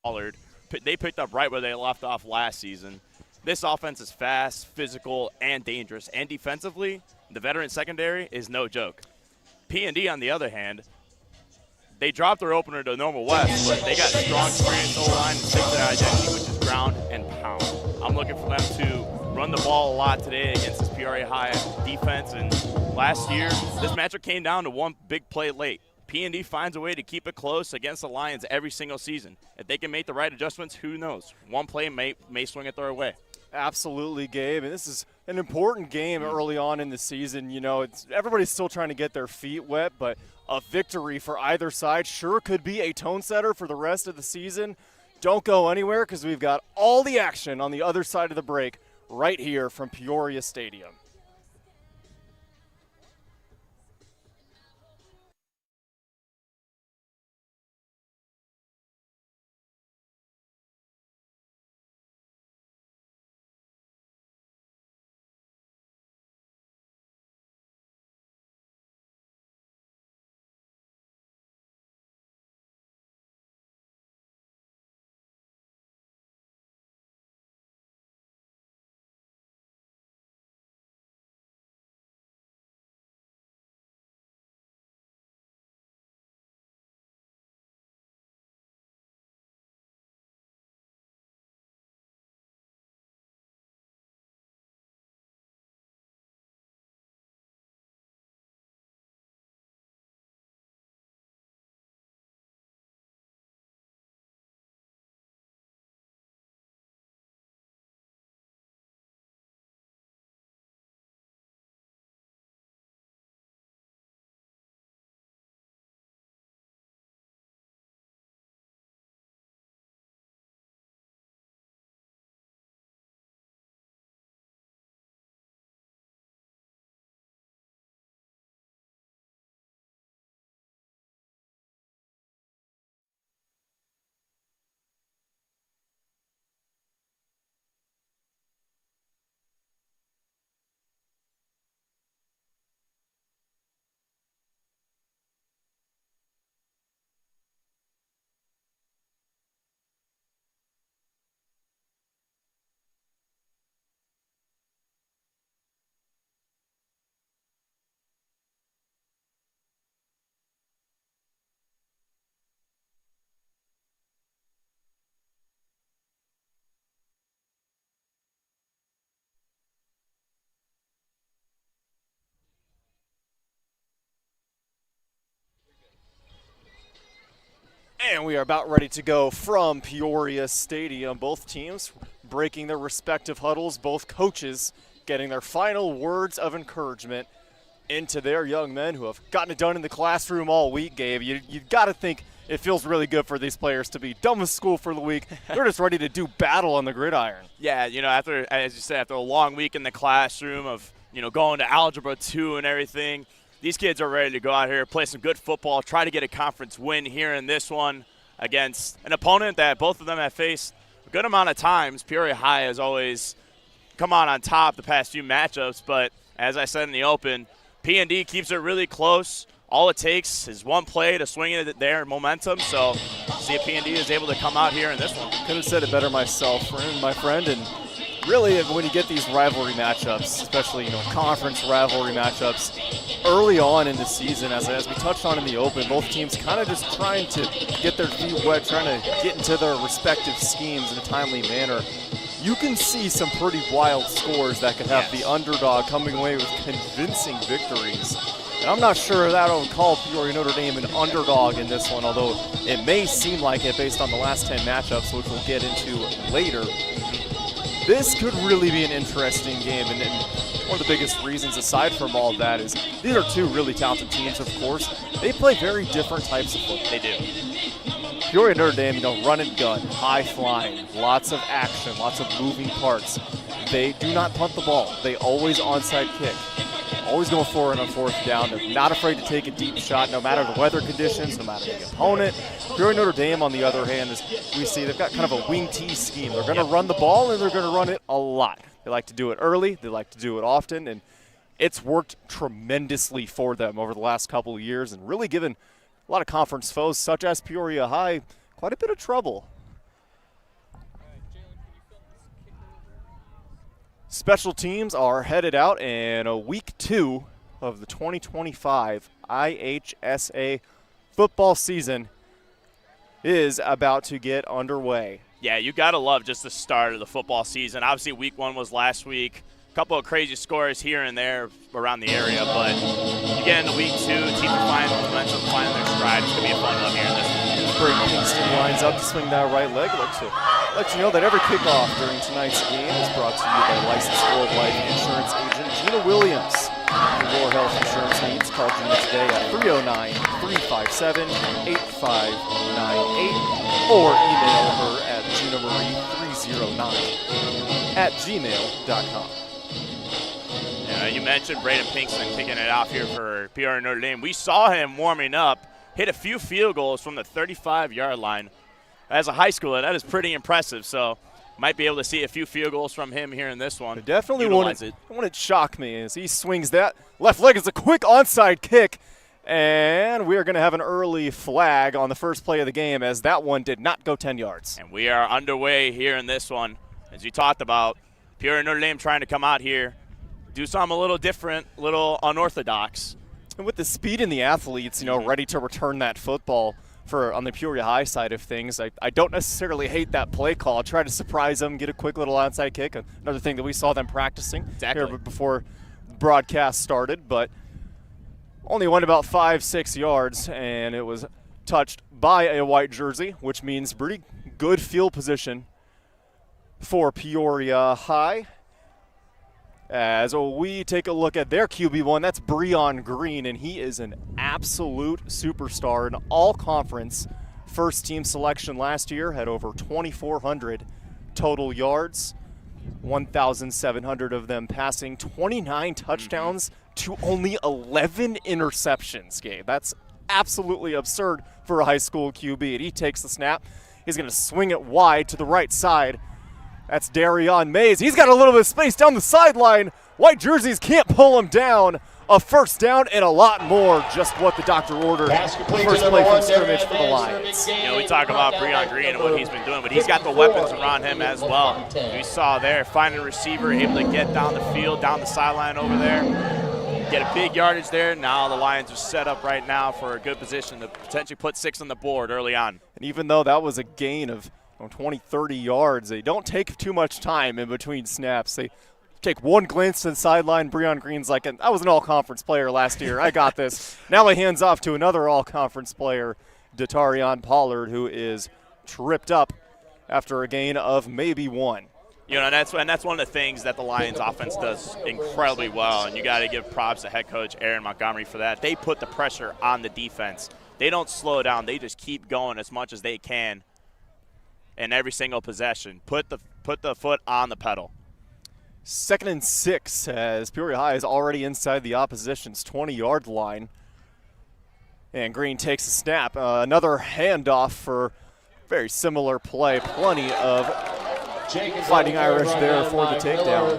Pollard. They picked up right where they left off last season. This offense is fast, physical, and dangerous. And defensively, the veteran secondary is no joke. P&D, on the other hand, they dropped their opener to normal West, but they got strong experience O-line and stick to their identity, which is ground and pound. I'm looking for them to run the ball a lot today against this Peoria High defense. And last year, this matchup came down to one big play late. P&D finds a way to keep it close against the Lions every single season. If they can make the right adjustments, who knows? One play may swing it their way. Absolutely, Gabe. And this is an important game early on in the season. You know, everybody's still trying to get their feet wet, but a victory for either side sure could be a tone setter for the rest of the season. Don't go anywhere because we've got all the action on the other side of the break right here from Peoria Stadium. And we are about ready to go from Peoria Stadium. Both teams breaking their respective huddles, both coaches getting their final words of encouragement into their young men who have gotten it done in the classroom all week, Gabe. You've got to think it feels really good for these players to be done with school for the week. They're just ready to do battle on the gridiron. Yeah, you know, after, as you said, after a long week in the classroom of, you know, going to Algebra 2 and everything, these kids are ready to go out here, play some good football, try to get a conference win here in this one against an opponent that both of them have faced a good amount of times. Peoria High has always come on top the past few matchups, but as I said in the open, P&D keeps it really close. All it takes is one play to swing it their momentum, so see if P&D is able to come out here in this one. Could have said it better myself, my friend, and really when you get these rivalry matchups, especially, you know, conference rivalry matchups, early on in the season, as we touched on in the open, both teams kind of just trying to get their feet wet, trying to get into their respective schemes in a timely manner. You can see some pretty wild scores that could have the underdog coming away with convincing victories. And I'm not sure that I would call Peoria Notre Dame an underdog in this one, although it may seem like it based on the last 10 matchups, which we'll get into later. This could really be an interesting game, and one of the biggest reasons aside from all of that is these are two really talented teams, of course. They play very different types of football. They do. Peoria Notre Dame, you know, run and gun, high flying, lots of action, lots of moving parts. They do not punt the ball. They always onside kick. Always going forward on fourth down. They're not afraid to take a deep shot no matter the weather conditions, no matter the opponent. Peoria Notre Dame, on the other hand, as we see, they've got kind of a wing T scheme. They're going to run the ball, and they're going to run it a lot. They like to do it early. They like to do it often, and it's worked tremendously for them over the last couple of years and really given a lot of conference foes, such as Peoria High, quite a bit of trouble. Special teams are headed out, and week 2 of the 2025 IHSA football season is about to get underway. Yeah, you got to love just the start of the football season. Obviously, week 1 was last week. A couple of crazy scores here and there around the area, but you get into week 2, teams are finding momentum, finding their stride. It's going to be a fun one here in this one. Brady Kingston lines up to swing that right leg. Let you know that every kickoff during tonight's game is brought to you by licensed World Life Insurance agent Gina Williams. For your health insurance needs, call Gina today at 309-357-8598 or email her at ginamarie309@gmail.com. You mentioned Braden Pinkston kicking it off here for Peoria Notre Dame. We saw him warming up, hit a few field goals from the 35-yard line. As a high schooler, that is pretty impressive. So might be able to see a few field goals from him here in this one. I definitely wouldn't shock me as he swings that left leg. It's a quick onside kick, and we are going to have an early flag on the first play of the game as that one did not go 10 yards. And we are underway here in this one. As you talked about, Peoria Notre Dame trying to come out here, do something a little different, a little unorthodox. And with the speed in the athletes, ready to return that football on the Peoria High side of things, I don't necessarily hate that play call. Try to surprise them, get a quick little onside kick. Another thing that we saw them practicing here before the broadcast started, but only went about 5-6 yards, and it was touched by a white jersey, which means pretty good field position for Peoria High. As we take a look at their QB1, that's Breon Green, and he is an absolute superstar, an all-conference first-team selection last year, had over 2,400 total yards, 1,700 of them passing, 29 touchdowns to only 11 interceptions, Gabe. That's absolutely absurd for a high school QB. And he takes the snap. He's going to swing it wide to the right side. That's Darion Mays. He's got a little bit of space down the sideline. White jerseys can't pull him down. A first down and a lot more, just what the doctor ordered. First play from scrimmage for the Lions. We talk about Breon Green and what he's been doing, but he's got the weapons around him as well. We saw there, finding a receiver, able to get down the field, down the sideline over there. Get a big yardage there. Now the Lions are set up right now for a good position to potentially put 6 on the board early on. And even though that was a gain of 20, 30 yards, they don't take too much time in between snaps. They take one glance to the sideline. Breon Green's like, I was an all-conference player last year. I got this. Now he hands off to another all-conference player, Datarion Pollard, who is tripped up after a gain of maybe 1. And that's one of the things that the Lions offense does incredibly well, and you got to give props to head coach Aaron Montgomery for that. They put the pressure on the defense. They don't slow down. They just keep going as much as they can in every single possession. Put the foot on the pedal. 2nd and 6 as Peoria High is already inside the opposition's 20-yard line. And Green takes a snap. Another handoff for very similar play. Plenty of Fighting Irish there for the takedown.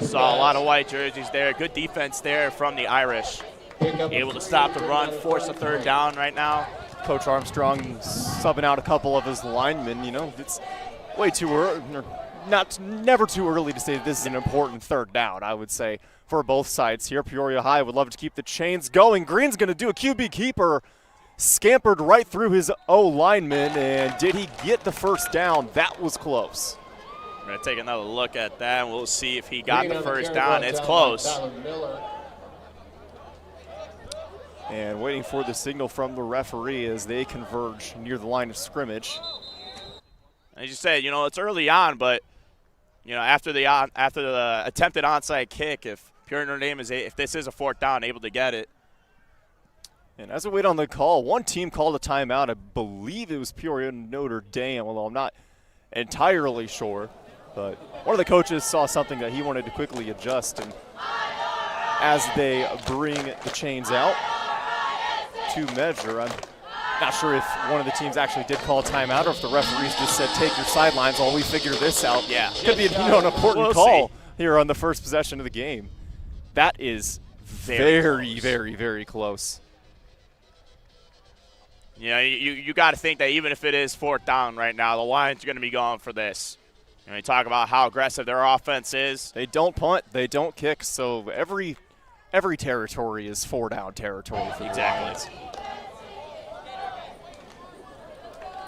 Saw a lot of white jerseys there. Good defense there from the Irish. Able to stop the run, force a 3rd down right now. Coach Armstrong subbing out a couple of his linemen. It's way too early. Never too early to say this is an important 3rd down, I would say, for both sides here. Peoria High would love to keep the chains going. Green's going to do a QB keeper. Scampered right through his O-lineman, and did he get the 1st down? That was close. We're going to take another look at that, and we'll see if he got the 1st down. It's close. And waiting for the signal from the referee as they converge near the line of scrimmage. As you said, it's early on, but after the attempted onside kick, if Peoria Notre Dame if this is a 4th down, able to get it. And as we wait on the call, one team called a timeout. I believe it was Peoria Notre Dame, although I'm not entirely sure. But one of the coaches saw something that he wanted to quickly adjust. And as they bring the chains out to measure, I'm not sure if one of the teams actually did call a timeout or if the referees just said, take your sidelines while we figure this out. Yeah. Could be an important call here on the first possession of the game. That is very, very, very close. You got to think that even if it is 4th down right now, the Lions are going to be going for this. You talk about how aggressive their offense is. They don't punt, they don't kick, so every territory is 4-down territory for the Lions.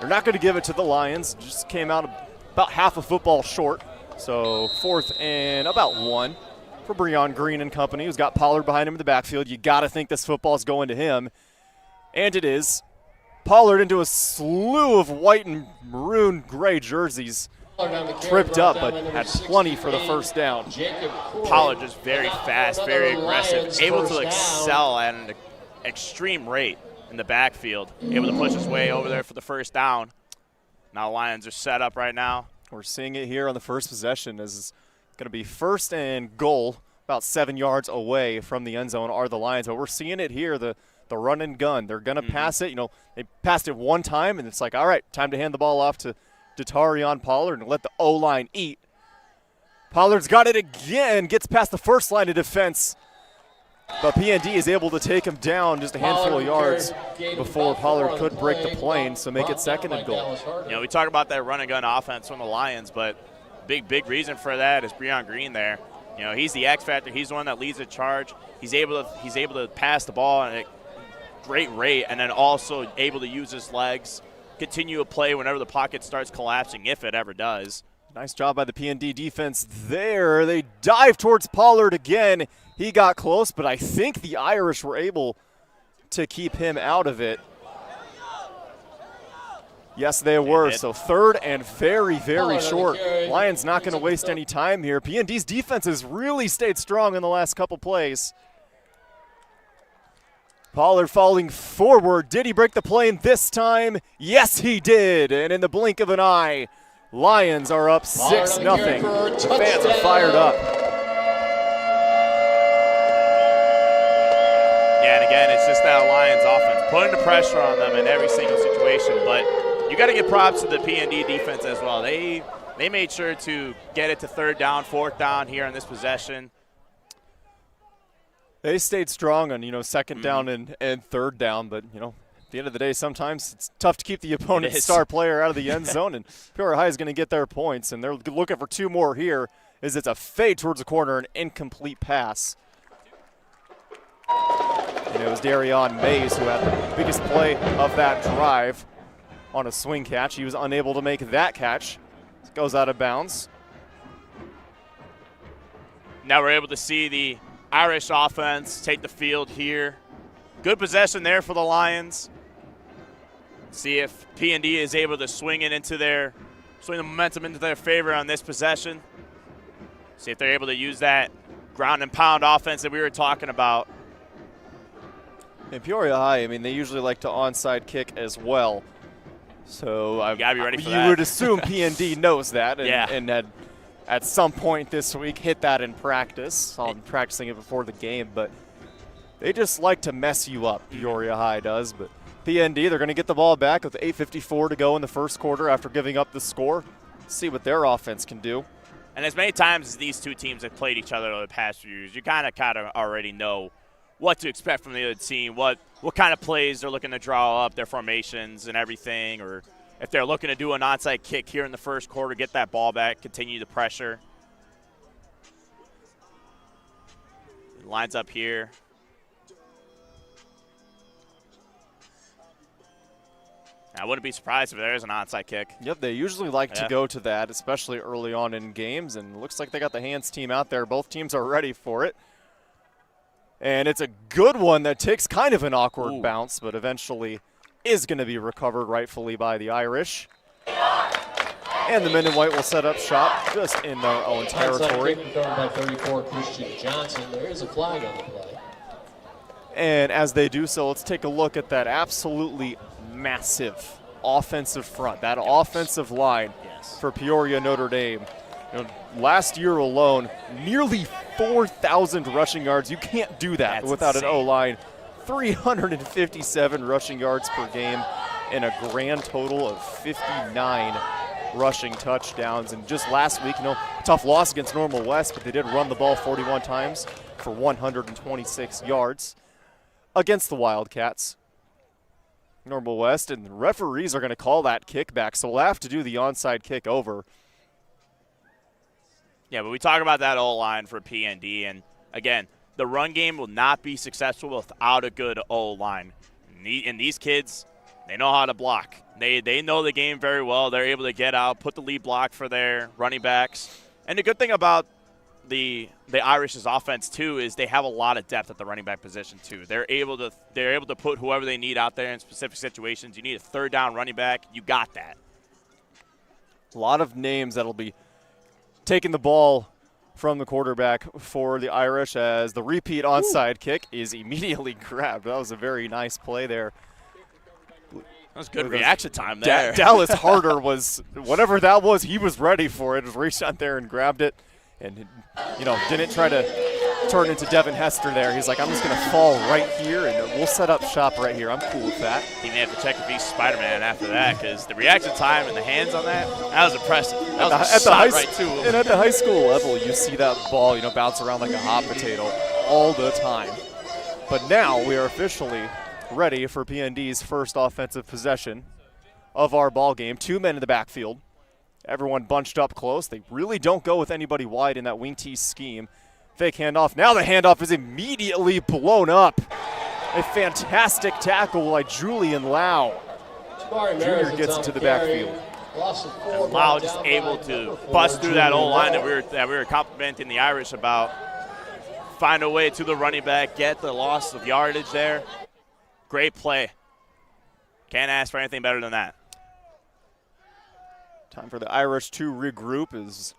They're not going to give it to the Lions. Just came out about half a football short. So 4th and about 1 for Breon Green and company, who's got Pollard behind him in the backfield. You got to think this football's going to him. And it is. Pollard into a slew of white and maroon gray jerseys. Tripped up, but had plenty for the first down. Pollard just very fast, very aggressive, able to excel at an extreme rate in the backfield, able to push his way over there for the first down. Now Lions are set up right now. We're seeing it here on the first possession as it's going to be 1st and goal, about 7 yards away from the end zone are the Lions. But we're seeing it here, the run and gun. They're going to pass it. They passed it one time, and it's like, all right, time to hand the ball off to Tarion Pollard and let the O-line eat. Pollard's got it again, gets past the first line of defense, but PND is able to take him down just a handful of yards before Pollard could break the plane, so make it 2nd and goal. We talk about that run and gun offense from the Lions, but big reason for that is Breon Green there. He's the X factor. He's the one that leads the charge. He's able to pass the ball at a great rate, and then also able to use his legs, continue a play whenever the pocket starts collapsing, if it ever does. Nice job by the PND defense there. They dive towards Pollard again. He got close, but I think the Irish were able to keep him out of it. Yes, they were. So 3rd and very short. Lions not going to waste any time here. PND's defense has really stayed strong in the last couple plays. Pollard falling forward. Did he break the plane this time? Yes, he did. And in the blink of an eye, Lions are up 6-0. Fans are fired up. Yeah, and again, it's just that Lions offense putting the pressure on them in every single situation. But you got to give props to the PND defense as well. They made sure to get it to 3rd down, 4th down here on this possession. They stayed strong on, 2nd down and 3rd down, but, at the end of the day, sometimes it's tough to keep the opponent's star player out of the end zone, and Peoria High is going to get their points, and they're looking for 2 more here as it's a fade towards the corner, an incomplete pass. And it was Darion Mays who had the biggest play of that drive on a swing catch. He was unable to make that catch. It goes out of bounds. Now we're able to see the Irish offense take the field here. Good possession there for the Lions. See if PND is able to swing the momentum into their favor on this possession. See if they're able to use that ground and pound offense that we were talking about. In Peoria High, they usually like to onside kick as well. So you gotta be ready for that. You would assume PND knows that and, yeah. and had at some point this week hit that in practice. Saw them practicing it before the game, but they just like to mess you up, Peoria High does. But PND, they're going to get the ball back with 8:54 to go in the first quarter after giving up the score. See what their offense can do. And as many times as these two teams have played each other over the past few years, you kind of already know what to expect from the other team, what kind of plays they're looking to draw up, their formations and everything, or if they're looking to do an onside kick here in the first quarter, get that ball back, continue the pressure. Lines up here. I wouldn't be surprised if there is an onside kick. Yep, they usually like to go to that, especially early on in games, and it looks like they got the hands team out there. Both teams are ready for it. And it's a good one that takes kind of an awkward bounce, but eventually is going to be recovered rightfully by the Irish. And the men in white will set up shop just in their own territory. By 34, Christian Johnson. There is a flag on the play. And as they do so, let's take a look at that absolutely massive offensive front, that offensive line for Peoria Notre Dame. Last year alone, nearly 4,000 rushing yards. You can't do that without an O-line. 357 rushing yards per game and a grand total of 59 rushing touchdowns. And just last week, tough loss against Normal West, but they did run the ball 41 times for 126 yards against the Wildcats. Normal West, and the referees are going to call that kickback, so we'll have to do the onside kick over. Yeah, but we talk about that O-line for PND, and again, the run game will not be successful without a good O-line. And these kids, they know how to block. They know the game very well. They're able to get out, put the lead block for their running backs. And the good thing about the Irish's offense too is they have a lot of depth at the running back position too. They're able to put whoever they need out there in specific situations. You need a third down running back, you got that. A lot of names that'll be taking the ball from the quarterback for the Irish as the repeat onside kick is immediately grabbed. That was a very nice play there. That was good reaction time there. Dallas Harder was, whatever that was, he was ready for it. Just reached out there and grabbed it and, didn't try to turn into Devin Hester there. He's like, I'm just going to fall right here and we'll set up shop right here. I'm cool with that. He may have to check if he's Spider-Man after that because the reaction time and the hands on that was impressive. That was a shot right to him. And at the high school level, you see that ball, bounce around like a hot potato all the time. But now we are officially ready for PND's first offensive possession of our ball game. 2 men in the backfield. Everyone bunched up close. They really don't go with anybody wide in that wing T scheme. Fake handoff. Now the handoff is immediately blown up. A fantastic tackle by Julian Lau. Junior gets into the backfield. And Lau just able to bust through that old line that we were complimenting the Irish about. Find a way to the running back, get the loss of yardage there. Great play. Can't ask for anything better than that. Time for the Irish to regroup is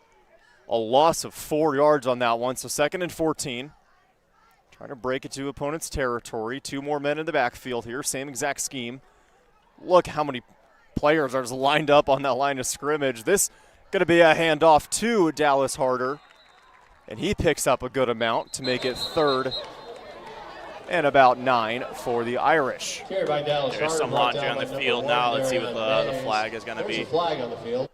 a loss of 4 yards on that one. So 2nd and 14. Trying to break it to opponent's territory. 2 more men in the backfield here. Same exact scheme. Look how many players are just lined up on that line of scrimmage. This going to be a handoff to Dallas Harder. And he picks up a good amount to make it 3rd and about 9 for the Irish. There's some laundry on the field now. Let's see what the flag is going to be. Flag on the field.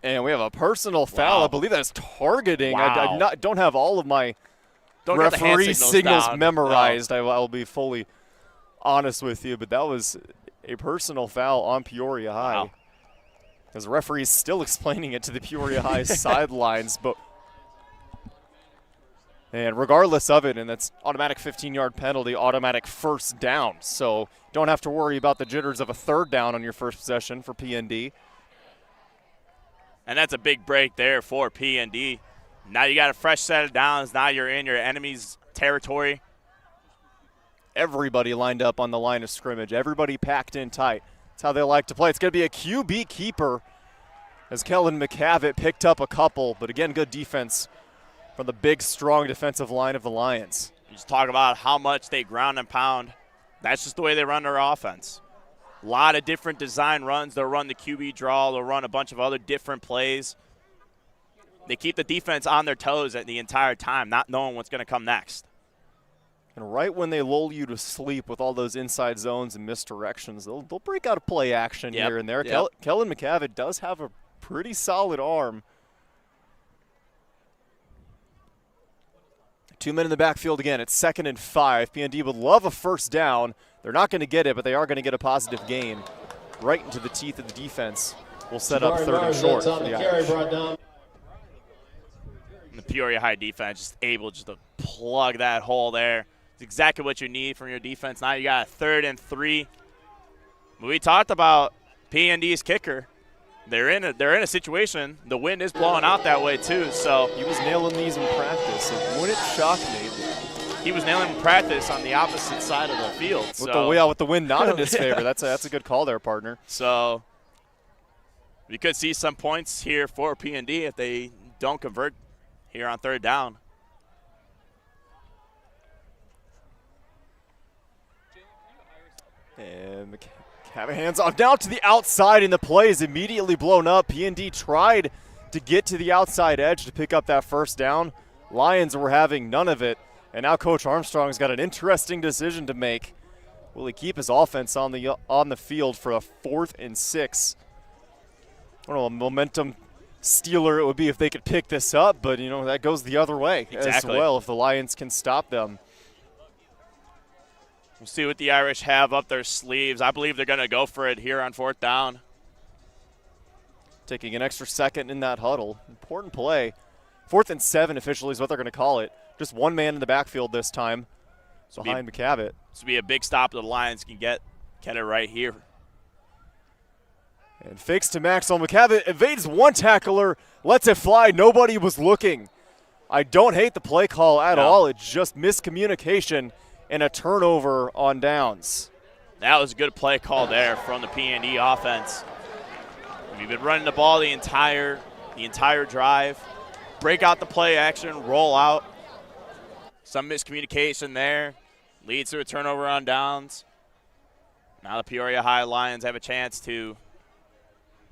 And we have a personal foul. Wow. I believe that's targeting. Wow. I don't have all of my Don't get the hand referee signals down. memorized. No. I will be fully honest with you, but that was a personal foul on Peoria High. Wow. As the referee is still explaining it to the Peoria High sidelines, and regardless of it, and that's automatic 15-yard penalty, automatic first down. So don't have to worry about the jitters of a 3rd down on your first possession for PND. And that's a big break there for PND. Now you got a fresh set of downs. Now you're in your enemy's territory. Everybody lined up on the line of scrimmage. Everybody packed in tight. That's how they like to play. It's going to be a QB keeper as Kellen McCavitt picked up a couple. But again, good defense from the big, strong defensive line of the Lions. You just talk about how much they ground and pound. That's just the way they run their offense. A lot of different design runs. They'll run the QB draw. They'll run a bunch of other different plays. They keep the defense on their toes the entire time, not knowing what's going to come next. And right when they lull you to sleep with all those inside zones and misdirections, they'll break out a play action here and there. Yep. Kellen McCavitt does have a pretty solid arm. 2 men in the backfield again. It's 2nd and 5. PND would love a first down. They're not going to get it, but they are going to get a positive gain right into the teeth of the defense. We'll set up 3rd and short for the Irish. And the Peoria High defense just able just to plug that hole there. It's exactly what you need from your defense. Now you got a 3rd and 3. We talked about PND's kicker. They're in a situation. The wind is blowing out that way too. So he was nailing these in practice. It wouldn't shock me. He was nailing in practice on the opposite side of the field. With the wind not in his favor. That's a good call there, partner. So we could see some points here for PND if they don't convert here on 3rd down. And McCavitt hands off down to the outside, and the play is immediately blown up. PND tried to get to the outside edge to pick up that first down. Lions were having none of it, and now Coach Armstrong's got an interesting decision to make. Will he keep his offense on the field for a 4th and 6? I don't know, a momentum stealer it would be if they could pick this up, but that goes the other way as well if the Lions can stop them. We'll see what the Irish have up their sleeves. I believe they're going to go for it here on 4th down. Taking an extra second in that huddle. Important play. 4th and 7 officially is what they're going to call it. Just one man in the backfield this time behind McCavitt. This will be a big stop that the Lions can get it right here. And fakes to Maxwell. McCavitt evades one tackler, lets it fly. Nobody was looking. I don't hate the play call at all. It's just miscommunication and a turnover on downs. That was a good play call there from the P&D offense. We've been running the ball the entire drive. Break out the play action, roll out. Some miscommunication there leads to a turnover on downs. Now the Peoria High Lions have a chance to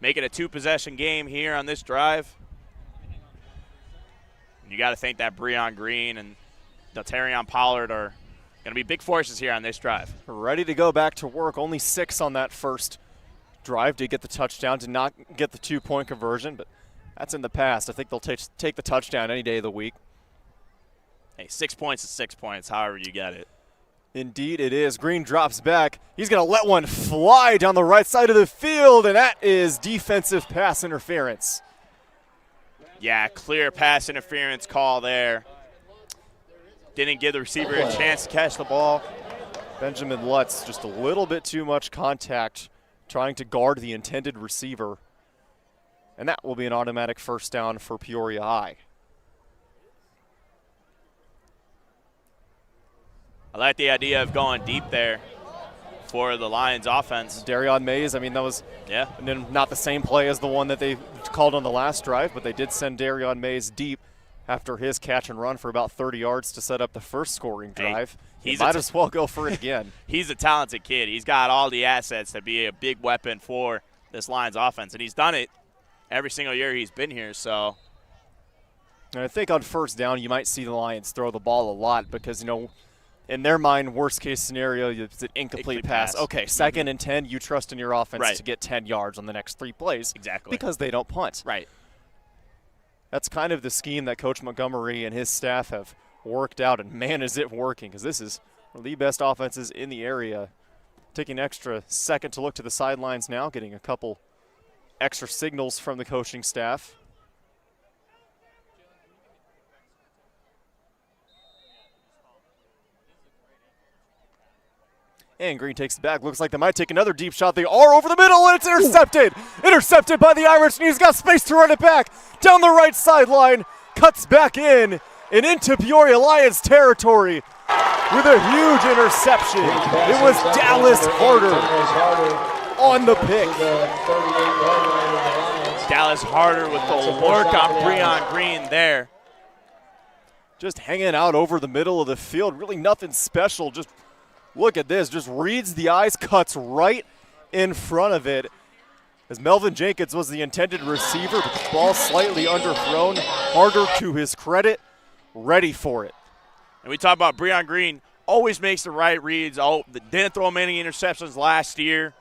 make it a 2-possession game here on this drive. You got to think that Breon Green and Deltarion Pollard are going to be big forces here on this drive. Ready to go back to work. Only 6 on that first drive. Did get the touchdown, did not get the 2-point conversion, but that's in the past. I think they'll take the touchdown any day of the week. Hey, 6 points is 6 points, however you get it. Indeed it is. Green drops back. He's going to let one fly down the right side of the field, and that is defensive pass interference. Yeah, clear pass interference call there. Didn't give the receiver a chance to catch the ball. Benjamin Lutz, just a little bit too much contact trying to guard the intended receiver. And that will be an automatic first down for Peoria High. I like the idea of going deep there for the Lions offense. Darion Mays, I mean, that was not the same play as the one that they called on the last drive, but they did send Darion Mays deep after his catch and run for about 30 yards to set up the first scoring drive. He might as well go for it again. He's a talented kid. He's got all the assets to be a big weapon for this Lions offense, and he's done it every single year he's been here. So, and I think on first down you might see the Lions throw the ball a lot because, you know, in their mind, worst case scenario, it's an incomplete pass. Okay, 2nd and 10, you trust in your offense to get 10 yards on the next 3 plays. Exactly. Because they don't punt. Right. That's kind of the scheme that Coach Montgomery and his staff have worked out, and man, is it working, because this is one of the best offenses in the area. Taking an extra second to look to the sidelines now, getting a couple extra signals from the coaching staff. And Green takes it back. Looks like they might take another deep shot. They are over the middle, and it's intercepted. Intercepted by the Irish, and he's got space to run it back. Down the right sideline, cuts back in, and into Peoria Lions territory with a huge interception. It was Dallas Harder on the pick. Dallas Harder with the work on Breon Green there. Just hanging out over the middle of the field. Really nothing special, just look at this, just reads the eyes, cuts right in front of it. As Melvin Jenkins was the intended receiver, but the ball slightly underthrown. Harder, to his credit, ready for it. And we talk about Breon Green, always makes the right reads. Didn't throw many interceptions last year.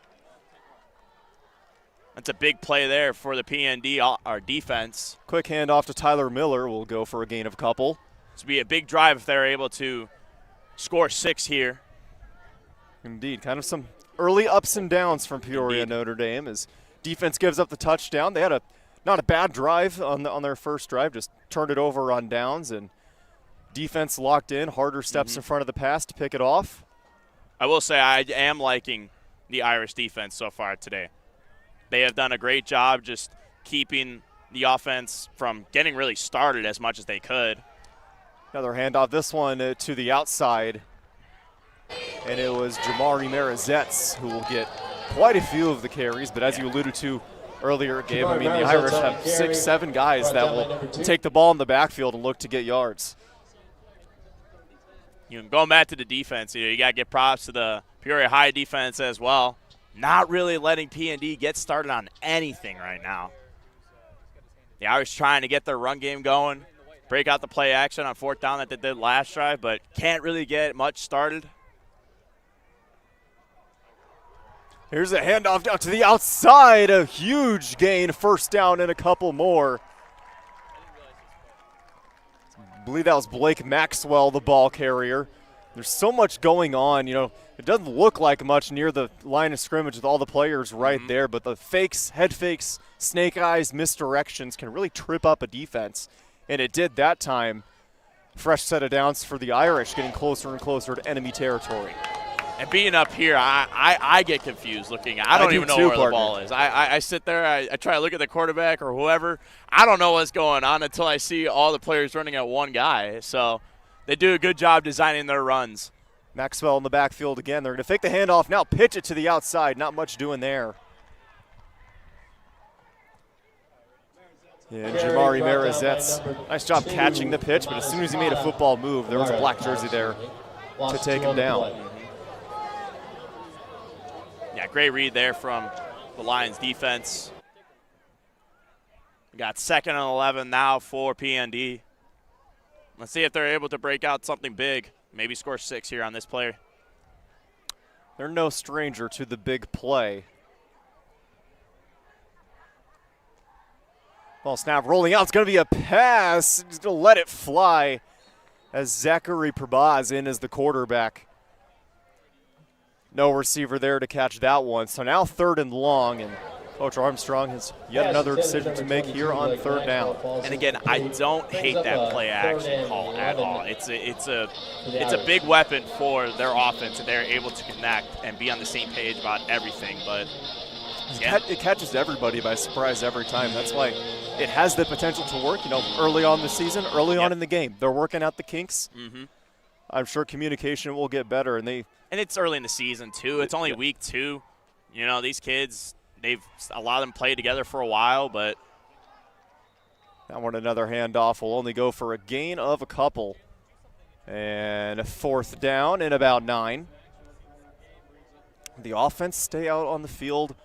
That's a big play there for the PND, our defense. Quick handoff to Tyler Miller. Will go for a gain of a couple. This will be a big drive if they're able to score 6 here. Indeed, kind of some early ups and downs from Peoria Notre Dame as defense gives up the touchdown. They had not a bad drive on their first drive, just turned it over on downs, and defense locked in. Harder steps in front of the pass to pick it off. I will say I am liking the Irish defense so far today. They have done a great job just keeping the offense from getting really started as much as they could. Another handoff, this one to the outside. And it was Jamari Marizetz who will get quite a few of the carries, but as you alluded to earlier, Gabe, I mean, the Irish have 6-7 guys that will take the ball in the backfield and look to get yards. Going back to the defense, you got to give props to the Peoria High defense as well. Not really letting P&D get started on anything right now. The Irish trying to get their run game going, break out the play action on 4th down that they did last drive, but can't really get much started. Here's a handoff down to the outside. A huge gain, first down and a couple more. I believe that was Blake Maxwell, the ball carrier. There's so much going on. It doesn't look like much near the line of scrimmage with all the players right there, but the fakes, head fakes, snake eyes, misdirections can really trip up a defense. And it did that time. Fresh set of downs for the Irish, getting closer and closer to enemy territory. And being up here, I get confused looking. I don't even know where the ball is. I sit there, I try to look at the quarterback or whoever. I don't know what's going on until I see all the players running at one guy. So they do a good job designing their runs. Maxwell in the backfield again. They're going to fake the handoff now, pitch it to the outside. Not much doing there. Yeah, Jamari Marizette, nice job catching the pitch, but as soon as he made a football move, there was a black jersey there to take him down. Yeah, great read there from the Lions defense. We got 2nd and 11 now for PND. Let's see if they're able to break out something big. Maybe score 6 here on this play. They're no stranger to the big play. Ball snap rolling out. It's going to be a pass. He's going to let it fly as Zachary Prabaz in as the quarterback. No receiver there to catch that one. So now 3rd and long, and Coach Armstrong has yet another decision to make here on 3rd down. And again, I don't hate that play action call at all. It's a big weapon for their offense, and they're able to connect and be on the same page about everything. But yeah. It catches everybody by surprise every time. That's why it has the potential to work. Early on in the season, early on in the game, they're working out the kinks. I'm sure communication will get better, and it's early in the season too. It's only week 2. These kids, a lot of them played together for a while, but that one, another handoff, will only go for a gain of a couple. And a 4th down and about 9. The offense stay out on the field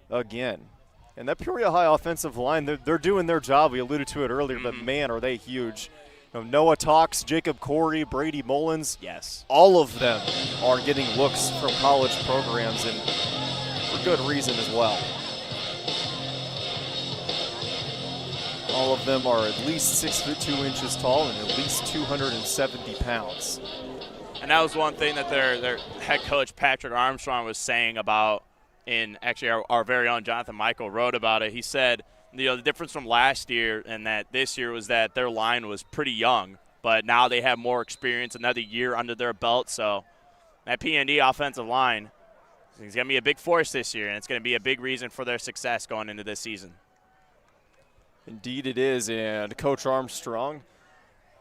again. And that Peoria High offensive line, they're doing their job. We alluded to it earlier, but man, are they huge. Noah Talks, Jacob Corey, Brady Mullins. Yes. All of them are getting looks from college programs, and for good reason as well. All of them are at least 6'2" tall and at least 270 pounds. And that was one thing that their head coach, Patrick Armstrong, was saying about, in actually our very own Jonathan Michael wrote about it. He said, the difference from last year and that this year was that their line was pretty young, but now they have more experience, another year under their belt. So that P&D offensive line is going to be a big force this year, and it's going to be a big reason for their success going into this season. Indeed it is, and Coach Armstrong,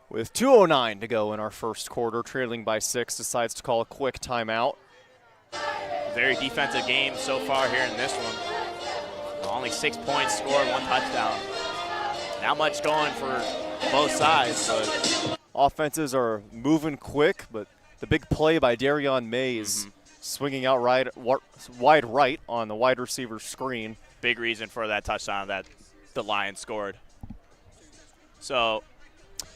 with 2:09 to go in our first quarter, trailing by 6, decides to call a quick timeout. Very defensive game so far here in this one. Only 6 points scored, 1 touchdown. Not much going for both sides, but offenses are moving quick, but the big play by Darion Mays, swinging out wide right on the wide receiver screen. Big reason for that touchdown that the Lions scored. So,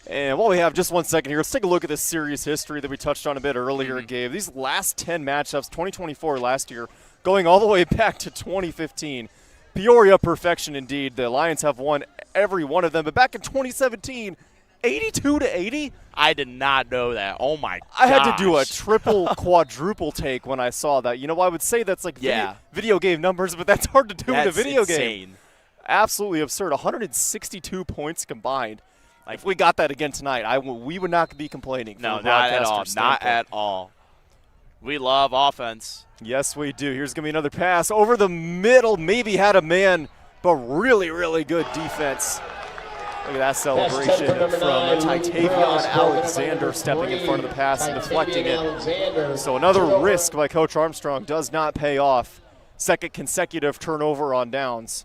and while we have just 1 second here, let's take a look at this series history that we touched on a bit earlier, Gabe. These last 10 matchups, 2024 last year, going all the way back to 2015. Peoria perfection indeed. The Lions have won every one of them, but back in 2017, 82-80? I did not know that. Oh, my gosh. I had to do a triple, quadruple take when I saw that. I would say that's like video game numbers, but that's hard to do in a video game. Absolutely absurd. 162 points combined. If we got that again tonight, we would not be complaining. No, not at all. Not at all. We love offense. Yes, we do. Here's going to be another pass over the middle. Maybe had a man, but really, really good defense. Look at that celebration from Titavion Alexander stepping in front of the pass and deflecting it. So another risk by Coach Armstrong does not pay off. 2nd consecutive turnover on downs.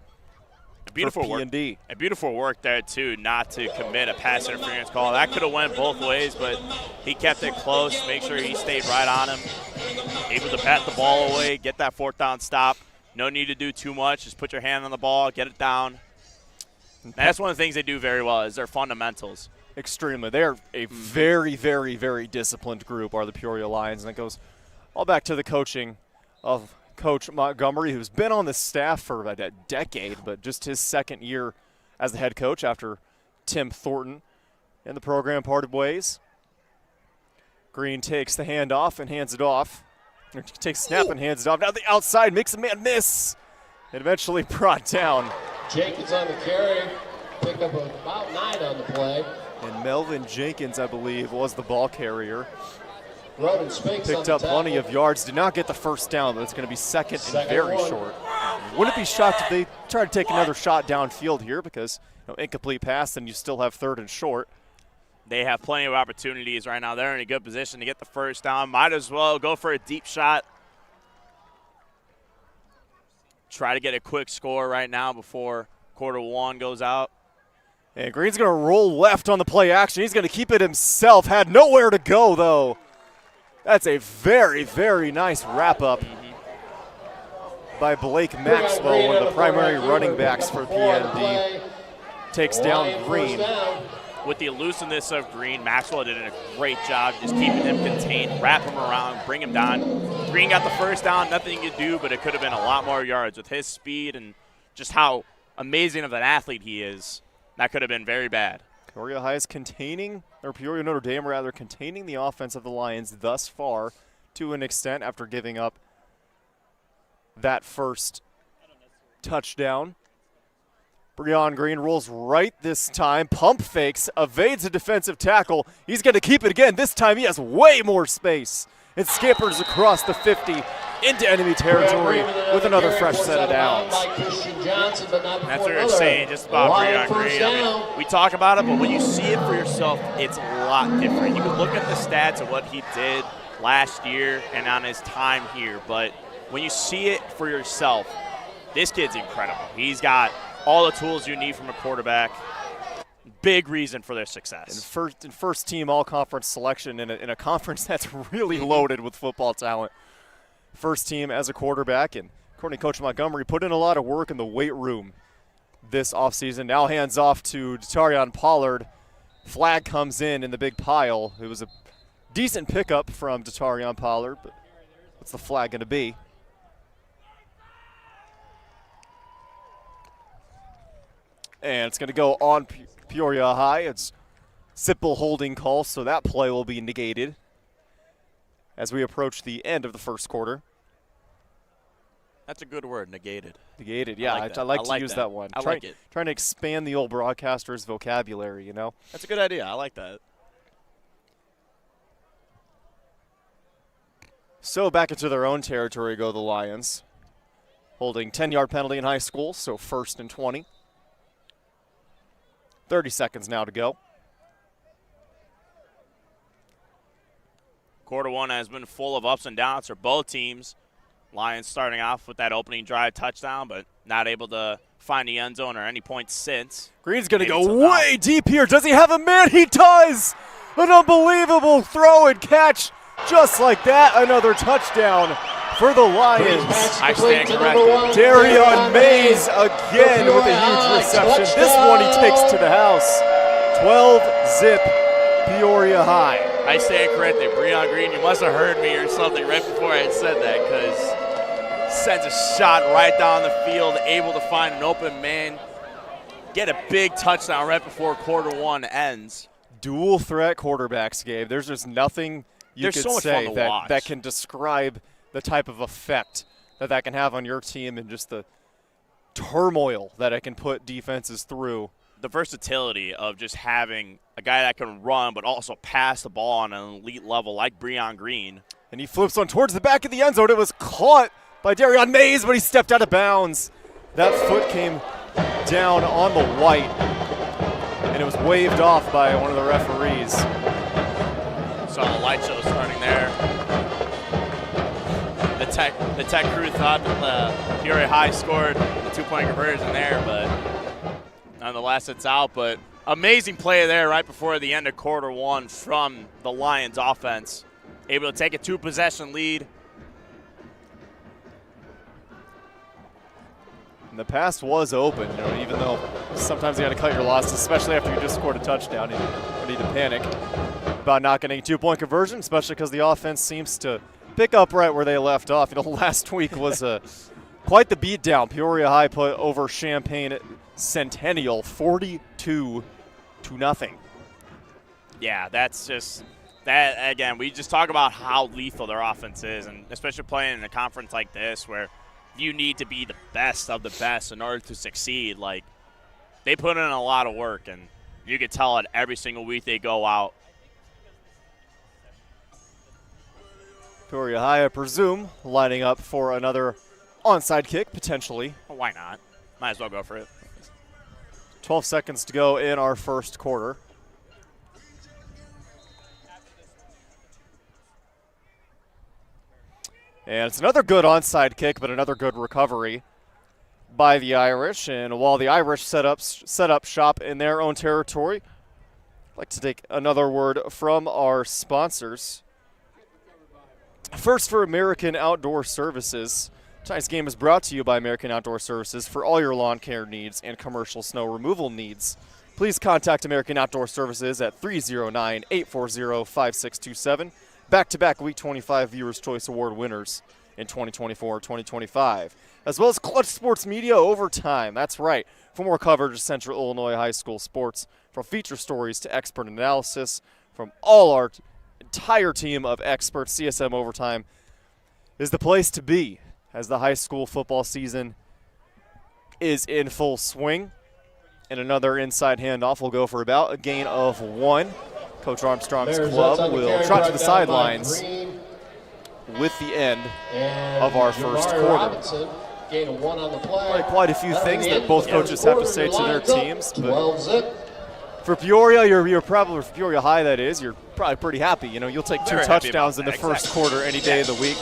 Beautiful work. And beautiful work there, too, not to commit a pass interference call. That could have went both ways, but he kept it close, make sure he stayed right on him. Able to bat the ball away, get that 4th down stop. No need to do too much. Just put your hand on the ball, get it down. And that's one of the things they do very well is their fundamentals. Extremely. They're a very, very, very disciplined group, are the Peoria Lions. And it goes all back to the coaching of Coach Montgomery, who's been on the staff for a decade, but just his 2nd year as the head coach after Tim Thornton and the program parted ways. Green takes the handoff and hands it off. Or takes snap and hands it off. Now the outside makes a man miss. And eventually brought down. Jenkins on the carry. Pick up about 9 on the play. And Melvin Jenkins, I believe, was the ball carrier. Roden Spinks Picked up plenty of yards. Did not get the first down, but it's going to be second and very short. Wouldn't be shocked if they try to take another shot downfield here because incomplete pass and you still have third and short. They have plenty of opportunities right now. They're in a good position to get the first down. Might as well go for a deep shot. Try to get a quick score right now before quarter one goes out. And Green's going to roll left on the play action. He's going to keep it himself. Had nowhere to go, though. That's a very, very nice wrap-up by Blake Maxwell, one of the primary running backs for PND. Takes down Green. With the elusiveness of Green, Maxwell did a great job just keeping him contained, wrap him around, bring him down. Green got the first down, nothing he could do, but it could have been a lot more yards with his speed and just how amazing of an athlete he is. That could have been very bad. Peoria High is Peoria Notre Dame rather, containing the offense of the Lions thus far to an extent after giving up that first touchdown. Breon Green rolls right this time, pump fakes, evades a defensive tackle. He's going to keep it again. This time he has way more space. It scampers across the 50 into enemy territory with another fresh set of downs. That's what you're saying just about Breon Green. I mean, we talk about it, but when you see it for yourself, it's a lot different. You can look at the stats of what he did last year and on his time here, but when you see it for yourself, this kid's incredible. He's got all the tools you need from a quarterback. Big reason for their success. And first team all-conference selection in a conference that's really loaded with football talent. First team as a quarterback, and according to Coach Montgomery, put in a lot of work in the weight room this offseason. Now hands off to Datarion Pollard. Flag comes in the big pile. It was a decent pickup from Datarion Pollard, but what's the flag going to be? And it's going to go on Peoria High. It's simple holding call, so that play will be negated as we approach the end of the first quarter. That's a good word, negated. Negated, yeah. I like to use that one. I like it. Trying to expand the old broadcaster's vocabulary, you know? That's a good idea. I like that. So back into their own territory go the Lions, holding 10-yard penalty in high school, so 1st and 20. 30 seconds now to go. Quarter one has been full of ups and downs for both teams. Lions starting off with that opening drive touchdown, but not able to find the end zone or any points since. Green's going to go way deep here. Does he have a man? He does! An unbelievable throw and catch. Just like that, another touchdown for the Lions. I stand corrected. Darion Mays again with a huge reception. This one he takes to the house. 12-zip Peoria High. I stand corrected. Breon Green, you must have heard me or something right before I had said that, because sends a shot right down the field, able to find an open man, get a big touchdown right before quarter one ends. Dual threat quarterbacks, Gabe. There's just nothing you could say that can describe the type of effect that can have on your team and just the turmoil that it can put defenses through. The versatility of just having a guy that can run but also pass the ball on an elite level like Breon Green. And he flips one towards the back of the end zone. It was caught by Darion Mays, but he stepped out of bounds. That foot came down on the white, and it was waved off by one of the referees. Saw the light show starting there. The tech crew thought that Peoria High scored the two-point conversion there, but nonetheless it's out. But amazing play there right before the end of quarter one from the Lions offense. Able to take a two-possession lead. And the pass was open, even though sometimes you got to cut your losses, especially after you just scored a touchdown. You don't need to panic about not getting a two-point conversion, especially because the offense seems to pick up right where they left off. Last week was quite the beatdown. Peoria High put over Champaign Centennial 42-0. Yeah, that's just That, again, we just talk about how lethal their offense is, and especially playing in a conference like this where you need to be the best of the best in order to succeed. Like, they put in a lot of work, and you can tell it every single week they go out. Peoria High, I presume, lining up for another onside kick, potentially. Well, why not? Might as well go for it. 12 seconds to go in our first quarter. And it's another good onside kick, but another good recovery by the Irish. And while the Irish set up shop in their own territory, I'd like to take another word from our sponsors. First, for American Outdoor Services. Tonight's game is brought to you by American Outdoor Services for all your lawn care needs and commercial snow removal needs. Please contact American Outdoor Services at 309-840-5627. Back-to-back Week 25 Viewers' Choice Award winners in 2024-2025. As well as Clutch Sports Media Overtime. That's right. For more coverage of Central Illinois high school sports, from feature stories to expert analysis, from all our entire team of experts, CSM Overtime is the place to be as the high school football season is in full swing. And another inside handoff will go for about a gain of 1. Coach Armstrong's club will trot to the sidelines with the end of our first quarter. Quite a few things that both coaches have to say to their teams, but for Peoria, you're probably, for Peoria High that is, you're probably pretty happy. You know, you'll take 2 touchdowns in the first quarter any day of the week,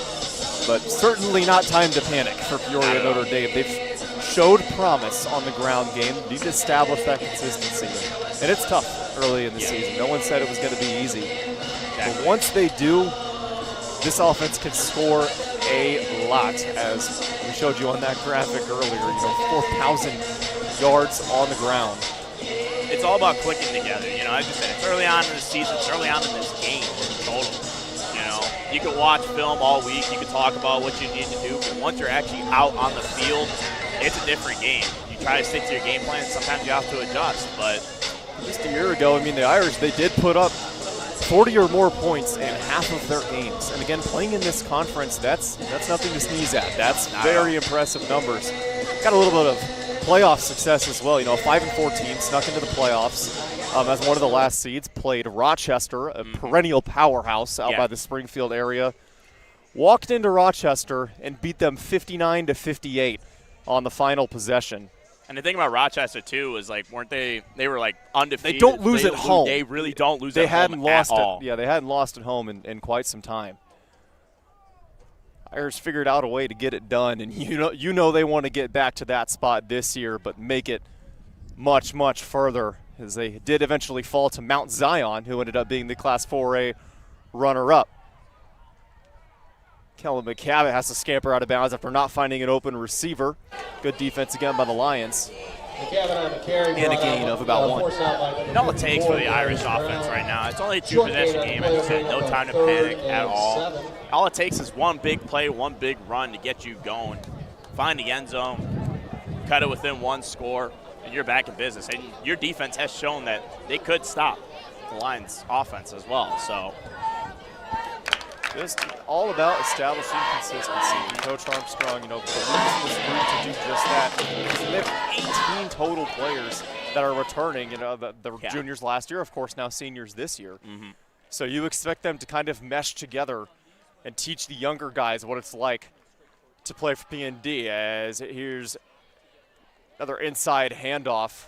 but certainly not time to panic for Peoria Notre Dame. They've showed promise on the ground game. Need to establish that consistency, and it's tough early in the season. No one said it was going to be easy. But once they do, this offense can score a lot, as we showed you on that graphic earlier. You know, 4,000 yards on the ground. It's all about clicking together. You know, I just said it's early on in the season. It's early on in this game in total. You know, you can watch film all week. You can talk about what you need to do. But once you're actually out on the field, it's a different game. You try to stick to your game plan. Sometimes you have to adjust, but just a year ago, I mean, the Irish, they did put up 40 or more points in half of their games. And again, playing in this conference, that's nothing to sneeze at. That's very impressive numbers. Got a little bit of playoff success as well. You know, a 5-4 team snuck into the playoffs as one of the last seeds. Played Rochester, a perennial powerhouse out by the Springfield area. Walked into Rochester and beat them 59-58 on the final possession. And the thing about Rochester, too, is, like, they were, like, undefeated. They don't lose at home. They really don't lose at home at all. Yeah, they hadn't lost at home in quite some time. Irish figured out a way to get it done, and you know they want to get back to that spot this year, but make it much, much further, as they did eventually fall to Mount Zion, who ended up being the Class 4A runner-up. Kellen McCavitt has to scamper out of bounds after not finding an open receiver. Good defense again by the Lions. And a gain of about 1. You know what it takes for the Irish offense right now? It's only a 2-possession game. As you said, no time to panic at all. All it takes is one big play, one big run to get you going. Find the end zone, cut it within 1 score, and you're back in business. And your defense has shown that they could stop the Lions' offense as well. So just all about establishing consistency. Coach Armstrong, you know, believes in this group to do just that. They have 18 total players that are returning. You know, the juniors last year, of course, now seniors this year. So you expect them to kind of mesh together and teach the younger guys what it's like to play for P&D. As here's another inside handoff.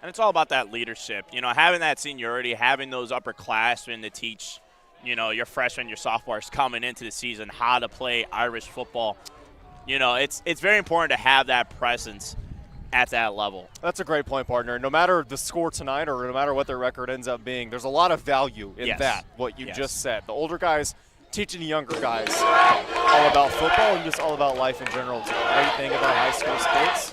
And it's all about that leadership. You know, having that seniority, having those upperclassmen to teach, you know, your freshmen, your sophomores coming into the season how to play Irish football. You know, it's very important to have that presence at that level. That's a great point, partner. No matter the score tonight or no matter what their record ends up being, there's a lot of value in that, what you just said. The older guys teaching the younger guys all about football and just all about life in general. It's a great thing about high school sports.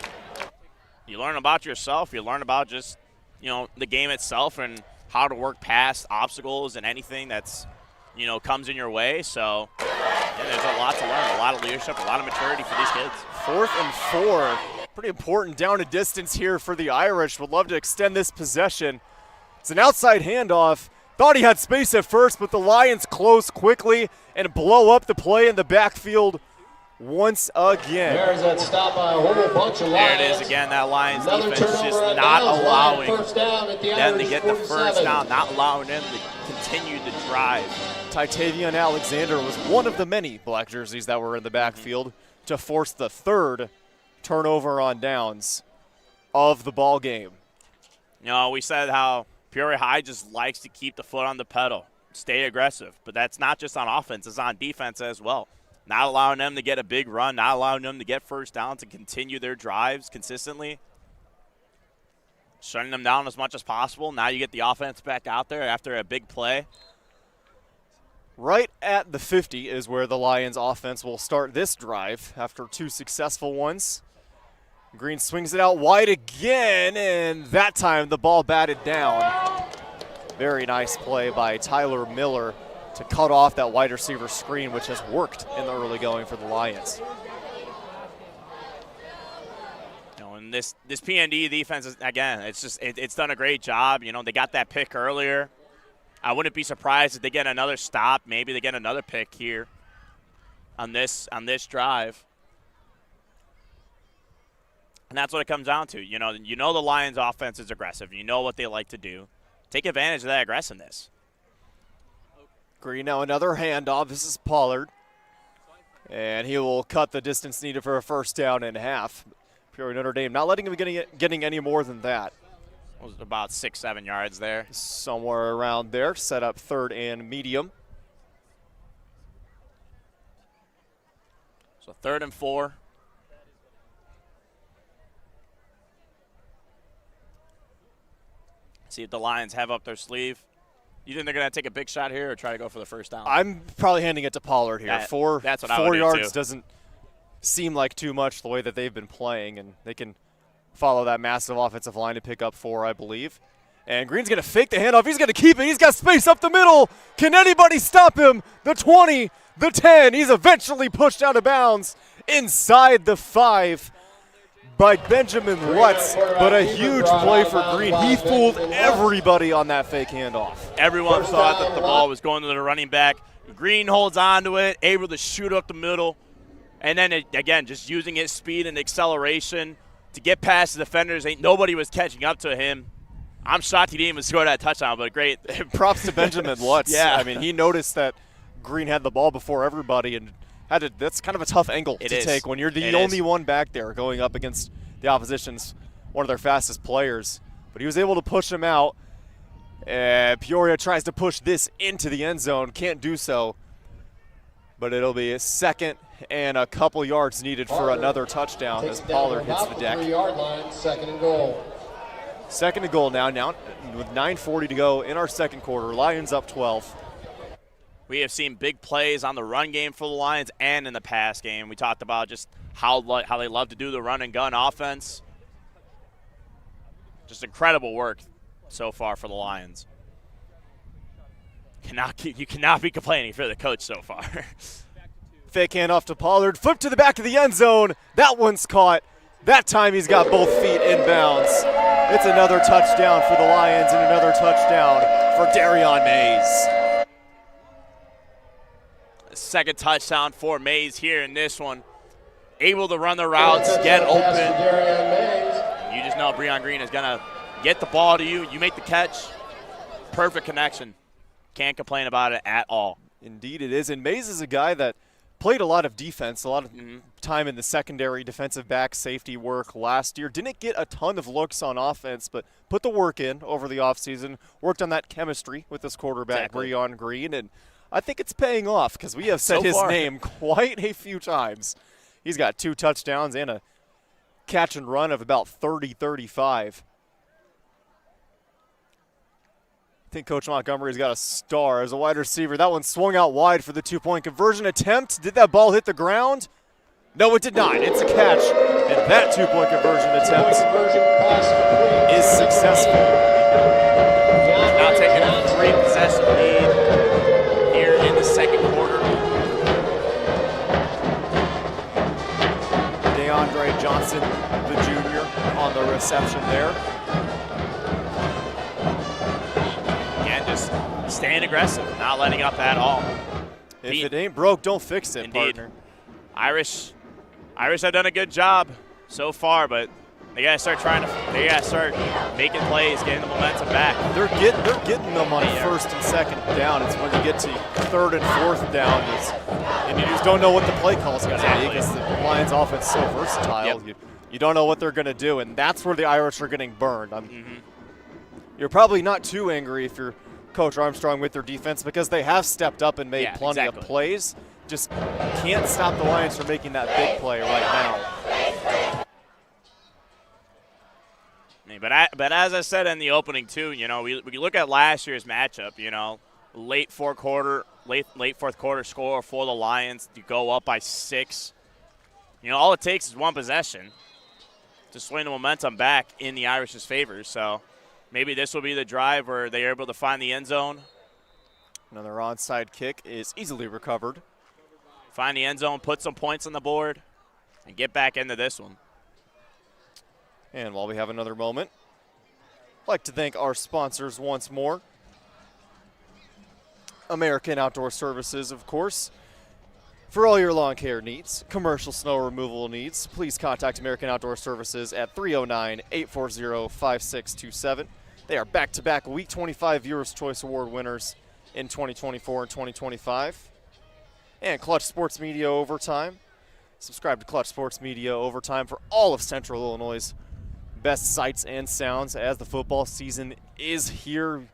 You learn about yourself. You learn about just, you know, the game itself and how to work past obstacles and anything that's, you know, comes in your way. So there's a lot to learn, a lot of leadership, a lot of maturity for these kids. 4th and 4. Pretty important down a distance here for the Irish. Would love to extend this possession. It's an outside handoff, Thought he had space at first, but the Lions close quickly and blow up the play in the backfield once again. There's that stop by a whole bunch of Lions. There it is again, that Lions Another defense turnover just and not downs. allowing Lions first down at the them to Irish get the 47. first down, not allowing them to continue the drive. Titavian Alexander was one of the many black jerseys that were in the backfield to force the third turnover on downs of the ball game. You know, we said how Peoria High just likes to keep the foot on the pedal, stay aggressive, but that's not just on offense, it's on defense as well. Not allowing them to get a big run, not allowing them to get first down to continue their drives consistently. Shutting them down as much as possible. Now you get the offense back out there after a big play. Right at the 50 is where the Lions offense will start this drive after 2 successful ones. Green swings it out wide again, and that time the ball batted down. Very nice play by Tyler Miller to cut off that wide receiver screen, which has worked in the early going for the Lions. You know, and this PND defense is, again, it's done a great job. You know, they got that pick earlier. I wouldn't be surprised if they get another stop. Maybe they get another pick here on this drive. And that's what it comes down to. You know the Lions offense is aggressive. You know what they like to do. Take advantage of that aggressiveness. Green now another handoff. This is Pollard. And he will cut the distance needed for a first down and a half. Peoria Notre Dame not letting him getting any more than that. It was about 6-7 yards there. Somewhere around there. Set up third and medium. So 3rd and 4. See if the Lions have up their sleeve. You think they're going to take a big shot here or try to go for the first down? I'm probably handing it to Pollard here. That's what I would 4 do yards too. Doesn't seem like too much the way that they've been playing, and they can follow that massive offensive line to pick up 4, I believe. And Green's going to fake the handoff. He's going to keep it. He's got space up the middle. Can anybody stop him? The 20, the 10. He's eventually pushed out of bounds inside the 5 by Benjamin Lutz, but a huge play for Green. He fooled everybody on that fake handoff. Everyone thought that the ball was going to the running back. Green holds on to it, able to shoot up the middle, and then, again, just using his speed and acceleration to get past the defenders. Nobody was catching up to him. I'm shocked he didn't even score that touchdown, but great. Props to Benjamin Lutz. Yeah. I mean, he noticed that Green had the ball before everybody, and that's kind of a tough angle to take when you're the only one back there going up against the opposition's one of their fastest players. But he was able to push him out. Peoria tries to push this into the end zone. Can't do so. But it'll be a 2nd and a couple yards needed for another touchdown as Pollard hits the deck. 3-yard line, 2nd and goal. 2nd and goal now with 9:40 to go in our second quarter. Lions up 12. We have seen big plays on the run game for the Lions and in the pass game. We talked about just how they love to do the run and gun offense. Just incredible work so far for the Lions. You cannot be complaining if you're the coach so far. Fake handoff to Pollard. Flip to the back of the end zone. That one's caught. That time he's got both feet inbounds. It's another touchdown for the Lions and another touchdown for Darion Mays. Second touchdown for Mays here in this one. Able to run the routes, get open. You just know Breon Green is going to get the ball to you. You make the catch. Perfect connection. Can't complain about it at all. Indeed it is. And Mays is a guy that played a lot of defense, a lot of time in the secondary defensive back safety work last year. Didn't get a ton of looks on offense, but put the work in over the offseason. Worked on that chemistry with this quarterback, Breon Green, and I think it's paying off because we have said his name quite a few times. He's got 2 touchdowns and a catch and run of about 30-35. I think Coach Montgomery's got a star as a wide receiver. That one swung out wide for the 2-point conversion attempt. Did that ball hit the ground? No, it did not. It's a catch, and that 2-point conversion attempt is successful. Now taking a 3-possession lead here in the second quarter. DeAndre Johnson, the junior, on the reception there. Again, just staying aggressive, not letting up at all. If it ain't broke, don't fix it, Indeed. partner. Irish have done a good job so far, but they gotta start making plays, getting the momentum back. They're getting them on first and second down. It's when you get to third and fourth down, and you just don't know what the play call's gonna be because the Lions' offense is so versatile. Yep. You don't know what they're gonna do, and that's where the Irish are getting burned. You're probably not too angry if you're Coach Armstrong with their defense because they have stepped up and made plenty of plays. Just can't stop the Lions from making that big play right now. But as I said in the opening too, we look at last year's matchup. Late fourth quarter score for the Lions to go up by 6. All it takes is one possession to swing the momentum back in the Irish's favor. So maybe this will be the drive where they are able to find the end zone. Another onside kick is easily recovered. Find the end zone, put some points on the board, and get back into this one. And while we have another moment, I'd like to thank our sponsors once more. American Outdoor Services, of course. For all your lawn care needs, commercial snow removal needs, please contact American Outdoor Services at 309-840-5627. They are back-to-back Week 25 Viewers' Choice Award winners in 2024 and 2025. And Clutch Sports Media Overtime. Subscribe to Clutch Sports Media Overtime for all of Central Illinois' best sights and sounds as the football season is here.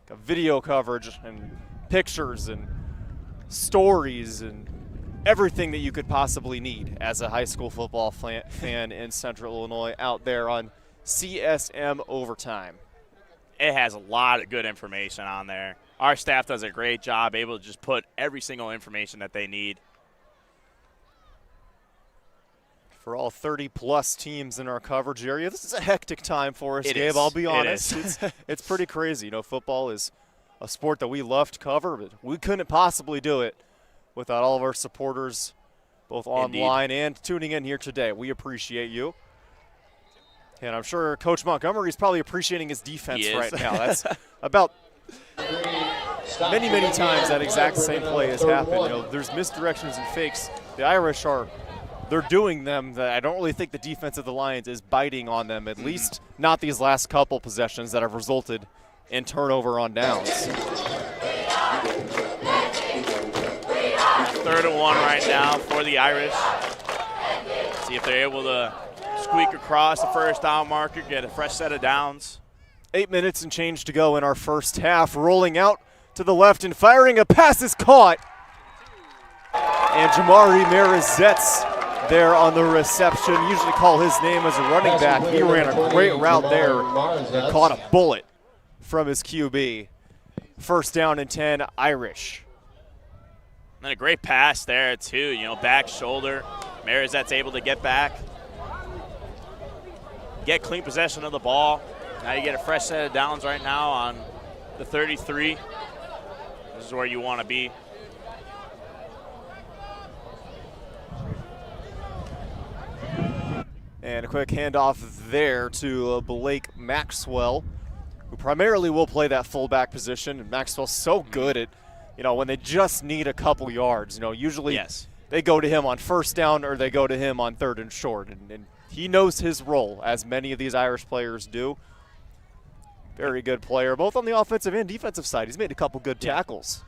Got video coverage and pictures and stories and everything that you could possibly need as a high school football fan in Central Illinois out there on CSM Overtime. It has a lot of good information on there. Our staff does a great job able to just put every single information that they need. For all 30-plus teams in our coverage area, this is a hectic time for us, Gabe. I'll be honest. It's pretty crazy. Football is a sport that we love to cover, but we couldn't possibly do it without all of our supporters, both online and tuning in here today. We appreciate you. And I'm sure Coach Montgomery is probably appreciating his defense right now. That's about many, many times that exact same play has happened. There's misdirections and fakes. The Irish they're doing them that I don't really think the defense of the Lions is biting on them, at least not these last couple possessions that have resulted in turnover on downs. 3rd and 1 right now for the Irish. See if they're able to squeak across the first down marker, get a fresh set of downs. 8 minutes and change to go in our first half. Rolling out to the left and firing a pass is caught. And Jamari Marizette's there on the reception. Usually call his name as a running back. He ran a great route there and caught a bullet from his QB. 1st down and 10, Irish. And a great pass there, too. Back shoulder. Marizette's able to get back. Get clean possession of the ball. Now you get a fresh set of downs right now on the 33. This is where you want to be. And a quick handoff there to Blake Maxwell, who primarily will play that fullback position. And Maxwell's so good at, when they just need a couple yards. Usually they go to him on 1st down or they go to him on 3rd and short. And he knows his role, as many of these Irish players do. Very good player, both on the offensive and defensive side. He's made a couple good tackles.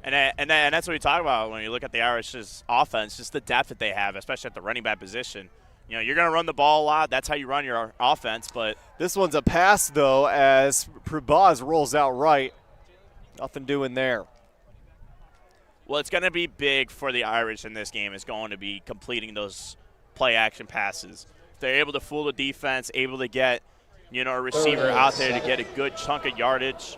And that's what we talk about when you look at the Irish's offense, just the depth that they have, especially at the running back position. You're going to run the ball a lot. That's how you run your offense. But this one's a pass, though, as Prabaz rolls out right. Nothing doing there. Well, it's going to be big for the Irish in this game. It's going to be completing those play-action passes. If they're able to fool the defense, able to get, a receiver out there to get a good chunk of yardage,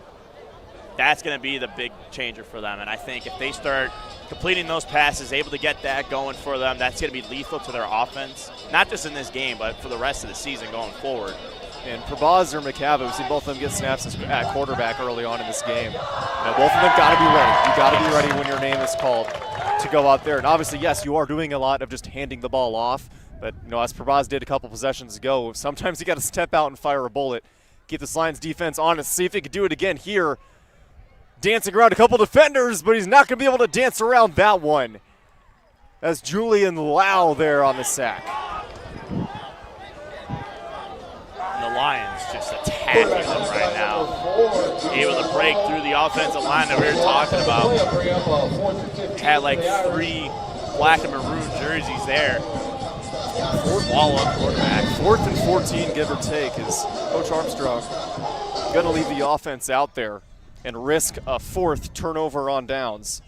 that's going to be the big changer for them. And I think if they start completing those passes, able to get that going for them, that's going to be lethal to their offense, not just in this game, but for the rest of the season going forward. And Prabaz or McCabe, we've seen both of them get snaps at quarterback early on in this game. Both of them got to be ready. You got to be ready when your name is called to go out there. And obviously, yes, you are doing a lot of just handing the ball off. But, as Prabaz did a couple possessions ago, sometimes you got to step out and fire a bullet, keep this Lions defense honest, see if they could do it again here. dancing around a couple defenders, but he's not going to be able to dance around that one. That's Julian Lau there on the sack. And the Lions just attacking them right now. Able to break through the offensive line that we were talking about. Had like 3 black and maroon jerseys there. Wall up quarterback. 4th and 14, give or take, is Coach Armstrong going to leave the offense out there and risk a 4th turnover on downs.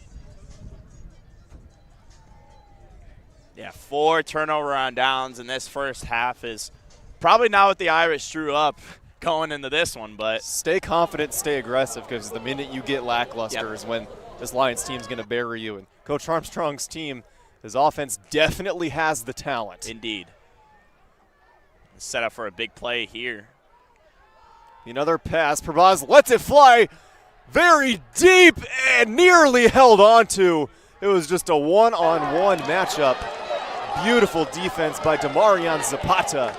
Yeah, 4 turnover on downs in this first half is probably not what the Irish drew up going into this one, but stay confident, stay aggressive, because the minute you get lackluster is when this Lions team is going to bury you. And Coach Armstrong's team, his offense definitely has the talent. Indeed. Set up for a big play here. Another pass. Prabaz lets it fly very deep and nearly held onto. It was just a one-on-one matchup. Beautiful defense by Demarion Zapata.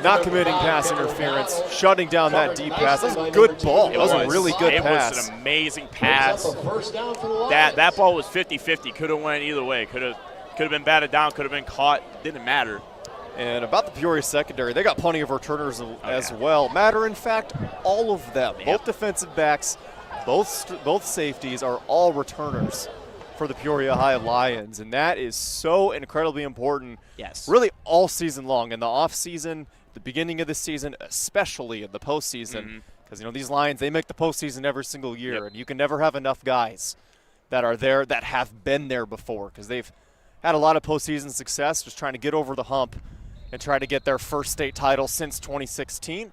Not committing pass interference, shutting down that deep pass. That was a good ball. It was a really good pass. It was an amazing pass. That ball was 50-50. Could have went either way. Could have been batted down. Could have been caught. Didn't matter. And about the Peoria secondary, they got plenty of returners as well. Matter in fact, all of them, both defensive backs, both safeties are all returners for the Peoria High Lions, and that is so incredibly important. Yes. Really all season long, in the off season, the beginning of the season, especially in the postseason, because these Lions, they make the postseason every single year, and you can never have enough guys that are there that have been there before, because they've had a lot of postseason success, just trying to get over the hump and try to get their first state title since 2016.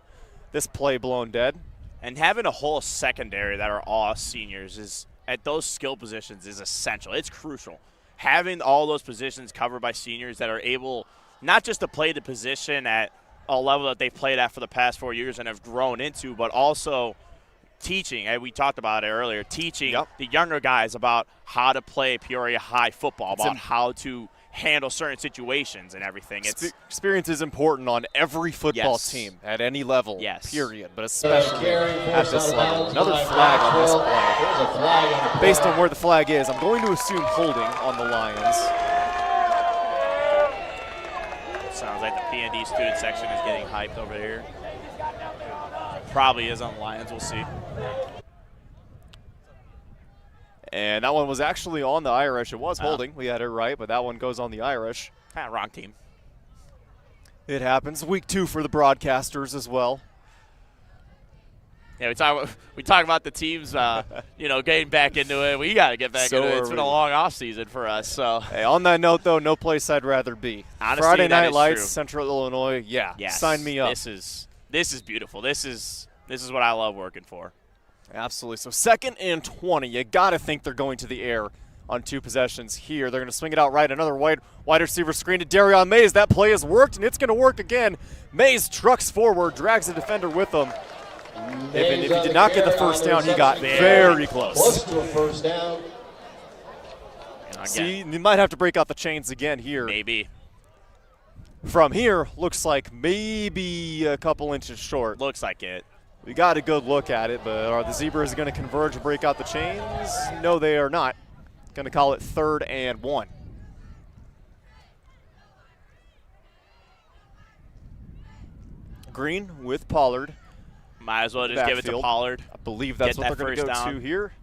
This play blown dead. And having a whole secondary that are all seniors is at those skill positions is essential. It's crucial. Having all those positions covered by seniors that are able not just to play the position at a level that they've played at for the past 4 years and have grown into, but also teaching, and we talked about it earlier, teaching the younger guys about how to play Peoria High football, about how to handle certain situations and everything. Experience is important on every football team at any level, period, but especially at this level. Another flag on this play. Based on where the flag is, I'm going to assume holding on the Lions. Sounds like the P&D student section is getting hyped over here. Probably is on the Lions, we'll see. And that one was actually on the Irish. It was holding. We had it right, but that one goes on the Irish. Wrong team. It happens. Week 2 for the broadcasters as well. Yeah, we talk about the teams, getting back into it. We got to get back into it. It's been a long off season for us. So, hey, on that note, though, no place I'd rather be. Honestly, Friday Night Lights, true. Central Illinois. Sign me up. This is beautiful. This is what I love working for. Absolutely. So 2nd and 20. You got to think they're going to the air on 2 possessions here. They're going to swing it out right. Another wide receiver screen to Darion Mays. That play has worked, and it's going to work again. Mays trucks forward, drags the defender with him. If he did not get the first down, he got very close. Close to a first down. See, you might have to break out the chains again here. Maybe. From here, looks like maybe a couple inches short. Looks like it. We got a good look at it, but are the Zebras going to converge and break out the chains? No, they are not. Going to call it 3rd and 1. Green with Pollard. Might as well just give it to Pollard. I believe that's what they're going to go to here.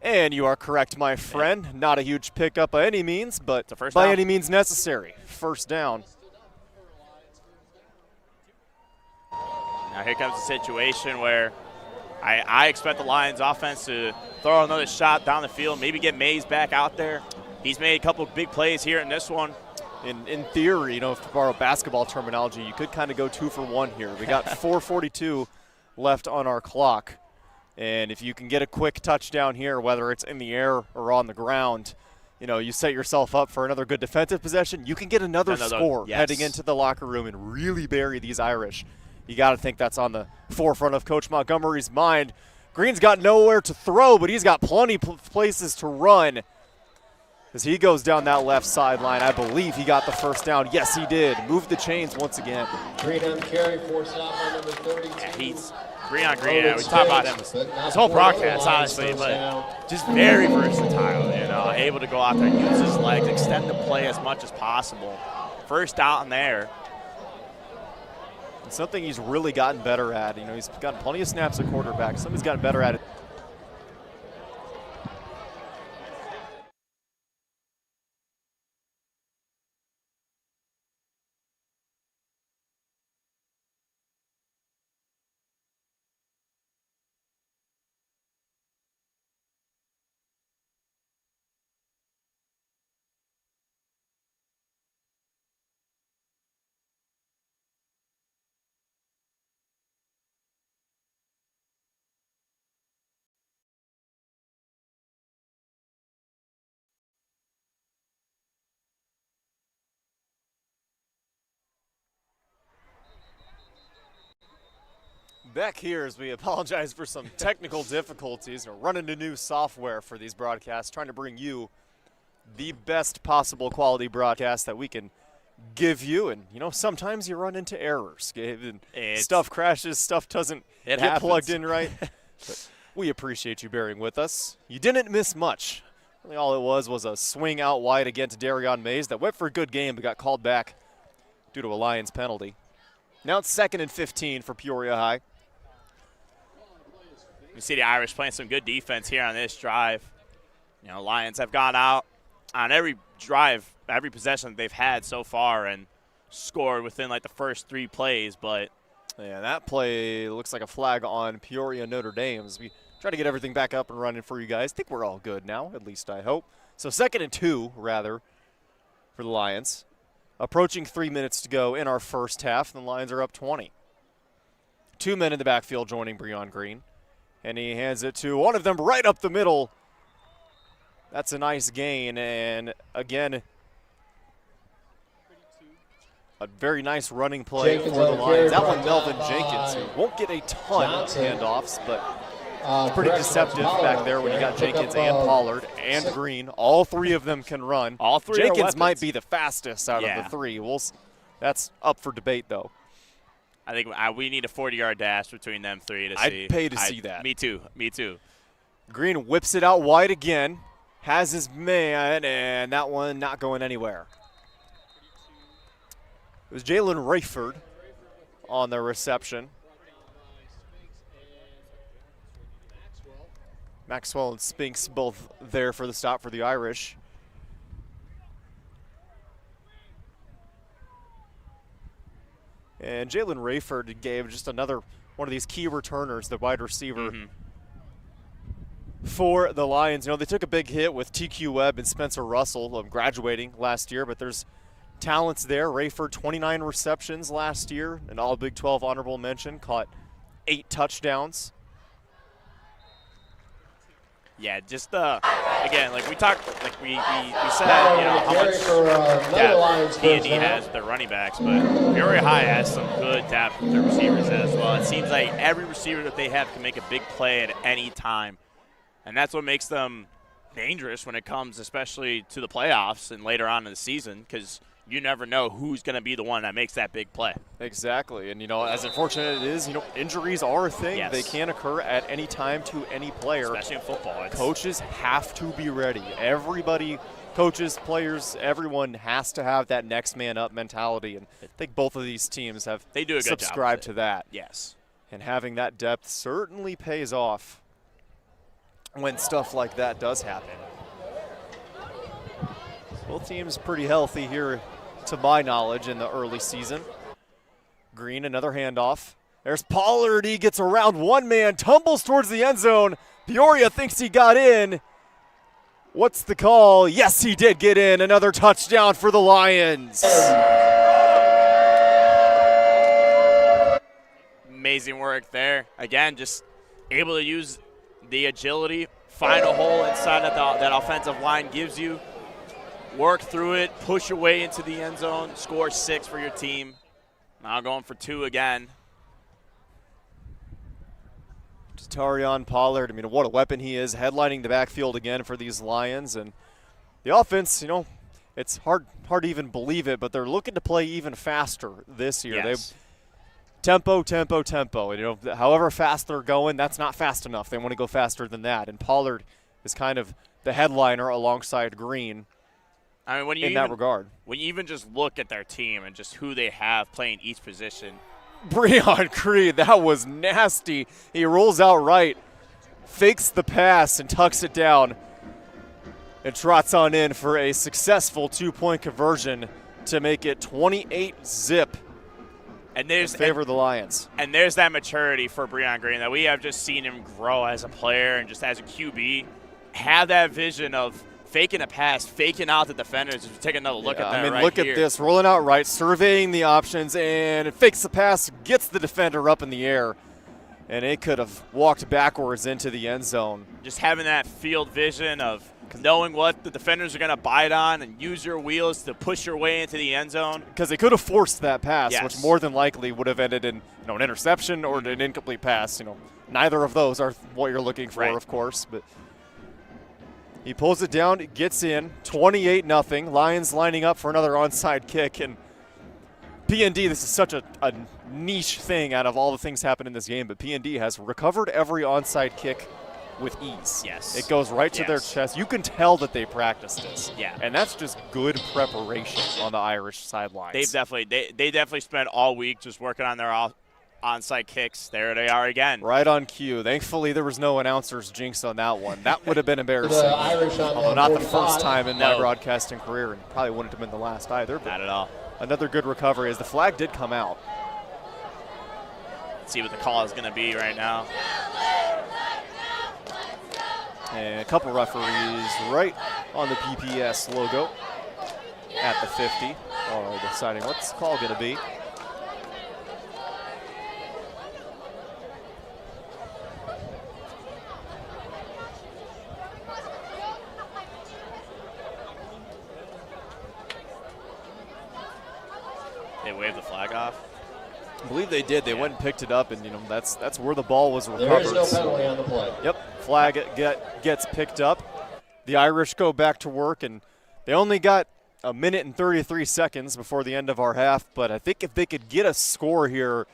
And you are correct, my friend. Not a huge pickup by any means, but by any means necessary. First down. Now here comes a situation where I expect the Lions offense to throw another shot down the field, maybe get Mays back out there. He's made a couple big plays here in this one. In theory, if to borrow basketball terminology, you could kind of go 2 for 1 here. We got 4:42 left on our clock. And if you can get a quick touchdown here, whether it's in the air or on the ground, you set yourself up for another good defensive possession. You can get another score heading into the locker room and really bury these Irish. You got to think that's on the forefront of Coach Montgomery's mind. Green's got nowhere to throw, but he's got plenty places to run. As he goes down that left sideline, I believe he got the first down. Yes, he did. Moved the chains once again. Green on carry, forced out by number 32. Yeah, Green, yeah, we talked about him this whole broadcast, honestly, but just very versatile, able to go out there and use his legs, extend the play as much as possible. First out in there. It's something he's really gotten better at. He's gotten plenty of snaps at quarterback. Something he's gotten better at it. Back here as we apologize for some technical difficulties. We're running into new software for these broadcasts, trying to bring you the best possible quality broadcast that we can give you. And, sometimes you run into errors. And stuff crashes, stuff doesn't get plugged in right. But we appreciate you bearing with us. You didn't miss much. Really all it was a swing out wide against Darion Mays that went for a good game but got called back due to a Lions penalty. Now it's 2nd and 15 for Peoria High. You see the Irish playing some good defense here on this drive. Lions have gone out on every drive, every possession that they've had so far and scored within the first 3 plays. But yeah, that play looks like a flag on Peoria Notre Dame as we try to get everything back up and running for you guys. I think we're all good now, at least I hope. So 2nd and 2, rather, for the Lions. Approaching 3 minutes to go in our first half, and the Lions are up 20. 2 men in the backfield joining Breon Green. And he hands it to one of them right up the middle. That's a nice gain. And again, a very nice running play for the Lions. That one, Melvin Jenkins, who won't get a ton of handoffs, but it's pretty deceptive back there when you got Jenkins and Pollard and Green. All 3 of them can run. All 3 Jenkins might be the fastest out of the 3. That's up for debate, though. I think we need a 40-yard dash between them 3 to see. I'd pay to see that. Me too. Green whips it out wide again, has his man, and that one not going anywhere. It was Jalen Rayford on the reception. Maxwell and Spinks both there for the stop for the Irish. And Jalen Rayford gave just another one of these key returners, the wide receiver for the Lions. They took a big hit with TQ Webb and Spencer Russell graduating last year, but there's talents there. Rayford, 29 receptions last year, an all Big 12 honorable mention, caught 8 touchdowns. Yeah, just again, we talked, we said, how much depth P&D has with their running backs, but Peoria High has some good depth with their receivers as well. It seems like every receiver that they have can make a big play at any time, and that's what makes them dangerous when it comes, especially to the playoffs and later on in the season, because you never know who's going to be the one that makes that big play. Exactly. And, as unfortunate it is, injuries are a thing. Yes. They can occur at any time to any player. Especially in football. Coaches have to be ready. Everybody, coaches, players, everyone has to have that next man up mentality. And I think both of these teams have subscribed to that. Yes. And having that depth certainly pays off when stuff like that does happen. Both teams pretty healthy here, to my knowledge, in the early season. Green, another handoff. There's Pollard. He gets around one man, tumbles towards the end zone. Peoria thinks he got in. What's the call? Yes, he did get in. Another touchdown for the Lions. Amazing work there. Again, just able to use the agility, find a hole inside that offensive line gives you. Work through it, push your way into the end zone, score 6 for your team. Now going for 2 again. Tarion Pollard, what a weapon he is, headlining the backfield again for these Lions. And the offense, it's hard to even believe it, but they're looking to play even faster this year. Yes. tempo, tempo, tempo. And, you know, however fast they're going, that's not fast enough. They want to go faster than that. And Pollard is kind of the headliner alongside Green. I mean, in that regard. When you even just look at their team and just who they have playing each position. Breon Creed, that was nasty. He rolls out right, fakes the pass, and tucks it down, and trots on in for a successful 2-point conversion to make it 28-zip in favor of the Lions. And there's that maturity for Breon Green that we have just seen him grow as a player and just as a QB. Have that vision of faking a pass, faking out the defenders. If you take another look at that look here. At this, rolling out right, surveying the options, and it fakes the pass, gets the defender up in the air, and it could have walked backwards into the end zone. Just having that field vision of knowing what the defenders are going to bite on and use your wheels to push your way into the end zone. Because they could have forced that pass, yes. which more than likely would have ended in an interception or an incomplete pass. Neither of those are what you're looking for, of course, but he pulls it down, it gets in, 28-0. Lions lining up for another onside kick. And P&D, this is such a niche thing out of all the things happening in this game, but P&D has recovered every onside kick with ease. Yes. It goes right to their chest. You can tell that they practiced this. Yeah. And that's just good preparation on the Irish sidelines. They definitely spent all week just working on their onside kicks. There they are again. Right on cue. Thankfully, there was no announcer's jinx on that one. That would have been embarrassing. The Irish on although not the first time in my No. broadcasting career, and probably wouldn't have been the last either. But Not at all. another good recovery as the flag did come out. Let's see what the call is going to be right now. And a couple referees right on the PPS logo at the 50 are deciding what's the call going to be. They waved the flag off. I believe they did. They went and picked it up, and that's where the ball was recovered. There is no penalty on the play. Yep, flag gets picked up. The Irish go back to work, and they only got a minute and 33 seconds before the end of our half. But I think if they could get a score here,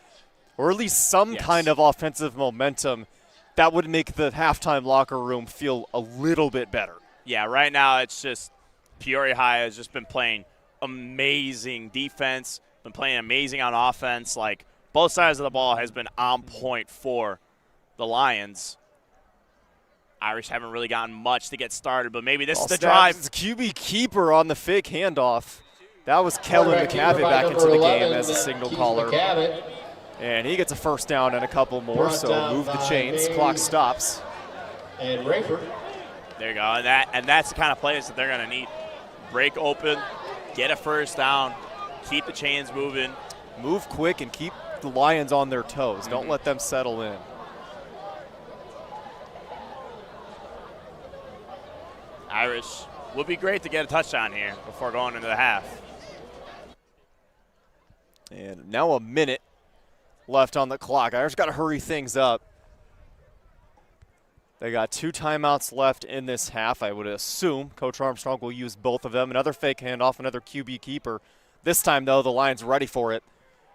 or at least some kind of offensive momentum, that would make the halftime locker room feel a little bit better. Yeah, right now it's just Peoria High has just been playing amazing defense, been playing amazing on offense. Like, both sides of the ball has been on point for the Lions. Irish haven't really gotten much to get started, but maybe this is the drive. It's QB keeper on the fake handoff. That was Kellen McCavitt back into the game as a signal caller. And he gets a first down and a couple more, so move the chains. Clock stops. And Rayford. There you go, and that's the kind of plays that they're going to need. Break open, get a first down, keep the chains moving. Move quick and keep the Lions on their toes. Don't let them settle in. Irish would be great to get a touchdown here before going into the half. And now a minute left on the clock. Irish got to hurry things up. They got 2 timeouts left in this half. I would assume Coach Armstrong will use both of them. Another fake handoff, another QB keeper. This time, though, the Lions ready for it.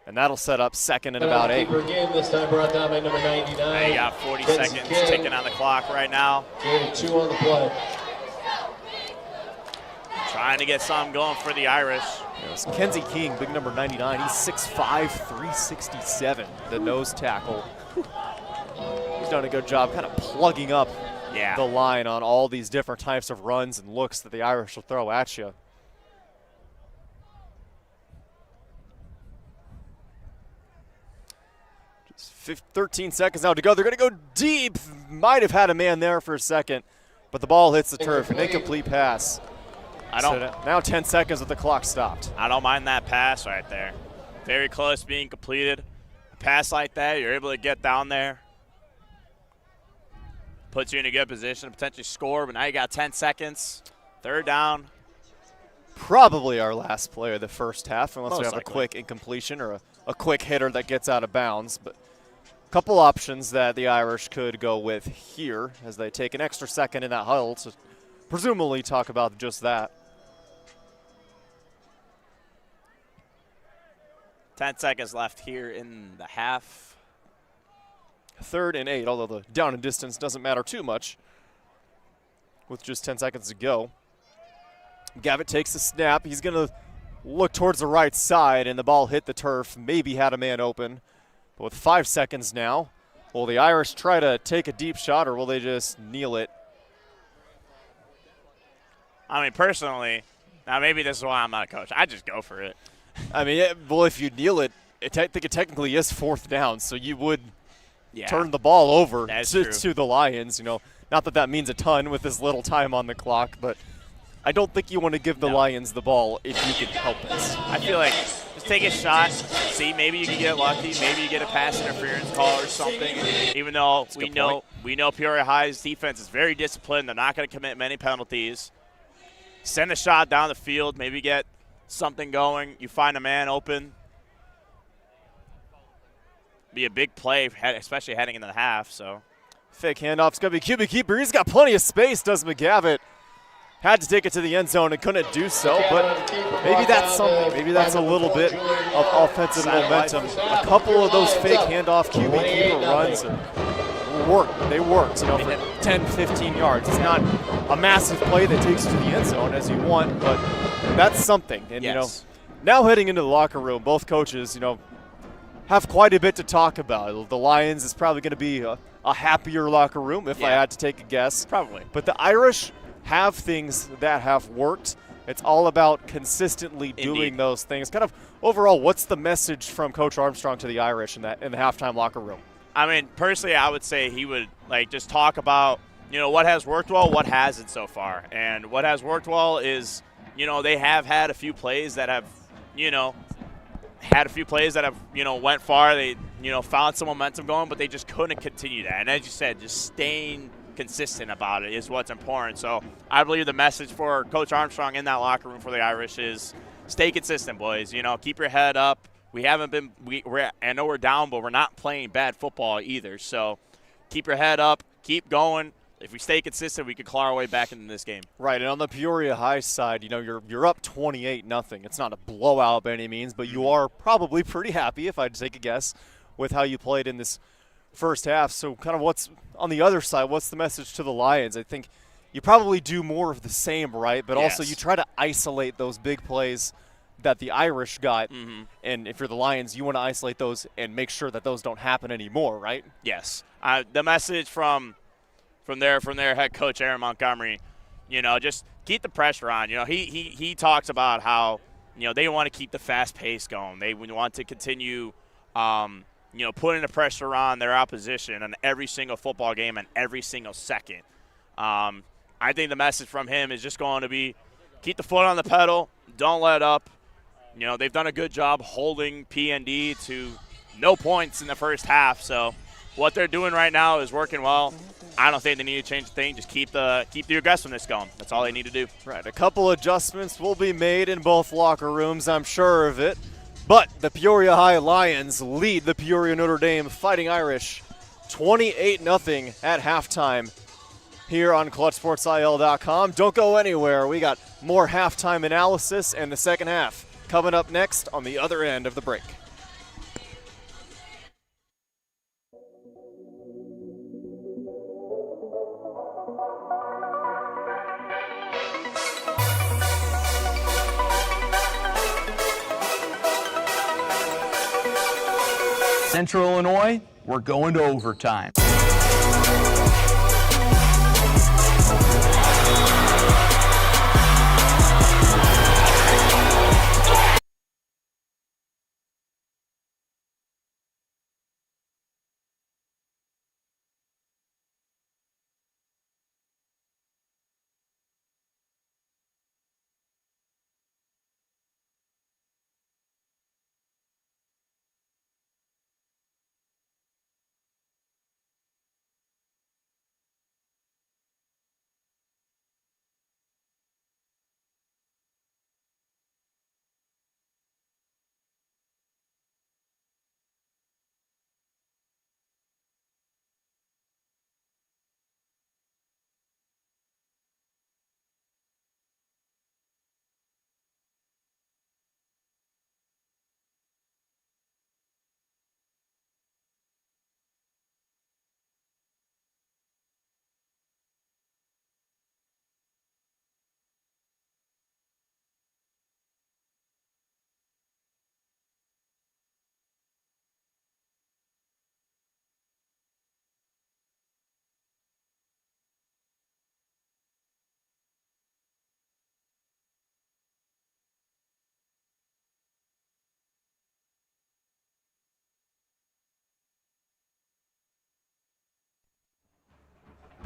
And that'll set up second and about 8. Again, this time brought down by number 99. They got 40 seconds ticking on the clock right now. Gain 2 on the play. Trying to get something going for the Irish. It's Kenzie King, big number 99. He's 6'5", 367, the nose tackle. He's done a good job kind of plugging up the line on all these different types of runs and looks that the Irish will throw at you. Just 13 seconds now to go. They're going to go deep. Might have had a man there for a second, but the ball hits the turf. An incomplete pass. Now 10 seconds with the clock stopped. I don't mind that pass right there. Very close to being completed. A pass like that, you're able to get down there. Puts you in a good position to potentially score, but now you got 10 seconds. Third down. Probably our last play of the first half, unless Most we have likely. a quick incompletion or a quick hitter that gets out of bounds. But a couple options that the Irish could go with here as they take an extra second in that huddle to presumably talk about just that. 10 seconds left here in the half. 3rd and 8, although the down and distance doesn't matter too much with just 10 seconds to go. Gavitt takes the snap. He's going to look towards the right side, and the ball hit the turf. Maybe had a man open. But with 5 seconds now, will the Irish try to take a deep shot, or will they just kneel it? I mean, personally, now maybe this is why I'm not a coach. I just go for it. I mean, well, if you kneel it, I think it technically is 4th down, so you would turn the ball over to the Lions. Not that that means a ton with this little time on the clock, but I don't think you want to give the Lions the ball if you can help it. I feel like just take a shot, see, maybe you can get lucky, maybe you get a pass interference call or something. Even though we know Peoria High's defense is very disciplined, they're not going to commit many penalties. Send a shot down the field, maybe get something going. You find a man open. Be a big play, especially heading into the half. So, fake handoff's going to be QB keeper. He's got plenty of space, does McGavitt. Had to take it to the end zone and couldn't do so, but maybe that's something. Maybe that's a little bit of offensive momentum. A couple of those fake handoff QB keeper runs they worked, for 10, 15 yards. It's not a massive play that takes you to the end zone as you want, but that's something. And, now heading into the locker room, both coaches, have quite a bit to talk about. The Lions is probably going to be a happier locker room if I had to take a guess. Probably. But the Irish have things that have worked. It's all about consistently doing those things. Kind of overall, what's the message from Coach Armstrong to the Irish in the halftime locker room? I mean, personally, I would say he would just talk about what has worked well, what hasn't so far. And what has worked well is they have had a few plays that have went far. They found some momentum going, but they just couldn't continue that. And as you said, just staying consistent about it is what's important. So I believe the message for Coach Armstrong in that locker room for the Irish is stay consistent, boys. Keep your head up. We haven't been I know we're down, but we're not playing bad football either. So keep your head up, keep going. If we stay consistent, we could claw our way back into this game. Right, and on the Peoria High side, you're up 28-0. It's not a blowout by any means, but you are probably pretty happy, if I had to take a guess, with how you played in this first half. So kind of what's on the other side, what's the message to the Lions? I think you probably do more of the same, right? But also you try to isolate those big plays that the Irish got. Mm-hmm. And if you're the Lions, you want to isolate those and make sure that those don't happen anymore, right? Yes. The message from their head coach, Aaron Montgomery, just keep the pressure on. He talks about how, they want to keep the fast pace going. They want to continue putting the pressure on their opposition in every single football game and every single second. I think the message from him is just going to be keep the foot on the pedal, don't let up. They've done a good job holding PND to no points in the first half. So what they're doing right now is working well. I don't think they need to change a thing. Just keep the aggressiveness going. That's all they need to do. Right. A couple adjustments will be made in both locker rooms, I'm sure of it. But the Peoria High Lions lead the Peoria Notre Dame Fighting Irish 28-0 at halftime here on ClutchSportsIL.com. Don't go anywhere. We got more halftime analysis and the second half coming up next on the other end of the break. Central Illinois, we're going to overtime.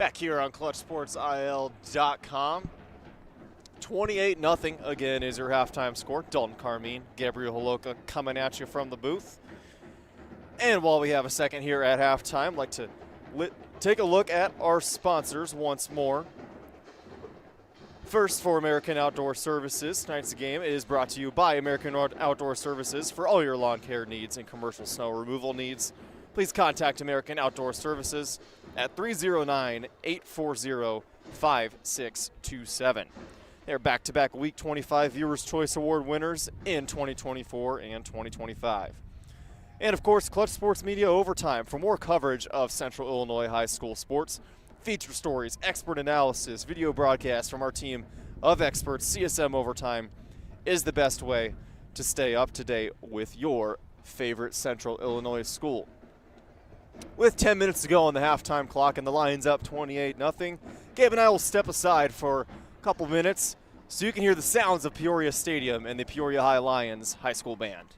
Back here on ClutchSportsIL.com. 28-0 again is your halftime score. Dalton Carmine, Gabriel Holoka coming at you from the booth. And while we have a second here at halftime, I'd like to take a look at our sponsors once more. First, for American Outdoor Services, tonight's game is brought to you by American Outdoor Services for all your lawn care needs and commercial snow removal needs. Please contact American Outdoor Services at 309-840-5627. They're back-to-back Week 25 Viewers' Choice Award winners in 2024 and 2025. And, of course, Clutch Sports Media Overtime for more coverage of Central Illinois high school sports. Feature stories, expert analysis, video broadcasts from our team of experts. CSM Overtime is the best way to stay up to date with your favorite Central Illinois school. With 10 minutes to go on the halftime clock and the Lions up 28-0, Gabe and I will step aside for a couple minutes so you can hear the sounds of Peoria Stadium and the Peoria High Lions high school band.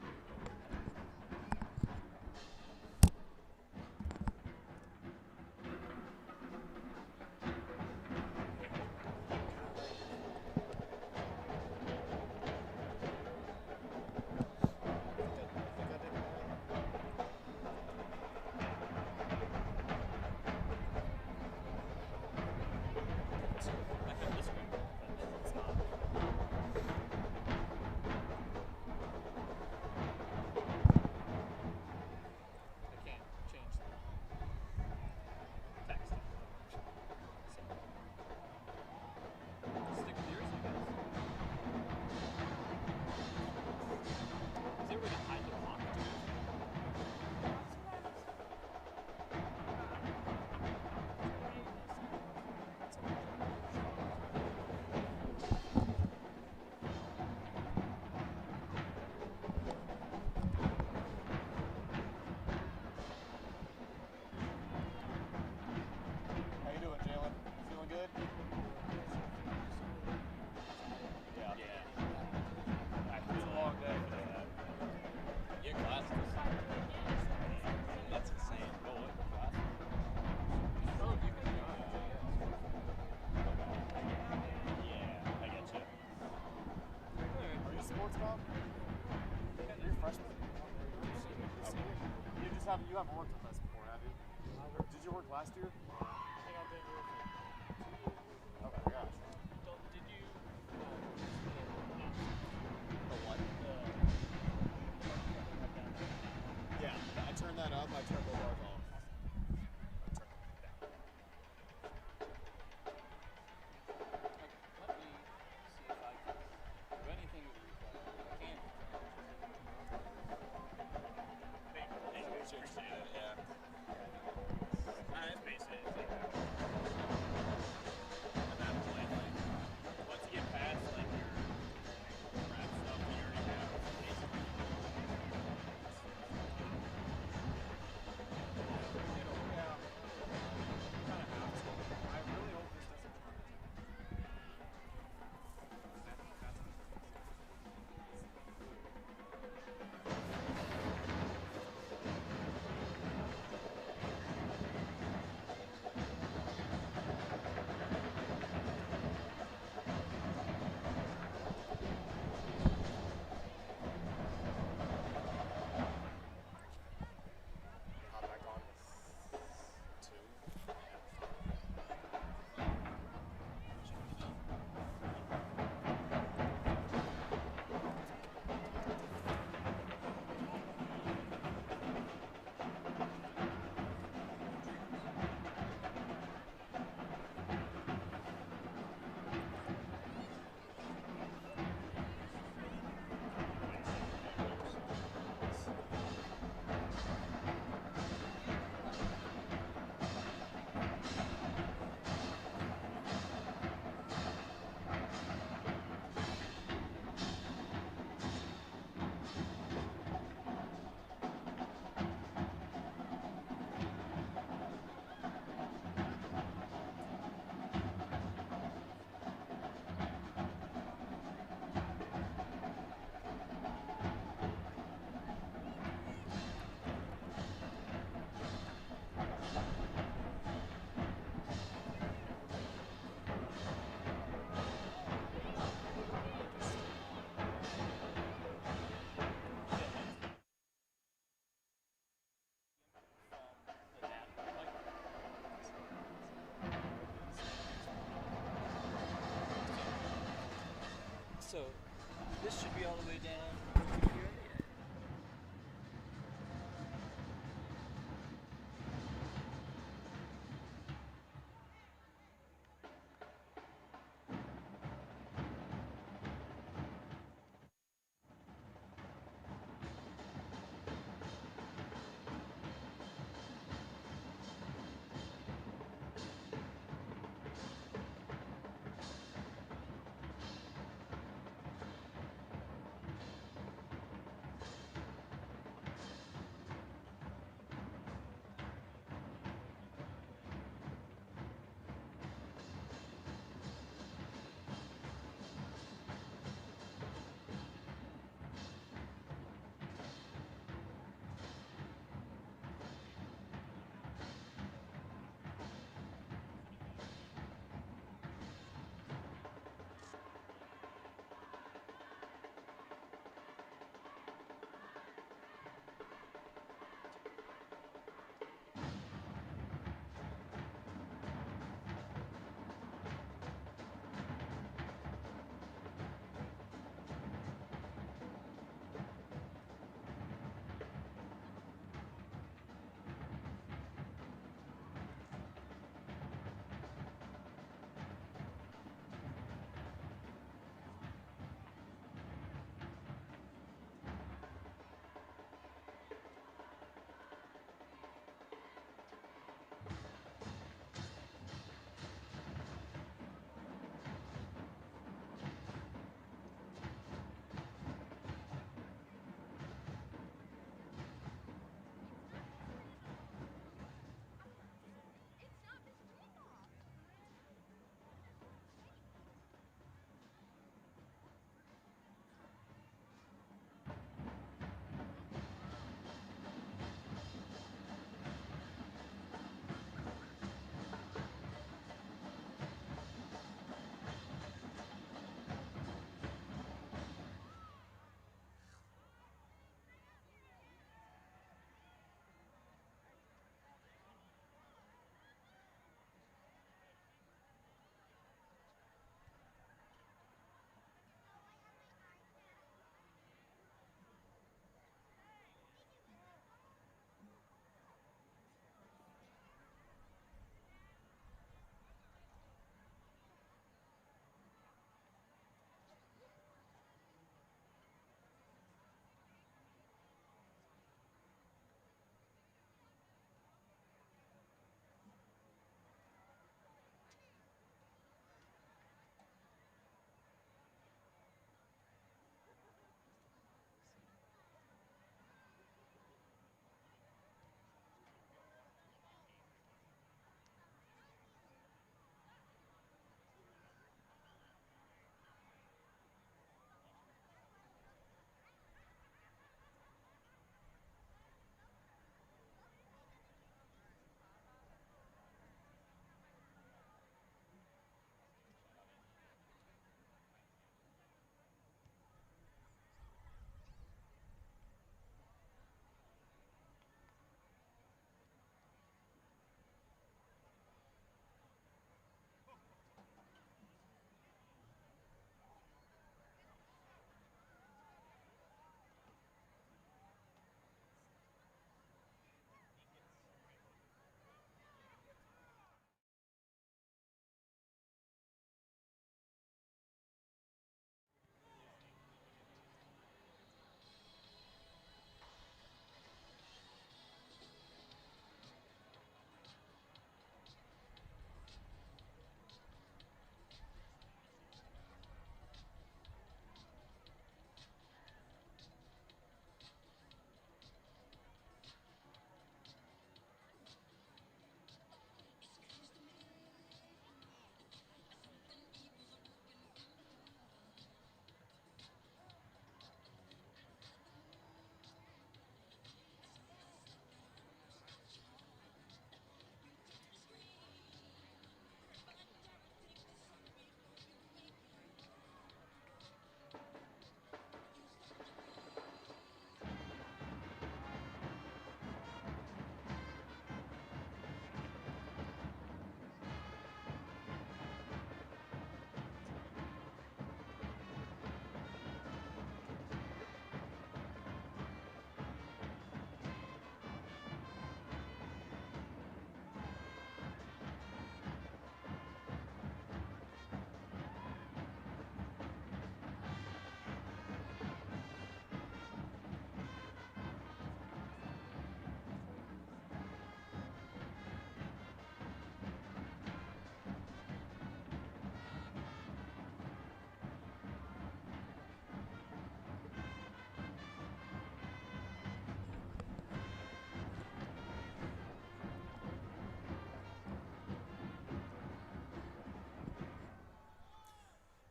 You haven't worked with us before, have you? Did you work last year? I think I did work. Oh my gosh. Did you? The what? Yeah, I turned that up. I turned the bars off. Let me see if I can do anything with replay. I can't. Appreciate it, yeah. That's basically it. And that point, like, once you get past, like, your rap stuff that you already have, basically. Yeah. Kind of have to. I really hope this doesn't turn into. This should be all the way down.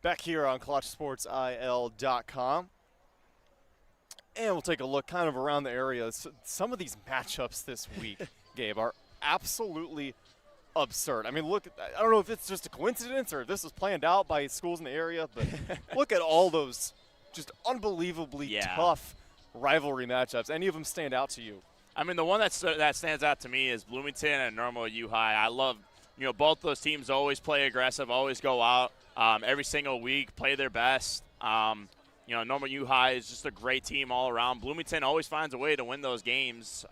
Back here on ClutchSportsIL.com. And we'll take a look kind of around the area. Some of these matchups this week, Gabe, are absolutely absurd. I mean, look, I don't know if it's just a coincidence or if this was planned out by schools in the area, but look at all those just unbelievably tough rivalry matchups. Any of them stand out to you? I mean, the one that stands out to me is Bloomington and Normal U High. I love, both those teams always play aggressive, always go out every single week, play their best. Normal U High is just a great team all around. Bloomington always finds a way to win those games.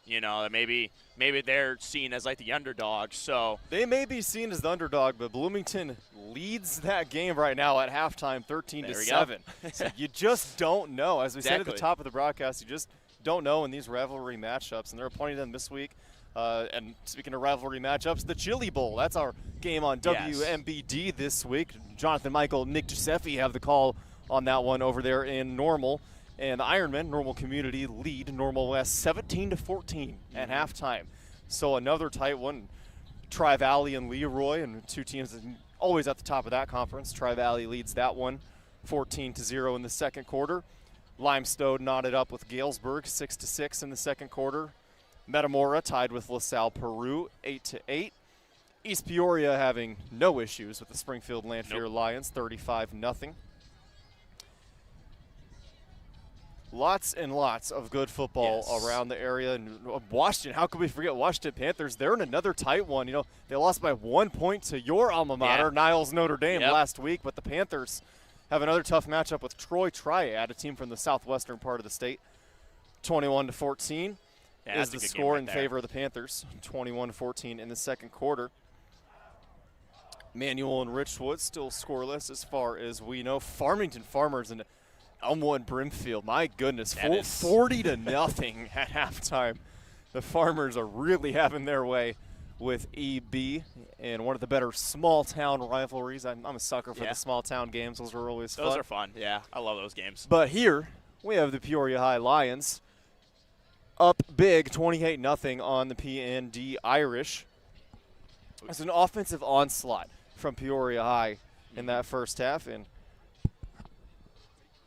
Maybe they're seen as like the underdog. So they may be seen as the underdog, but Bloomington leads that game right now at halftime, 13-7. So you just don't know. As we said at the top of the broadcast, you just don't know in these rivalry matchups, and they're appointing them this week. And speaking of rivalry matchups, the Chili Bowl. That's our game on WMBD this week. Jonathan Michael, Nick Giuseppe have the call on that one over there in Normal. And the Ironmen, Normal Community, lead Normal West 17-14 at halftime. So another tight one. Tri-Valley and Leroy, and two teams always at the top of that conference. Tri-Valley leads that one 14-0 in the second quarter. Limestone knotted up with Galesburg 6-6 in the second quarter. Metamora tied with LaSalle Peru 8-8. East Peoria having no issues with the Springfield Lanphier Lions 35-0. Lots and lots of good football around the area. And Washington, how could we forget Washington Panthers? They're in another tight one. They lost by 1 point to your alma mater, Niles Notre Dame, last week. But the Panthers have another tough matchup with Troy Triad, a team from the southwestern part of the state. 21-14 is the score in favor of the Panthers. 21-14 in the second quarter. Manual and Richwood still scoreless as far as we know. Farmington Farmers and Elmwood Brimfield, my goodness, 40-0 at halftime. The Farmers are really having their way with EB and one of the better small-town rivalries. I'm a sucker for the small-town games. Those are always fun. Those are fun, I love those games. But here we have the Peoria High Lions up big, 28-0 on the PND Irish. It's an offensive onslaught from Peoria High in that first half, and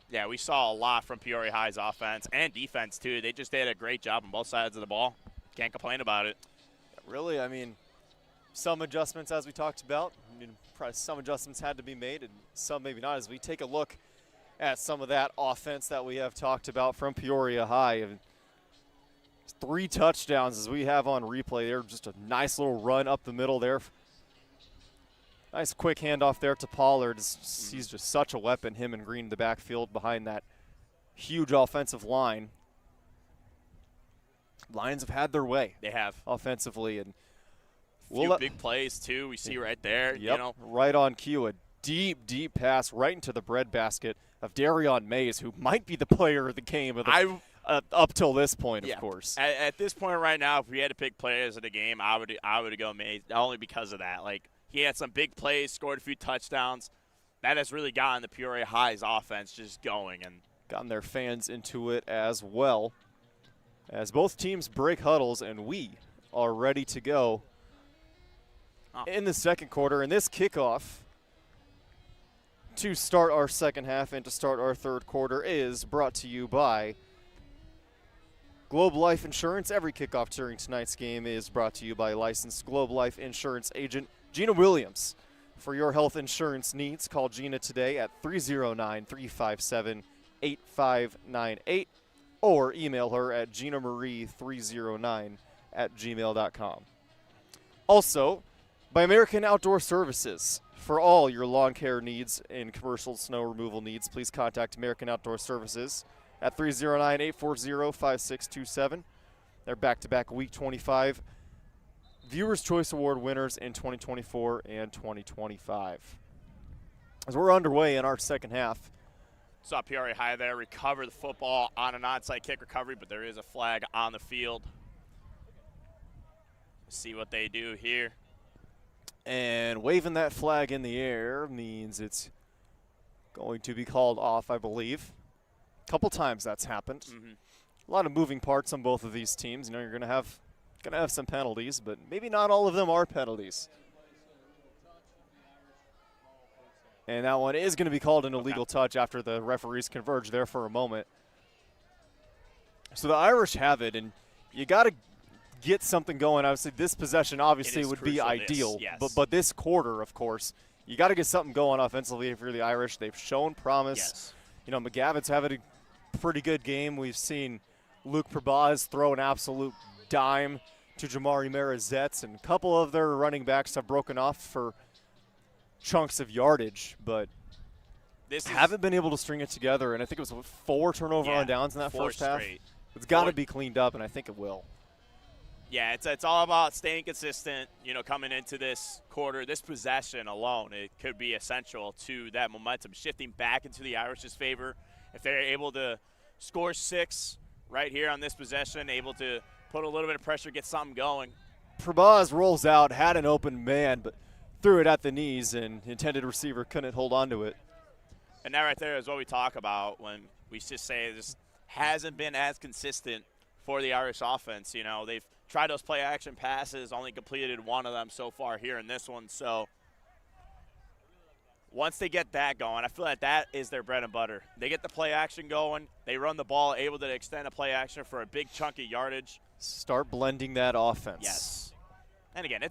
yeah, we saw a lot from Peoria High's offense and defense, too. They just did a great job on both sides of the ball. Can't complain about it. Really, I mean, some adjustments, as we talked about. Probably some adjustments had to be made, and some maybe not. As we take a look at some of that offense that we have talked about from Peoria High. And 3 touchdowns as we have on replay there. Just a nice little run up the middle there. Nice quick handoff there to Pollard. He's just such a weapon, him and Green in the backfield behind that huge offensive line. Lions have had their way. They have. Offensively. And few big plays, too, we see right there. Right on cue. A deep, deep pass right into the breadbasket of Darion Mays, who might be the player of the game up till this point, of course. At this point right now, if we had to pick players of the game, I would go Mays, only because of that. He had some big plays, scored a few touchdowns. That has really gotten the Peoria High's offense just going. And gotten their fans into it as well. As both teams break huddles, and we are ready to go in the second quarter. And this kickoff to start our second half and to start our third quarter is brought to you by Globe Life Insurance. Every kickoff during tonight's game is brought to you by licensed Globe Life Insurance agent Gina Williams. For your health insurance needs, call Gina today at 309-357-8598 or email her at ginamarie309@gmail.com. Also, by American Outdoor Services. For all your lawn care needs and commercial snow removal needs, please contact American Outdoor Services at 309-840-5627. They're back-to-back Week 25 Viewers' Choice Award winners in 2024 and 2025. As we're underway in our second half. Saw Peoria High there recover the football on an onside kick recovery, but there is a flag on the field. See what they do here. And waving that flag in the air means it's going to be called off, I believe. A couple times that's happened. A lot of moving parts on both of these teams. You're going to have some penalties, but maybe not all of them are penalties. And that one is going to be called an illegal touch after the referees converge there for a moment. So the Irish have it, and you got to get something going. Obviously, this possession obviously would be ideal. Yes. But this quarter, of course, you got to get something going offensively if you're the Irish. They've shown promise. Yes. You know, McGavin's having a pretty good game. We've seen Luke Prabaz throw an absolute dime to Jamari Marizetz, and a couple of their running backs have broken off for chunks of yardage, but haven't been able to string it together. And I think it was 4 turnover on downs in that first half. It's got to be cleaned up, and I think it will. Yeah, it's all about staying consistent, you know, coming into this quarter. This possession alone, it could be essential to that momentum shifting back into the Irish's favor. If they're able to score 6 right here on this possession, able to put a little bit of pressure, get something going. Prabaz rolls out, had an open man, but threw it at the knees, and the intended receiver couldn't hold on to it. And that right there is what we talk about when we just say this hasn't been as consistent for the Irish offense. You know, they've tried those play-action passes, only completed one of them so far here in this one. So once they get that going, I feel like that is their bread and butter. They get the play-action going. They run the ball, able to extend a play-action for a big chunk of yardage. Start blending that offense. Yes. And again,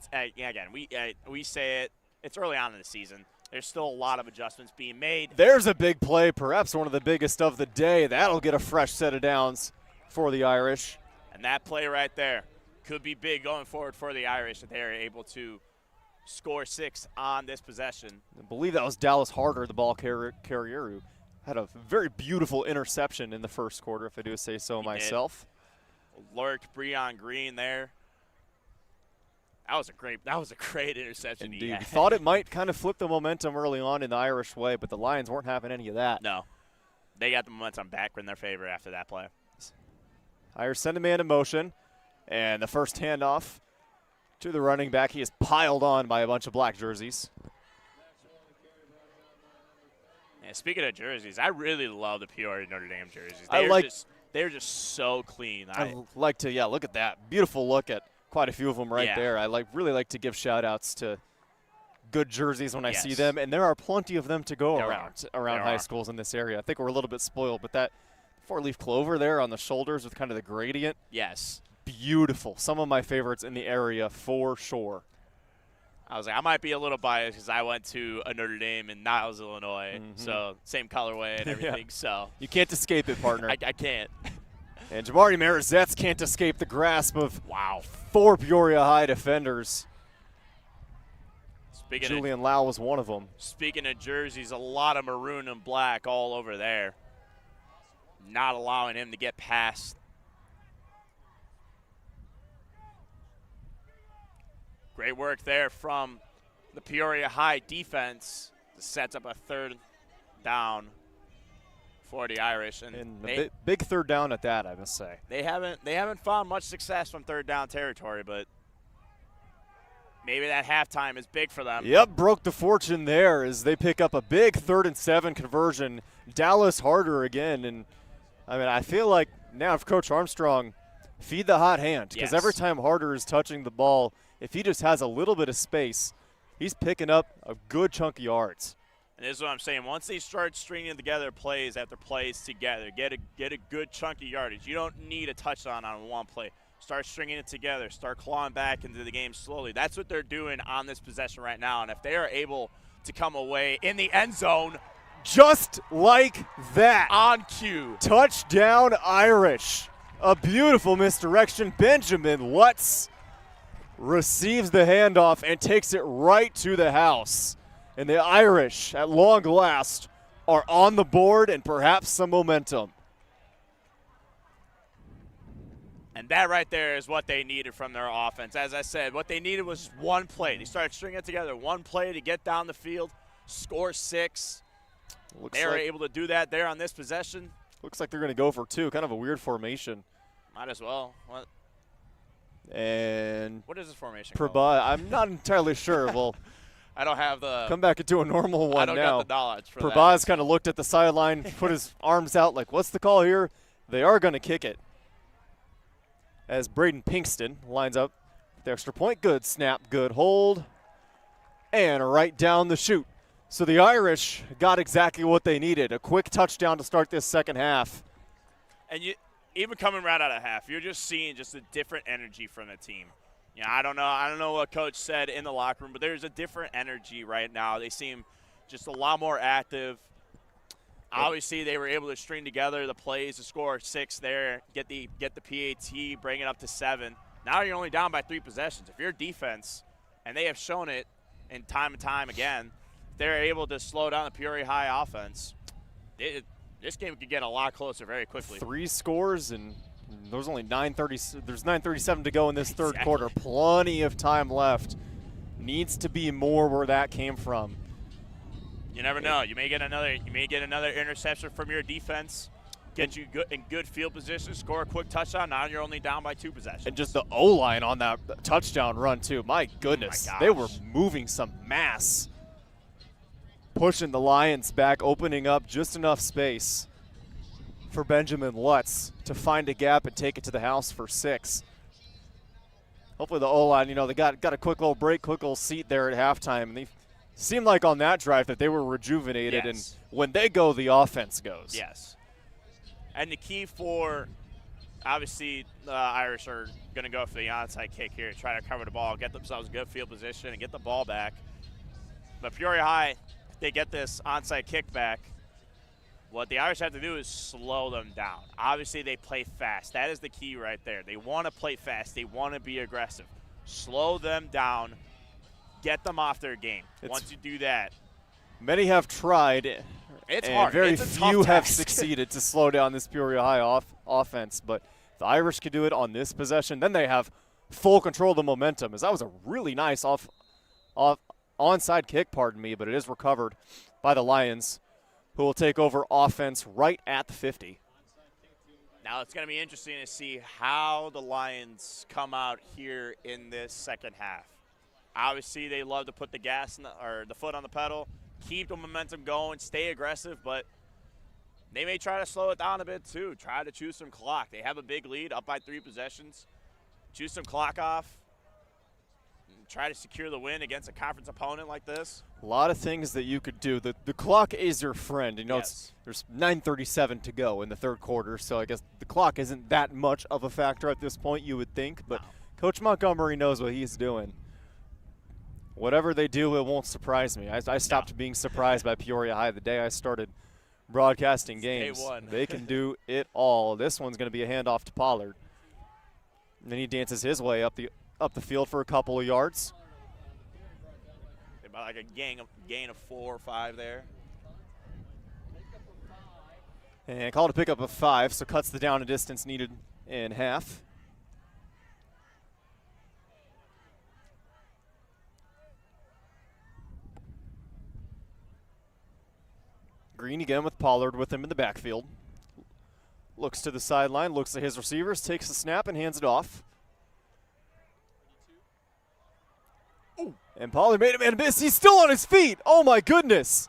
we say it. It's early on in the season. There's still a lot of adjustments being made. There's a big play, perhaps one of the biggest of the day. That'll get a fresh set of downs for the Irish. And that play right there could be big going forward for the Irish if they're able to score 6 on this possession. I believe that was Dallas Harder, the ball carrier, who had a very beautiful interception in the first quarter, if I do say so myself. Lurked Breon Green there. That was a great interception. Indeed. You thought it might kind of flip the momentum early on in the Irish way, but the Lions weren't having any of that. No. They got the momentum back in their favor after that play. Irish send a man in motion, and the first handoff to the running back. He is piled on by a bunch of black jerseys. Yeah, speaking of jerseys, I really love the Peoria Notre Dame jerseys. They're just so clean. I like to, look at that. Beautiful look at quite a few of them there. I really like to give shout-outs to good jerseys when I see them, and there are plenty of them to go around high schools in this area. I think we're a little bit spoiled, but that four-leaf clover there on the shoulders with kind of the gradient. Yes. Beautiful. Some of my favorites in the area for sure. I was like, I might be a little biased because I went to a Notre Dame in Niles, Illinois, so same colorway and everything. So you can't escape it, partner. I can't. And Jamari Marizetz can't escape the grasp of 4 Peoria High defenders. Julian Lau was one of them. Speaking of jerseys, a lot of maroon and black all over there. Not allowing him to get past. Great work there from the Peoria High defense. Sets up a 3rd down for the Irish, and a big 3rd down at that, I must say. They haven't found much success from 3rd down territory, but maybe that halftime is big for them. Yep, broke the fortune there as they pick up a big 3rd and 7 conversion. Dallas Harder again, and I mean, I feel like now if Coach Armstrong feed the hot hand, because every time Harder is touching the ball, if he just has a little bit of space, he's picking up a good chunk of yards. And this is what I'm saying. Once they start stringing together plays after plays together, get a good chunk of yardage. You don't need a touchdown on one play. Start stringing it together. Start clawing back into the game slowly. That's what they're doing on this possession right now. And if they are able to come away in the end zone, just like that, on cue, touchdown Irish. A beautiful misdirection. Benjamin Lutz receives the handoff and takes it right to the house. And the Irish, at long last, are on the board and perhaps some momentum. And that right there is what they needed from their offense. As I said, what they needed was one play. They started stringing it together. One play to get down the field, score 6. They were able to do that there on this possession. Looks like they're going to go for 2. Kind of a weird formation. Might as well. What? And what is this formation called? I'm not entirely sure. Well, I don't have the. Come back into a normal one now. I don't got the knowledge for Prabaz kind of looked at the sideline, put his arms out like, what's the call here? They are going to kick it. As Braden Pinkston lines up the extra point. Good snap, good hold. And right down the chute So the Irish got exactly what they needed, a quick touchdown to start this second half. And even coming right out of half, you're just seeing just a different energy from the team. I don't know what Coach said in the locker room, but there's a different energy right now. They seem just a lot more active. Obviously, they were able to string together the plays to score 6 there, get the PAT, bring it up to 7. Now you're only down by 3 possessions. If you're defense, and they have shown it in time and time again, they're able to slow down the Peoria High offense. This game could get a lot closer very quickly. 3 scores, and there's only 9:37 to go in this third quarter. Plenty of time left. Needs to be more where that came from. You never know. You may get another interception from your defense, get you in good field position, score a quick touchdown. Now you're only down by 2 possessions. And just the O-line on that touchdown run, too. My goodness. Oh my they were moving some mass. Pushing the Lions back, opening up just enough space for Benjamin Lutz to find a gap and take it to the house for 6. Hopefully the O-line, they got a quick little break, quick little seat there at halftime. And they seemed like on that drive that they were rejuvenated. Yes. And when they go, the offense goes. Yes. And the key for, obviously, the Irish are going to go for the onside kick here, try to cover the ball, get themselves good field position, and get the ball back. But Peoria High, they get this onside kick back. What the Irish have to do is slow them down. Obviously, they play fast. That is the key right there. They want to play fast. They want to be aggressive. Slow them down. Get them off their game. Once you do that. Many have tried. It's and hard. Very It's a few tough have task. succeeded to slow down this Peoria High offense. But if the Irish can do it on this possession, then they have full control of the momentum. As that was a really nice onside kick, but it is recovered by the Lions, who will take over offense right at the 50. Now it's going to be interesting to see how the Lions come out here in this second half. Obviously, they love to put the foot on the pedal, keep the momentum going, stay aggressive, but they may try to slow it down a bit too. Try to choose some clock. They have a big lead, up by 3 possessions. Choose some clock off. Try to secure the win against a conference opponent like this. A lot of things that you could do. The clock is your friend. Yes. There's 9:37 to go in the third quarter, so I guess the clock isn't that much of a factor at this point, you would think. But No. Coach Montgomery knows what he's doing. Whatever they do, it won't surprise me. I stopped being surprised by Peoria High the day I started broadcasting games. Day one. They can do it all. This one's going to be a handoff to Pollard. And then he dances his way up the field for a couple of yards. About like a gain of 4 or 5 there. And called a pickup of 5, so cuts the down and distance needed in half. Green again with Pollard with him in the backfield. Looks to the sideline, looks at his receivers, takes the snap and hands it off. And Pollard made a man miss. He's still on his feet. Oh, my goodness.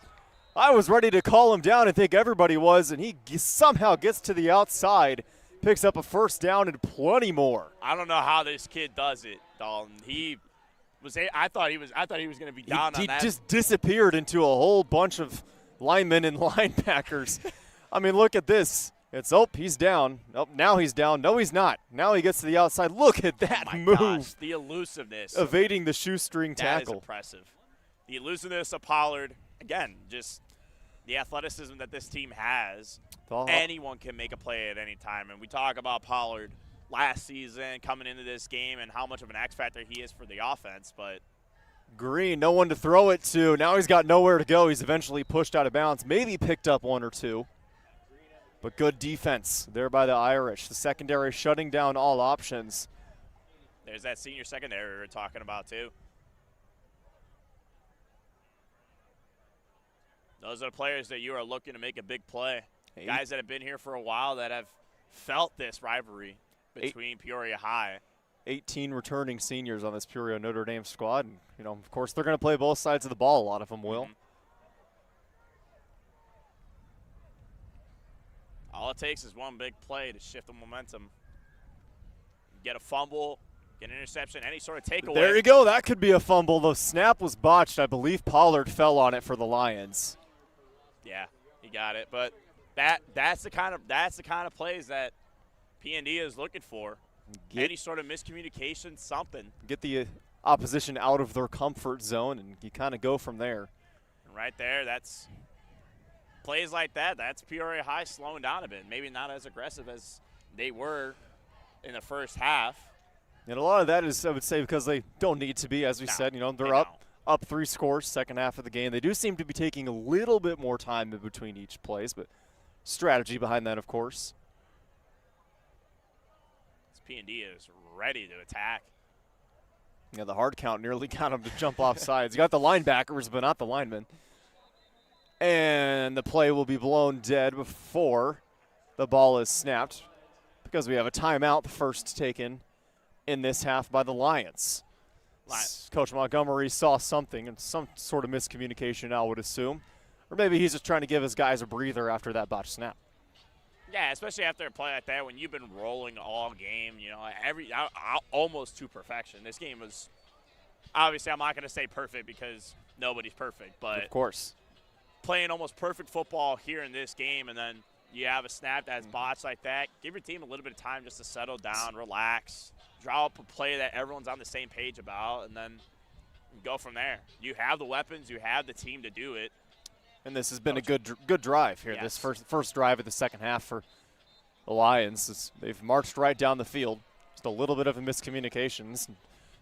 I was ready to call him down and think everybody was, and he somehow gets to the outside, picks up a first down and plenty more. I don't know how this kid does it, Dalton. I thought he was going to be down on that. He just disappeared into a whole bunch of linemen and linebackers. I mean, look at this. He's down. Oh, now he's down. No, he's not. Now he gets to the outside. Look at that move. Gosh, the elusiveness. Evading the shoestring tackle. That is impressive. The elusiveness of Pollard, again, just the athleticism that this team has. Anyone can make a play at any time. And we talk about Pollard last season coming into this game and how much of an X factor he is for the offense. But Green, no one to throw it to. Now he's got nowhere to go. He's eventually pushed out of bounds. Maybe picked up 1 or 2. But good defense there by the Irish. The secondary shutting down all options. There's that senior secondary we were talking about, too. Those are the players that you are looking to make a big play. Guys that have been here for a while that have felt this rivalry between Peoria High. 18 returning seniors on this Peoria Notre Dame squad. And, of course, they're going to play both sides of the ball. A lot of them will. Mm-hmm. All it takes is one big play to shift the momentum. Get a fumble, get an interception, any sort of takeaway. There you go. That could be a fumble. The snap was botched. I believe Pollard fell on it for the Lions. Yeah, he got it. But that's the kind of plays that P&D is looking for. Any sort of miscommunication, something. Get the opposition out of their comfort zone, and you kind of go from there. And right there, that's plays like that. That's Peoria High slowing down a bit. Maybe not as aggressive as they were in the first half. And a lot of that is, I would say, because they don't need to be, as we said. They're up 3 scores second half of the game. They do seem to be taking a little bit more time in between each plays, but strategy behind that, of course. P&D is ready to attack. Yeah, the hard count nearly got him to jump off sides. You got the linebackers, but not the linemen. And the play will be blown dead before the ball is snapped because we have a timeout, the first taken in this half by the Lions. Coach Montgomery saw something and some sort of miscommunication, I would assume. Or maybe he's just trying to give his guys a breather after that botched snap. Yeah, especially after a play like that when you've been rolling all game, almost to perfection. This game was, obviously I'm not going to say perfect because nobody's perfect, but of course, playing almost perfect football here in this game, and then you have a snap that's botched like that. Give your team a little bit of time just to settle down, relax, draw up a play that everyone's on the same page about, and then go from there. You have the weapons, you have the team to do it. And this has been a good drive here. Yes. This first drive of the second half for the Lions. They've marched right down the field. Just a little bit of a miscommunications.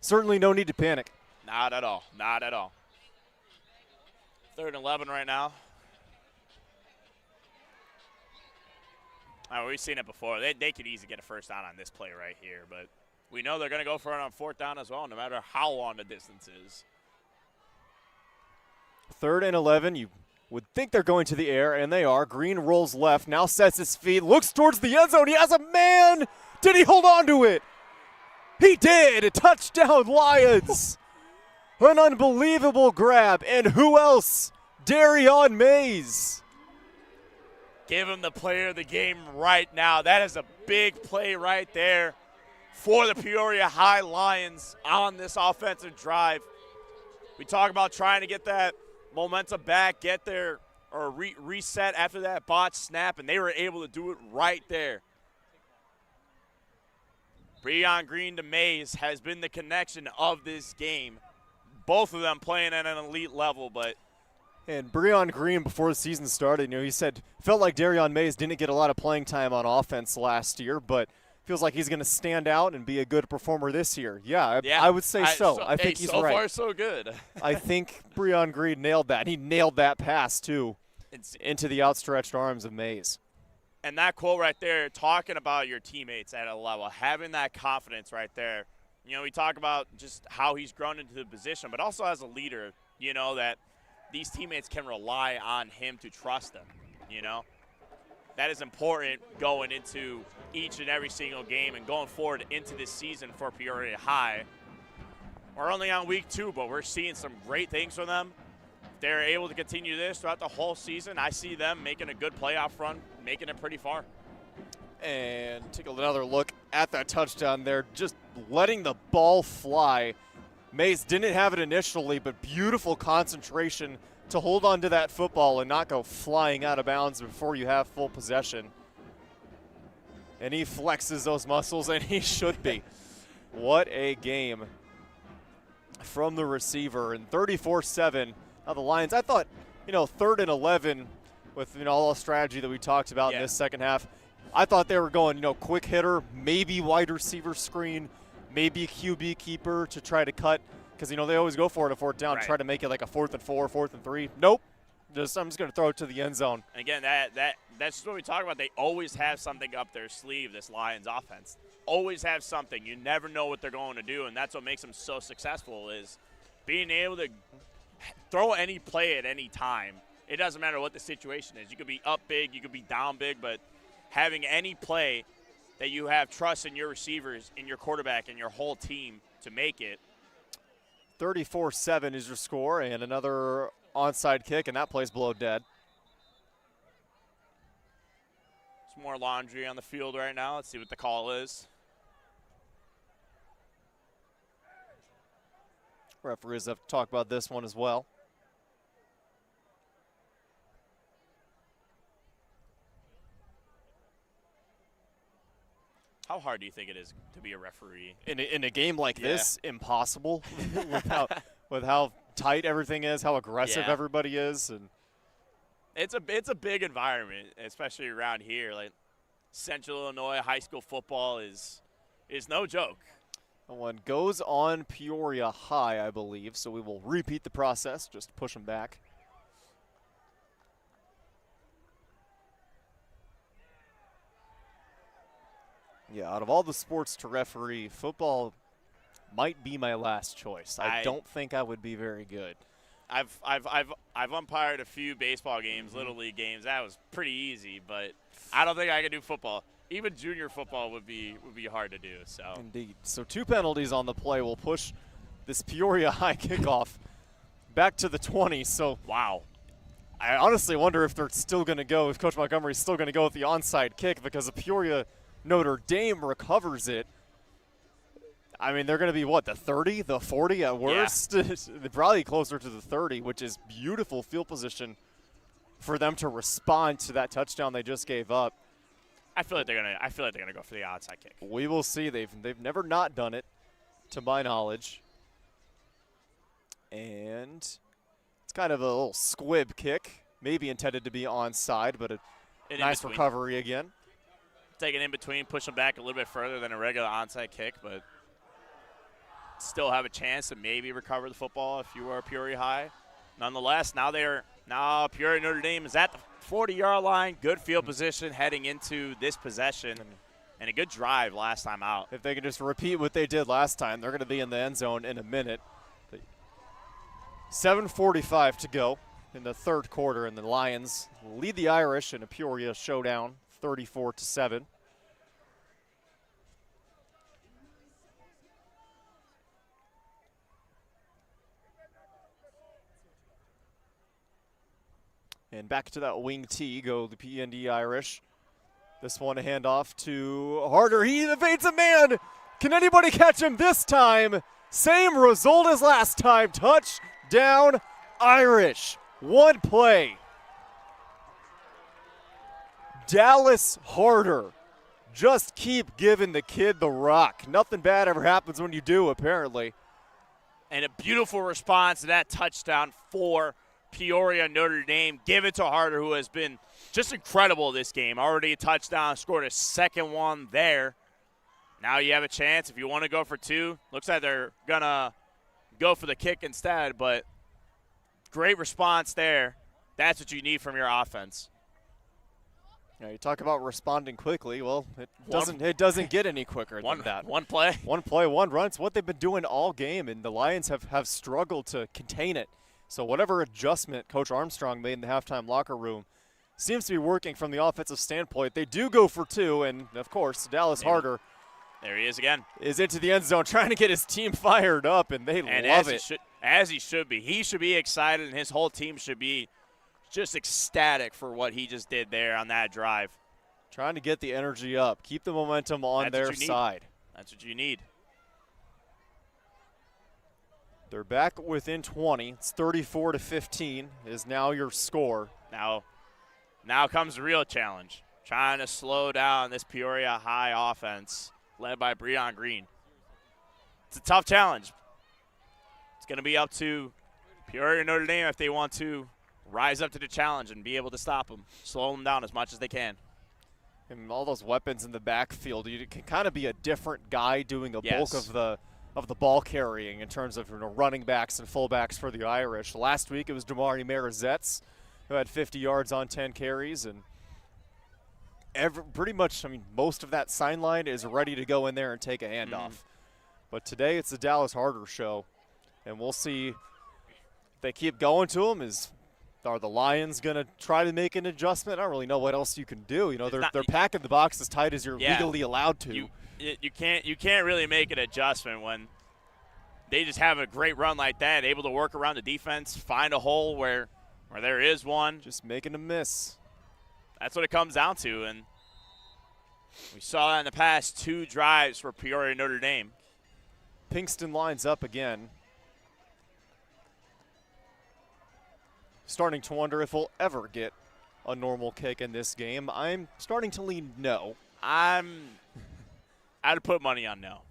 Certainly no need to panic. Not at all. Not at all. 3rd and 11 right now. We've seen it before. They could easily get a first down on this play right here, but we know they're going to go for it on 4th down as well, no matter how long the distance is. 3rd and 11. You would think they're going to the air, and they are. Green rolls left, now sets his feet, looks towards the end zone. He has a man. Did he hold on to it? He did. A touchdown, Lions. An unbelievable grab. And who else? Darion Mays. Give him the player of the game right now. That is a big play right there for the Peoria High Lions on this offensive drive. We talk about trying to get that momentum back, get there, or reset after that botched snap, and they were able to do it right there. Breon Green to Mays has been the connection of this game. Both of them playing at an elite level, but and Breon Green, before the season started, he said felt like Darion Mays didn't get a lot of playing time on offense last year, but feels like he's going to stand out and be a good performer this year. Yeah, I would say so. I think he's so right. So far, so good. I think Breon Green nailed that. He nailed that pass, too, into the outstretched arms of Mays. And that quote right there, talking about your teammates at a level, having that confidence right there. We talk about just how he's grown into the position, but also as a leader, that these teammates can rely on him to trust them, That is important going into each and every single game and going forward into this season for Peoria High. We're only on week 2, but we're seeing some great things from them. If they're able to continue this throughout the whole season, I see them making a good playoff run, making it pretty far. And take another look at that touchdown there, just letting the ball fly. Mays didn't have it initially, but beautiful concentration to hold on to that football and not go flying out of bounds before you have full possession. And he flexes those muscles, and he should be. What a game from the receiver. And 34-7. Now the Lions, I thought, 3rd and 11 with, all the strategy that we talked about in this second half. I thought they were going, quick hitter, maybe wide receiver screen, maybe a QB keeper to try to cut. Because, they always go for it a 4th down, try to make it like a 4th and 4, 4th and 3. Nope. I'm just going to throw it to the end zone. And again, that's just what we talk about. They always have something up their sleeve, this Lions offense. Always have something. You never know what they're going to do, and that's what makes them so successful is being able to throw any play at any time. It doesn't matter what the situation is. You could be up big, you could be down big, but having any play that you have trust in your receivers, in your quarterback, and your whole team to make it. 34-7 is your score, and another onside kick, and that play's below dead. Some more laundry on the field right now. Let's see what the call is. Referees have to talk about this one as well. How hard do you think it is to be a referee? In a game like this, impossible with how tight everything is, how aggressive everybody is, and it's a big environment, especially around here. Like Central Illinois high school football is no joke. one goes on Peoria High, I believe, so we will repeat the process, just push them back. Yeah, out of all the sports to referee, football might be my last choice. I don't think I would be very good. I've umpired a few baseball games, little league games. That was pretty easy, but I don't think I can do football. Even junior football would be hard to do. So indeed. So 2 penalties on the play will push this Peoria High kickoff back to the 20. So wow. I honestly wonder if they're still going to go, if Coach Montgomery's still going to go with the onside kick, because the Peoria Notre Dame recovers it. I mean, they're going to be, what, the 30, the 40 at worst? Yeah. They're probably closer to the 30, which is beautiful field position for them to respond to that touchdown they just gave up. I feel like they're gonna go for the onside kick. We will see. They've never not done it, to my knowledge. And it's kind of a little squib kick, maybe intended to be onside, but a nice recovery again. Take it in between, push them back a little bit further than a regular onside kick, but still have a chance to maybe recover the football if you are Peoria High. Nonetheless, now Peoria Notre Dame is at the 40-yard line. Good field position heading into this possession, and a good drive last time out. If they can just repeat what they did last time, they're going to be in the end zone in a minute. 7:45 to go in the third quarter, and the Lions lead the Irish in a Peoria showdown, 34-7. And back to that wing tee go the PND Irish. This one a handoff to Harder. He evades a man. Can anybody catch him this time? Same result as last time. Touchdown Irish. One play. Dallas Harder. Just keep giving the kid the rock. Nothing bad ever happens when you do, apparently. And a beautiful response to that touchdown for Peoria Notre Dame. Give it to Harder, who has been just incredible this game. Already a touchdown, scored a second one there. Now you have a chance if you want to go for two. Looks like they're going to go for the kick instead, but great response there. That's what you need from your offense. Yeah, you talk about responding quickly. Well, it doesn't get any quicker than that. One play. One play, one run. It's what they've been doing all game, and the Lions have struggled to contain it. So whatever adjustment Coach Armstrong made in the halftime locker room seems to be working from the offensive standpoint. They do go for two, and, of course, Dallas Harder. There he is again. Is into the end zone trying to get his team fired up, and they love it. As he should be. He should be excited, and his whole team should be just ecstatic for what he just did there on that drive. Trying to get the energy up. Keep the momentum on their side. That's what you need. They're back within 20. It's 34-15 is now your score. Now comes the real challenge. Trying to slow down this Peoria High offense led by Breon Green. It's a tough challenge. It's going to be up to Peoria Notre Dame if they want to rise up to the challenge and be able to stop them, slow them down as much as they can. And all those weapons in the backfield, you can kind of be a different guy doing a bulk of the ball carrying in terms of running backs and fullbacks for the Irish. Last week it was Damari Marizetz, who had 50 yards on 10 carries, and pretty much, most of that sign line is ready to go in there and take a handoff. But today it's the Dallas Harder show, and we'll see if they keep going to him. Are the Lions going to try to make an adjustment? I don't really know what else you can do. They're packing the box as tight as you're legally allowed to. You can't really make an adjustment when they just have a great run like that, able to work around the defense, find a hole where there is one. Just making a miss. That's what it comes down to, and we saw that in the past two drives for Peoria Notre Dame. Pinkston lines up again. starting to wonder if we'll ever get a normal kick in this game. I'm starting to lean no. I'd put money on no.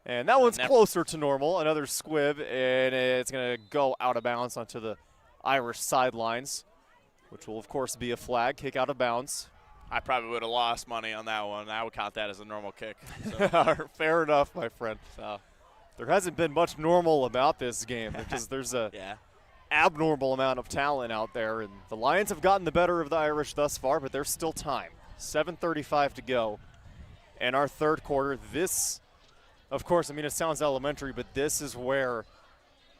And that one's closer to normal. Another squib, and it's going to go out of bounds onto the Irish sidelines, which will, of course, be a flag, kick out of bounds. I probably would have lost money on that one. I would count that as a normal kick. So. Fair enough, my friend. There hasn't been much normal about this game because there's a abnormal amount of talent out there, and the Lions have gotten the better of the Irish thus far, but there's still time. 7:35 to go in our third quarter. This, of course, I mean, it sounds elementary, but this is where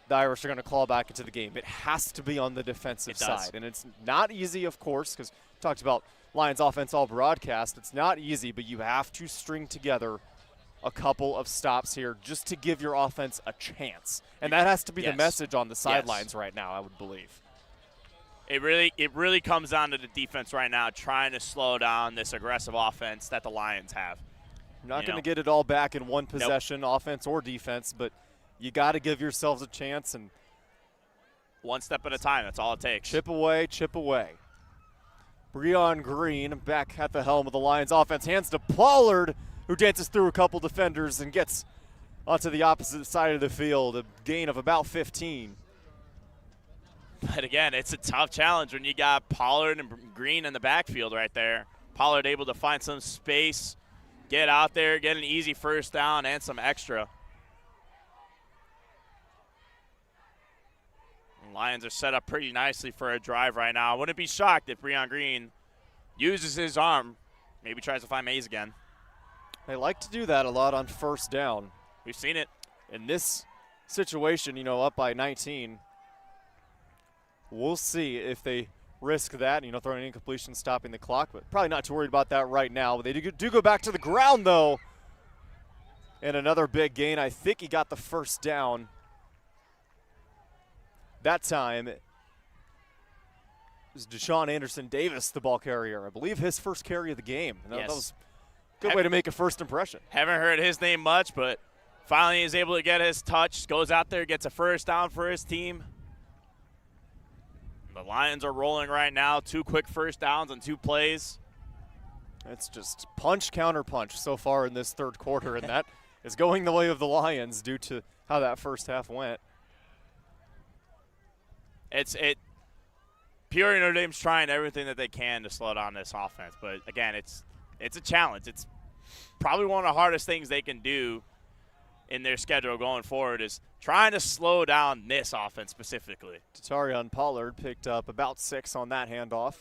the Irish are going to claw back into the game. It has to be on the defensive side, and it's not easy, of course, because we talked about Lions offense all broadcast. It's not easy, but you have to string together a couple of stops here just to give your offense a chance. And that has to be the message on the sidelines right now, I would believe. It really comes down to the defense right now, trying to slow down this aggressive offense that the Lions have. You're not going to get it all back in one possession, offense or defense, but you got to give yourselves a chance. And one step at a time, that's all it takes. Chip away, chip away. Breon Green back at the helm of the Lions offense, hands to Pollard, who dances through a couple defenders and gets onto the opposite side of the field, a gain of about 15. But again, it's a tough challenge when you got Pollard and Green in the backfield right there. Pollard able to find some space, get out there, get an easy first down and some extra. Lions are set up pretty nicely for a drive right now. I wouldn't be shocked if Breon Green uses his arm, maybe tries to find Mays again. They like to do that a lot on first down. We've seen it. In this situation, up by 19, we'll see if they risk that, throwing an incompletion, stopping the clock, but probably not too worried about that right now. But they do go back to the ground, though, and another big gain. I think he got the first down. That time, it was Deshaun Anderson-Davis, the ball carrier. I believe his first carry of the game. That was a good way to make a first impression. Haven't heard his name much, but finally is able to get his touch, goes out there, gets a first down for his team. The Lions are rolling right now, 2 quick first downs on 2 plays. It's just punch, counter punch so far in this third quarter, and that is going the way of the Lions due to how that first half went. Peoria Notre Dame's trying everything that they can to slow down this offense, but again, it's a challenge. It's probably one of the hardest things they can do in their schedule going forward is trying to slow down this offense specifically. Tatarian Pollard picked up about 6 on that handoff.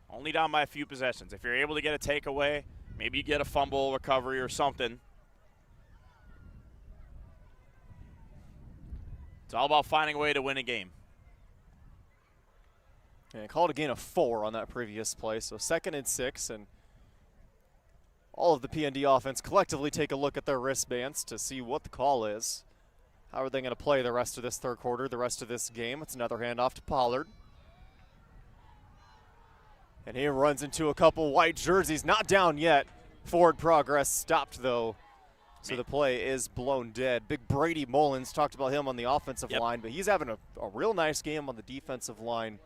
Only down by a few possessions. If you're able to get a takeaway, maybe you get a fumble recovery or something. It's all about finding a way to win a game. And called a gain of 4 on that previous play, so 2nd and 6, and all of the P&D offense collectively take a look at their wristbands to see what the call is. How are they going to play the rest of this third quarter, the rest of this game? It's another handoff to Pollard. And he runs into a couple white jerseys, not down yet. Forward progress stopped, though. So the play is blown dead. Big Brady Mullins, talked about him on the offensive line, but he's having a real nice game on the defensive line.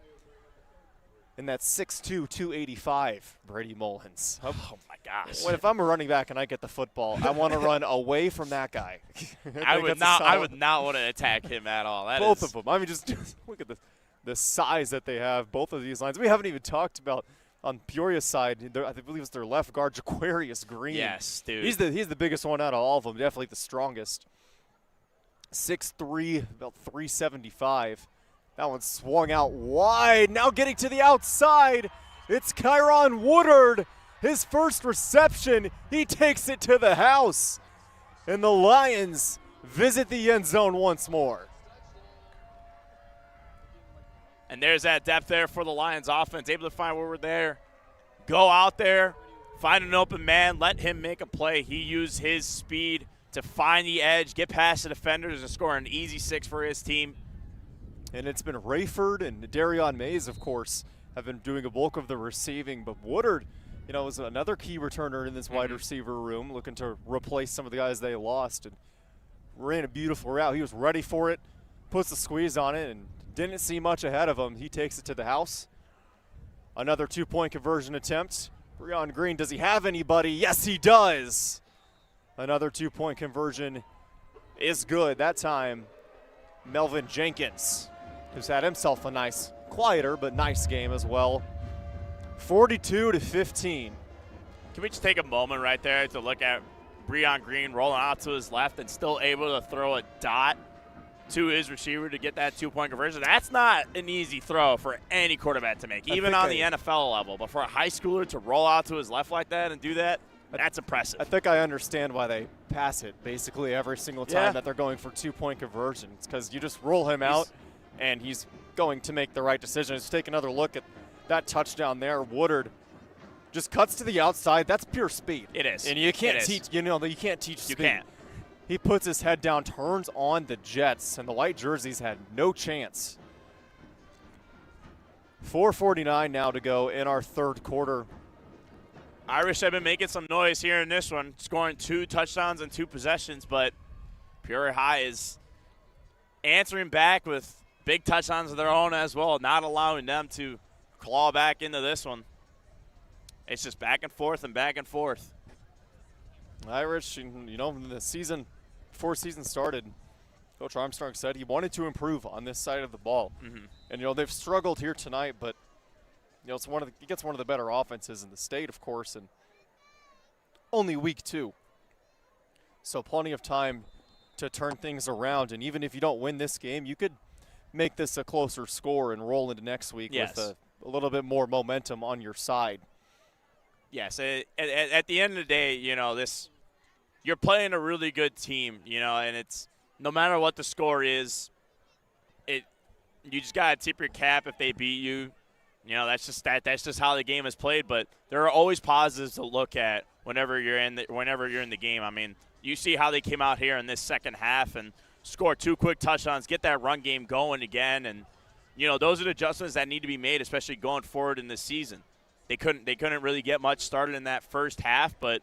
And that's 6'2", 285, Brady Mullins. Oh, my gosh. If I'm a running back and I get the football, I want to run away from that guy. I would not want to attack him at all. Both of them. I mean, just look at the size that they have, both of these lines. We haven't even talked about on Peoria's side, I believe it's their left guard, Jaquarius Green. Yes, dude. He's the biggest one out of all of them, definitely the strongest. 6'3", about 375. That one swung out wide. Now getting to the outside. It's Kyron Woodard. His first reception. He takes it to the house. And the Lions visit the end zone once more. And there's that depth there for the Lions offense. Able to find Woodard there. Go out there. Find an open man. Let him make a play. He used his speed to find the edge, get past the defenders, and score an easy 6 for his team. And it's been Rayford and Darion Mays, of course, have been doing a bulk of the receiving. But Woodard, was another key returner in this wide receiver room, looking to replace some of the guys they lost. And ran a beautiful route. He was ready for it. puts the squeeze on it and didn't see much ahead of him. He takes it to the house. Another 2-point conversion attempt. Breon Green, does he have anybody? Yes, he does. Another 2-point conversion is good. That time, Melvin Jenkins, who's had himself a nice, quieter but nice game as well. 42-15. Can we just take a moment right there to look at Breon Green rolling out to his left and still able to throw a dot to his receiver to get that 2-point conversion? That's not an easy throw for any quarterback to make, even on the NFL level. But for a high schooler to roll out to his left like that and do that, that's impressive. I think I understand why they pass it basically every single time that they're going for 2-point conversions, because you just roll him out and he's going to make the right decision. Let's take another look at that touchdown there. Woodard just cuts to the outside. That's pure speed. It is. And you can't teach, you can't teach speed. You can't. He puts his head down, turns on the Jets, and the white jerseys had no chance. 4:49 now to go in our third quarter. Irish have been making some noise here in this one, scoring 2 touchdowns and 2 possessions, but Peoria High is answering back with big touchdowns of their own as well, not allowing them to claw back into this one. It's just back and forth and back and forth. Irish, the season, before season started, Coach Armstrong said he wanted to improve on this side of the ball. Mm-hmm. And, they've struggled here tonight, but, it's he gets one of the better offenses in the state, of course, and only week 2. So plenty of time to turn things around. And even if you don't win this game, you could make this a closer score and roll into next week with a little bit more momentum on your side. Yes, at the end of the day, you're playing a really good team, and it's no matter what the score is, you just gotta tip your cap if they beat you. That's just how the game is played. But there are always positives to look at whenever you're in the game. I mean, you see how they came out here in this second half and scored 2 quick touchdowns, get that run game going again, and those are the adjustments that need to be made, especially going forward in this season. They couldn't really get much started in that first half, but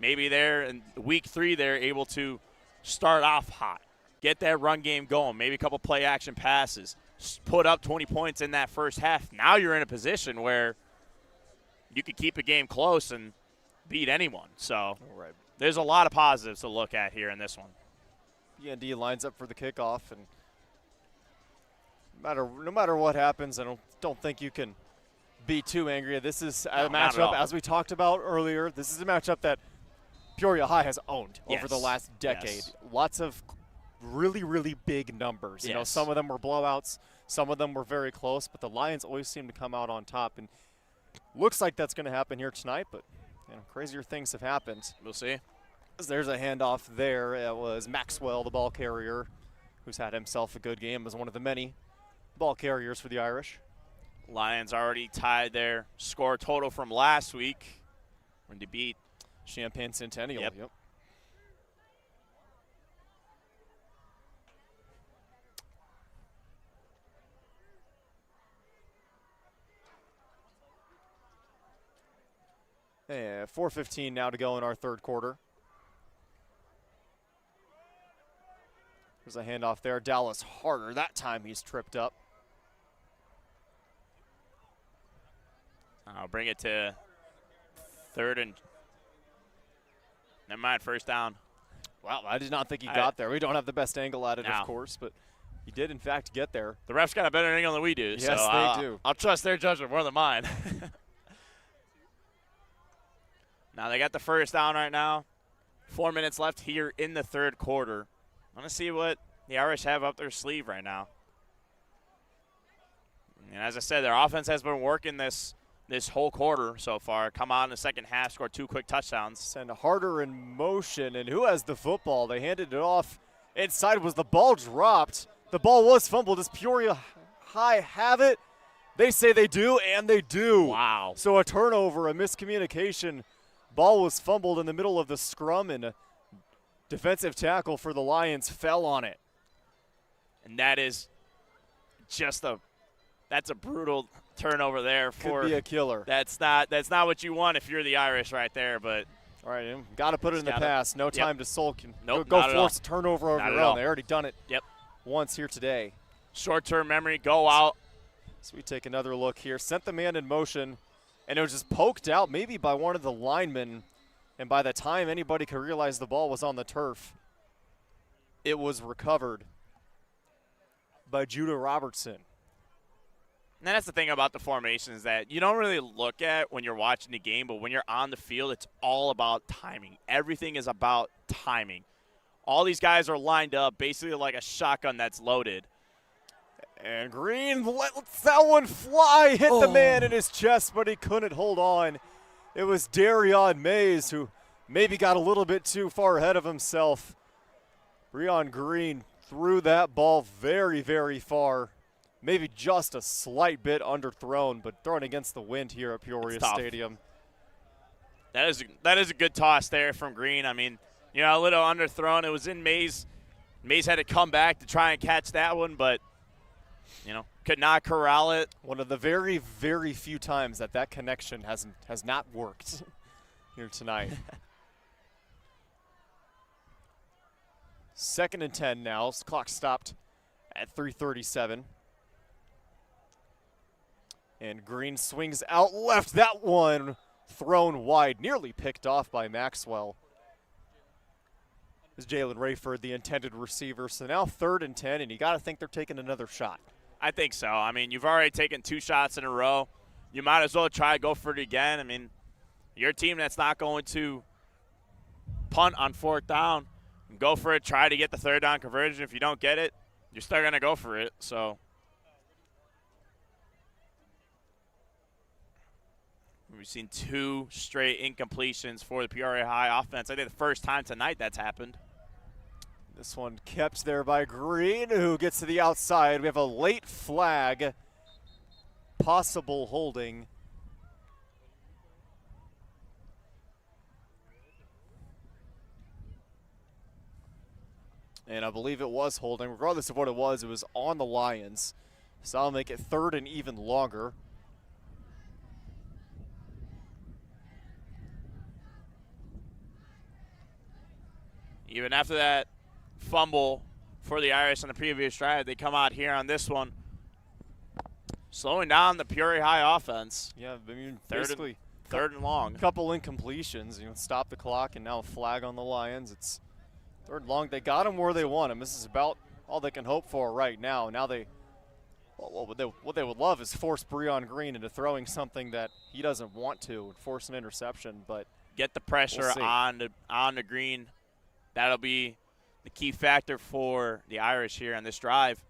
maybe there in week 3 they're able to start off hot, get that run game going, maybe a couple play action passes, put up 20 points in that first half. Now you're in a position where you could keep a game close and beat anyone. So there's a lot of positives to look at here in this one. BND lines up for the kickoff, and no matter what happens, I don't think you can be too angry. This is a matchup, as we talked about earlier, this is a matchup that Peoria High has owned over the last decade. Yes. Lots of really, really big numbers. Yes. Some of them were blowouts, some of them were very close, but the Lions always seem to come out on top. And looks like that's going to happen here tonight, but crazier things have happened. We'll see. There's a handoff there. It was Maxwell, the ball carrier, who's had himself a good game as one of the many ball carriers for the Irish. Lions already tied their score total from last week when they beat Champaign Centennial. Yep. Yeah, 4:15 now to go in our third quarter. There's a handoff there. Dallas Harder. That time he's tripped up. I'll bring it to third and never mind, first down. Wow, I did not think he got there. We don't have the best angle at it, of course, but he did, in fact, get there. The refs got a better angle than we do. Yes, so they do. I'll trust their judgment more than mine. Now they got the first down right now. 4 minutes left here in the third quarter. I want to see what the Irish have up their sleeve right now. And as I said, their offense has been working this whole quarter so far. Come out in the second half, scored 2 quick touchdowns. Send Harder in motion, and who has the football? They handed it off. Inside was the ball dropped. The ball was fumbled. Does Peoria High have it? They say they do, and they do. Wow. So a turnover, a miscommunication. Ball was fumbled in the middle of the scrum, and a defensive tackle for the Lions fell on it. And that is just that's a brutal turnover there. Could be a killer. That's not what you want if you're the Irish right there, but all right, got to put it in the pass. No time to sulk and nope, go force a turnover over your own. They already done it. Yep. once here today. Short-term memory, go out. So we take another look here. Sent the man in motion, and it was just poked out maybe by one of the linemen. And by the time anybody could realize the ball was on the turf, it was recovered by Judah Robertson. And that's the thing about the formations that you don't really look at when you're watching the game, but when you're on the field, it's all about timing. Everything is about timing. All these guys are lined up basically like a shotgun that's loaded. And Green lets that one fly, hit the man in his chest, but he couldn't hold on. It was Darion Mays who maybe got a little bit too far ahead of himself. Breon Green threw that ball very, very far. Maybe just a slight bit underthrown, but thrown against the wind here at Peoria Stadium. That is a good toss there from Green. I mean, a little underthrown. It was in Mays. Mays had to come back to try and catch that one, but, could not corral it. One of the very, very few times that connection has not worked here tonight. 2nd and 10 now. Clock stopped at 3:37. And Green swings out left. That one thrown wide, nearly picked off by Maxwell. It was Jalen Rayford, the intended receiver. So now 3rd and 10, and you got to think they're taking another shot. I think so. I mean, you've already taken 2 shots in a row. You might as well try to go for it again. I mean, you're a team that's not going to punt on 4th down. Go for it. Try to get the 3rd down conversion. If you don't get it, you're still going to go for it. So we've seen 2 straight incompletions for the Peoria High offense. I think the first time tonight that's happened. This one kept there by Green, who gets to the outside. We have a late flag, possible holding. And I believe it was holding. Regardless of what it was on the Lions. So I'll make it 3rd and even longer. Even after that fumble for the Irish on the previous drive, they come out here on this one, slowing down the Peoria High offense. Yeah, I mean, 3rd and long. A couple incompletions, stop the clock, and now a flag on the Lions. It's 3rd and long. They got him where they want him. This is about all they can hope for right now. Now what they would love is force Breon Green into throwing something that he doesn't want to, and force an interception. But get the pressure on the Green. That'll be the key factor for the Irish here on this drive.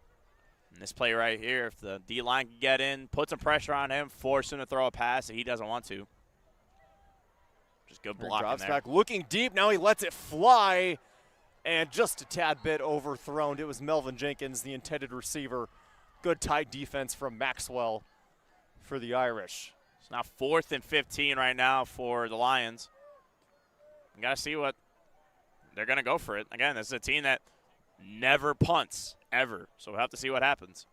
And this play right here, if the D-line can get in, put some pressure on him, force him to throw a pass that he doesn't want to. Just good blocking drops there. Back, looking deep. Now he lets it fly, and just a tad bit overthrown. It was Melvin Jenkins, the intended receiver. Good tight defense from Maxwell for the Irish. It's now 4th and 15 right now for the Lions. You got to see what they're going to go for it. Again, this is a team that never punts, ever. So we'll have to see what happens.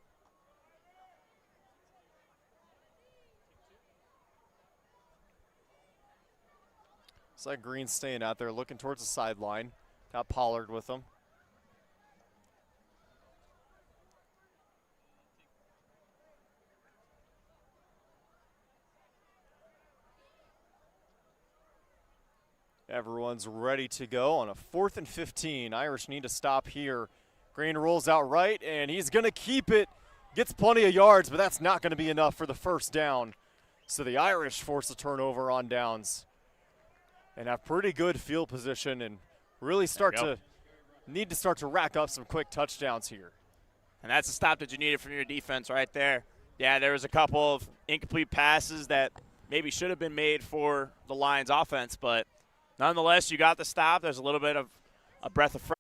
It's like Green staying out there, looking towards the sideline. Got Pollard with him. Everyone's ready to go on a 4th and 15. Irish need to stop here. Green rolls out right, and he's going to keep it. Gets plenty of yards, but that's not going to be enough for the 1st down. So the Irish force a turnover on downs and have pretty good field position and really need to start to rack up some quick touchdowns here. And that's the stop that you needed from your defense right there. Yeah, there was a couple of incomplete passes that maybe should have been made for the Lions offense, but nonetheless, you got the stop. There's a little bit of a breath of fresh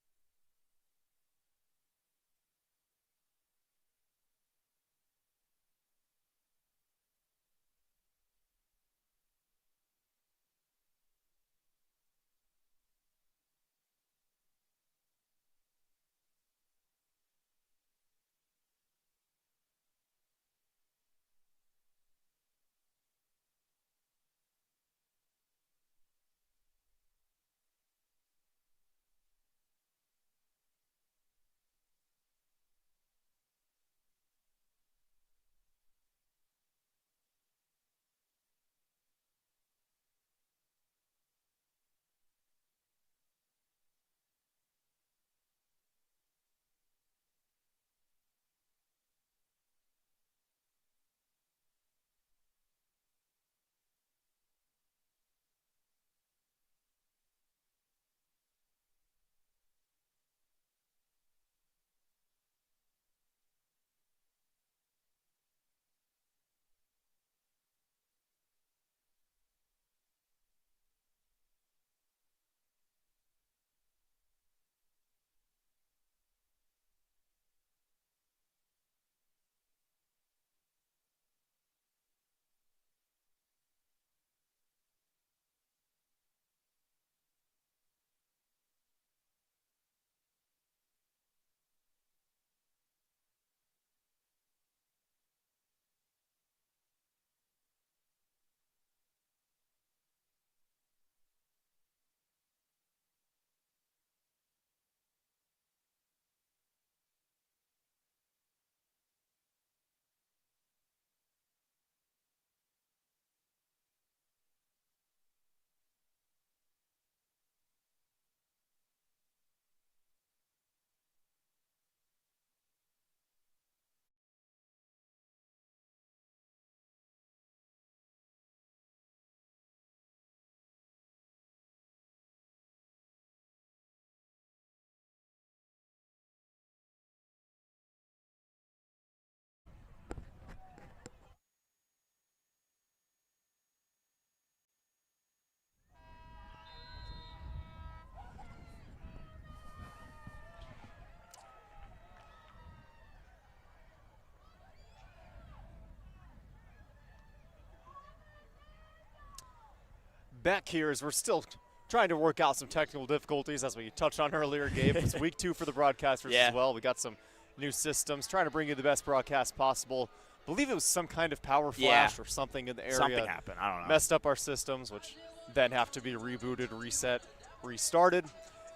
back here as we're still trying to work out some technical difficulties, as we touched on earlier, Gabe. It's week 2 for the broadcasters as well. We got some new systems, trying to bring you the best broadcast possible. I believe it was some kind of power flash or something in the area. Something happened. I don't know. Messed up our systems, which then have to be rebooted, reset, restarted.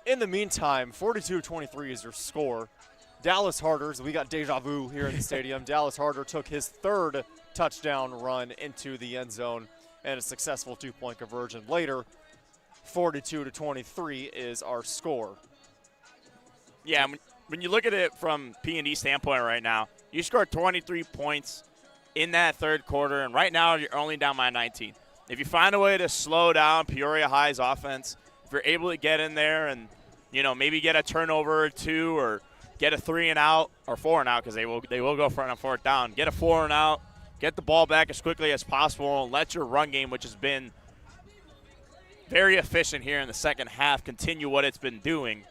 In the meantime, 42-23 is your score. Dallas Harder, we got deja vu here in the stadium. Dallas Harder took his 3rd touchdown run into the end zone and a successful 2-point conversion later. 42-23 is our score. Yeah, when you look at it from P&D standpoint right now, you scored 23 points in that 3rd quarter, and right now you're only down by 19. If you find a way to slow down Peoria High's offense, if you're able to get in there and, maybe get a turnover or 2 or get a 3 and out or 4 and out, because they will go for it on 4th down. Get a 4 and out, get the ball back as quickly as possible, and let your run game, which has been very efficient here in the second half, continue what it's been doing.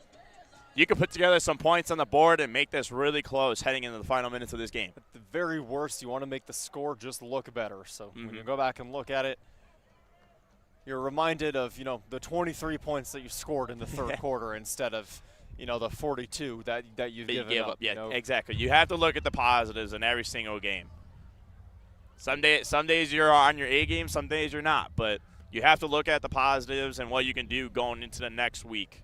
You can put together some points on the board and make this really close heading into the final minutes of this game. At the very worst, you want to make the score just look better. So when you go back and look at it, you're reminded of, the 23 points that you scored in the 3rd quarter instead of, the 42 that you've given up. Yeah, exactly. You have to look at the positives in every single game. Some days you're on your A game, some days you're not. But you have to look at the positives and what you can do going into the next week.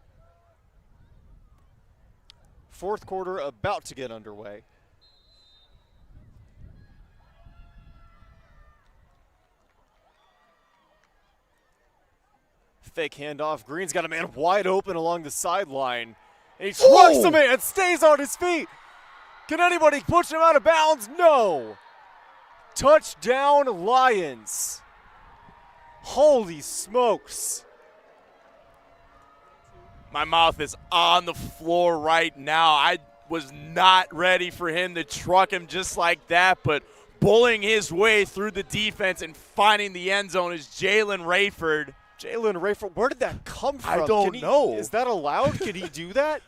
4th quarter about to get underway. Fake handoff. Green's got a man wide open along the sideline. And he trucks the man, stays on his feet. Can anybody push him out of bounds? No. Touchdown, Lions. Holy smokes. My mouth is on the floor right now. I was not ready for him to truck him just like that, but bullying his way through the defense and finding the end zone is Jalen Rayford. Jalen Rayford, where did that come from? I don't know. Is that allowed? Can he do that?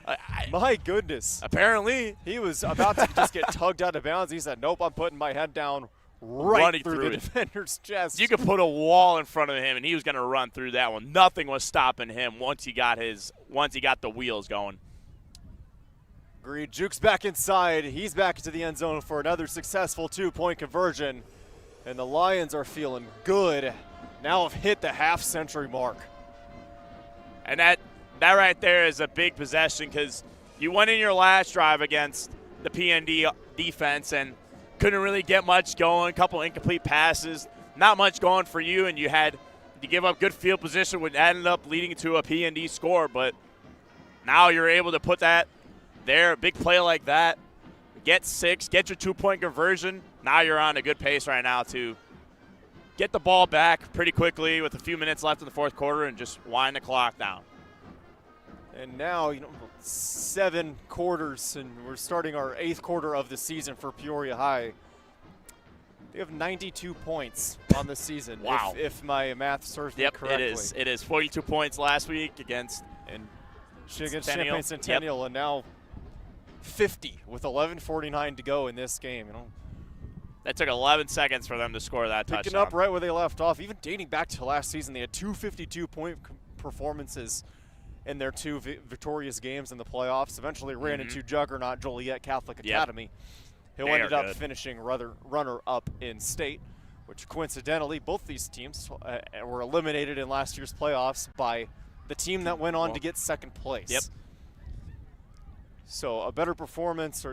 My goodness. Apparently. He was about to just get tugged out of bounds. He said, nope, I'm putting my head down right through the defender's chest. You could put a wall in front of him, and he was going to run through that one. Nothing was stopping him once he got the wheels going. Green jukes back inside. He's back into the end zone for another successful 2-point conversion. And the Lions are feeling good. Now have hit the half-century mark. And that right there is a big possession, because you went in your last drive against the PND defense and couldn't really get much going, a couple incomplete passes, not much going for you, and you give up good field position, which ended up leading to a PND score. But now you're able to put that there, a big play like that, get 6, get your 2-point conversion. Now you're on a good pace right now to get the ball back pretty quickly with a few minutes left in the 4th quarter and just wind the clock down. And now, 7 quarters, and we're starting our 8th quarter of the season for Peoria High. They have 92 points on the season. Wow. If my math serves me correctly. It is 42 points last week against Champaign Centennial, and now 50 with 11:49 to go in this game. That took 11 seconds for them to score that touchdown. Picking up right where they left off. Even dating back to last season, they had 2 52-point performances in their 2 victorious games in the playoffs. Eventually ran into juggernaut Joliet Catholic Academy, who ended up finishing runner-up in state, which coincidentally both these teams were eliminated in last year's playoffs by the team that went on to get 2nd place. Yep. So a better performance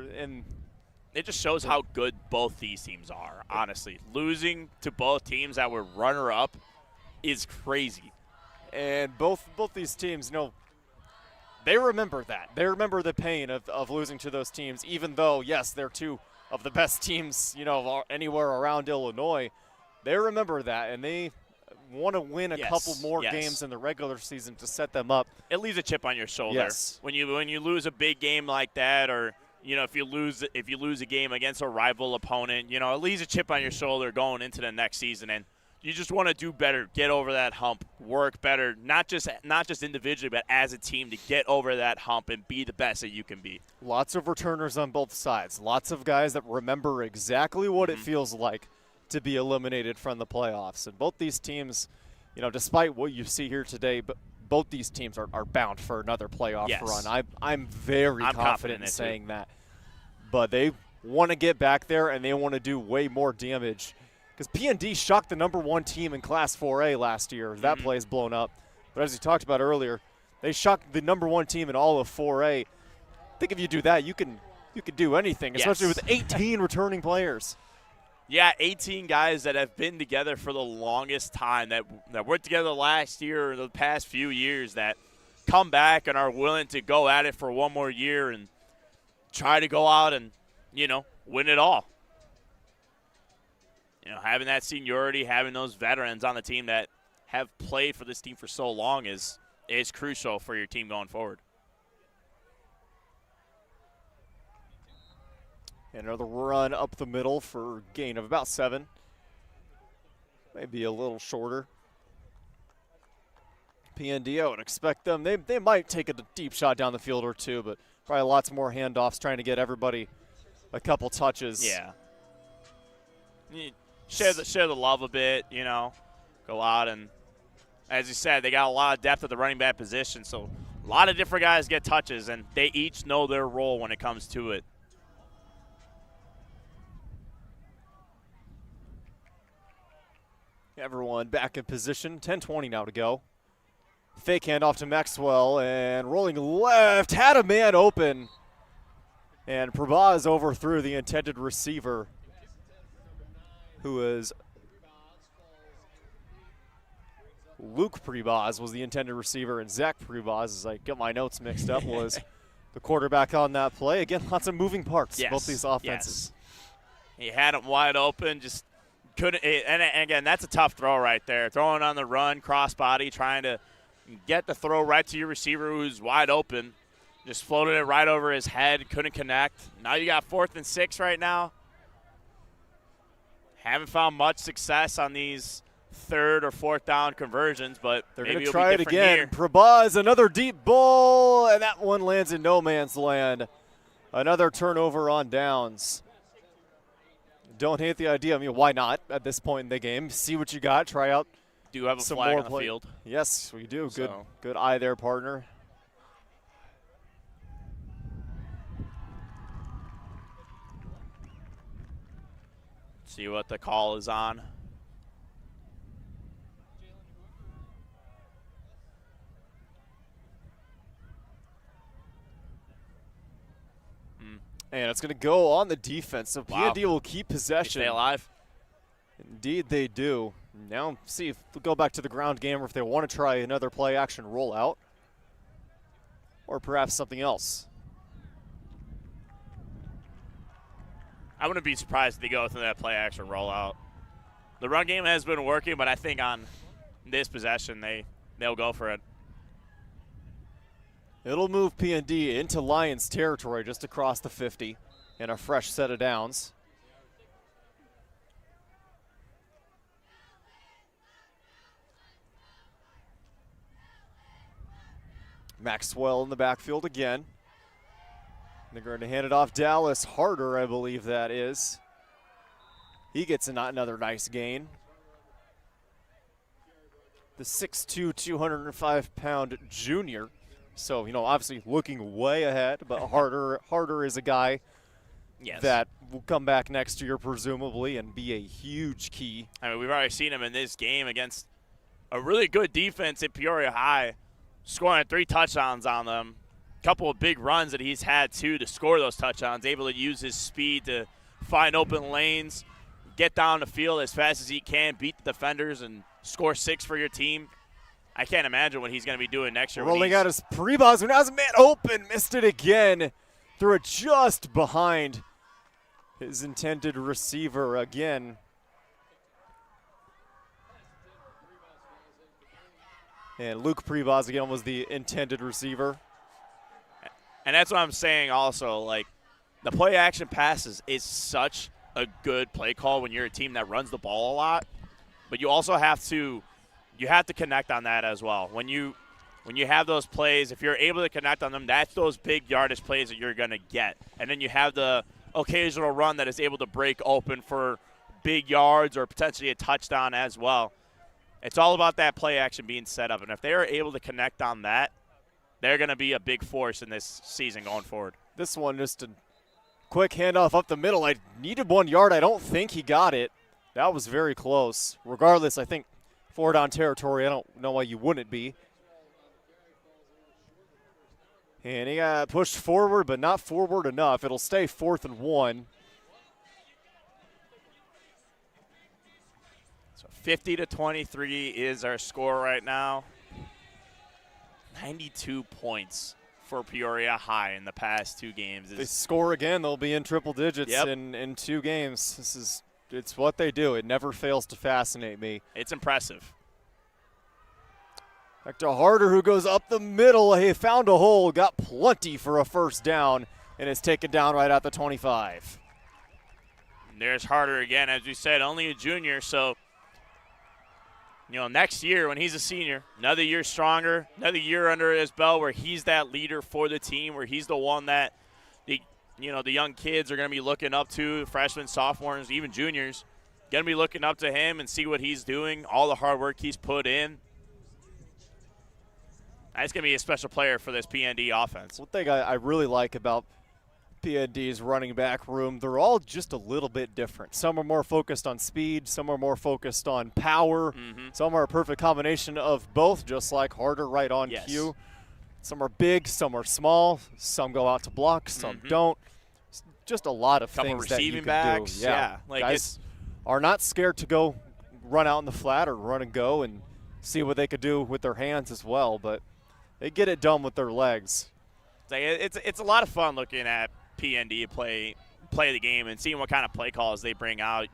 it just shows how good both these teams are, honestly. Losing to both teams that were runner-up is crazy. And both these teams, they remember that. They remember the pain of losing to those teams, even though, yes, they're 2 of the best teams, anywhere around Illinois. They remember that, and they want to win a couple more games in the regular season to set them up. It leaves a chip on your shoulder. Yes. When you lose a big game like that, or if you lose a game against a rival opponent, it leaves a chip on your shoulder going into the next season, and you just want to do better, get over that hump, work better, not just individually, but as a team to get over that hump and be the best that you can be. Lots of returners on both sides. Lots of guys that remember exactly what it feels like to be eliminated from the playoffs. And both these teams, despite what you see here today, but both these teams are bound for another playoff Yes. run. I'm very confident in it, saying too. that. But they want to get back there, and they want to do way more damage. Because P&D shocked the #1 team in Class 4A last year. That play is blown up. But as we talked about earlier, they shocked the #1 team in all of 4A. I think if you do that, you can do anything, especially with 18 returning players. Yeah, 18 guys that have been together for the longest time, that worked together last year or the past few years, that come back and are willing to go at it for one more year and try to go out and, win it all. Having that seniority, having those veterans on the team that have played for this team for so long is crucial for your team going forward. And another run up the middle for a gain of about 7. Maybe a little shorter. P&D, I would expect them. They might take a deep shot down the field or two, but probably lots more handoffs trying to get everybody a couple touches. Yeah. You share the love a bit, go out and, as you said, they got a lot of depth at the running back position, so a lot of different guys get touches, and they each know their role when it comes to it. Everyone back in position. 10:20 now to go. Fake handoff to Maxwell, and rolling left, had a man open. And Prabhaz overthrew the intended receiver, who is Luke Prabhaz was the intended receiver, and Zach Prabhaz, as I get my notes mixed up, was the quarterback on that play. Again, lots of moving parts, both these offenses. Yes. He had him wide open, just couldn't. And again, that's a tough throw right there. Throwing on the run, crossbody, trying to get the throw right to your receiver who's wide open. Just floated it right over his head, couldn't connect. Now you got 4th and 6 right now. Haven't found much success on these 3rd or 4th down conversions, but they're maybe going to it'll try be it different again. here. Prabhaz, another deep ball, and that one lands in no man's land. Another turnover on downs. Don't hate the idea. I mean, why not at this point in the game? See what you got. Try out. Do have a some flag more on the play. field. Yes, we do. So. Good eye there, partner. See what the call is on. And it's going to go on the defense. So Wow. P&D will keep possession. They stay alive. Indeed they do. Now see if they'll go back to the ground game or if they want to try another play action rollout. Or perhaps something else. I wouldn't be surprised if they go through that play action rollout. The run game has been working, but I think on this possession they'll go for it. It'll move P&D into Lions territory just across the 50 and a fresh set of downs. Maxwell in the backfield again. They're going to hand it off Dallas Harder, I believe that is. He gets another nice gain. The 6'2", 205-pound junior. So, obviously looking way ahead, but Harder is a guy that will come back next year presumably and be a huge key. I mean, we've already seen him in this game against a really good defense at Peoria High, scoring 3 touchdowns on them. A couple of big runs that he's had, too, to score those touchdowns, able to use his speed to find open lanes, get down the field as fast as he can, beat the defenders, and score 6 for your team. I can't imagine what he's going to be doing next year. Rolling out his Prabhaz, who now has a man open, missed it again. Threw it just behind his intended receiver again. And Luke Prabhaz again was the intended receiver. And that's what I'm saying also, like, the play action passes is such a good play call when you're a team that runs the ball a lot. But you also have to connect on that as well. When you have those plays, if you're able to connect on them, that's those big yardage plays that you're going to get. And then you have the occasional run that is able to break open for big yards or potentially a touchdown as well. It's all about that play action being set up. And if they are able to connect on that, they're going to be a big force in this season going forward. This one, just a quick handoff up the middle. I needed 1 yard. I don't think he got it. That was very close. Regardless, I think 4 down territory. I don't know why you wouldn't be. And he got pushed forward, but not forward enough. It'll stay 4th and 1. So 50-23 is our score right now. 92 points for Peoria High in the past 2 games. If they score again, they'll be in triple digits in 2 games. It's what they do. It never fails to fascinate me. It's impressive. Back to Harder, who goes up the middle. He found a hole, got plenty for a first down, and is taken down right at the 25. And there's Harder again, as we said, only a junior, so next year when he's a senior, another year stronger, another year under his belt where he's that leader for the team, where he's the one that the young kids are going to be looking up to, freshmen, sophomores, even juniors, going to be looking up to him and see what he's doing, all the hard work he's put in. That's going to be a special player for this PND offense. One thing I really like about PND's running back room, they're all just a little bit different. Some are more focused on speed, some are more focused on power, some are a perfect combination of both, just like Harder right on cue. Some are big, some are small, some go out to block, some don't. Just a lot of things that you can backs, do. Yeah, like guys are not scared to go run out in the flat or run and go and see what they could do with their hands as well, but they get it done with their legs. It's a lot of fun looking at PND play the game and seeing what kind of play calls they bring out.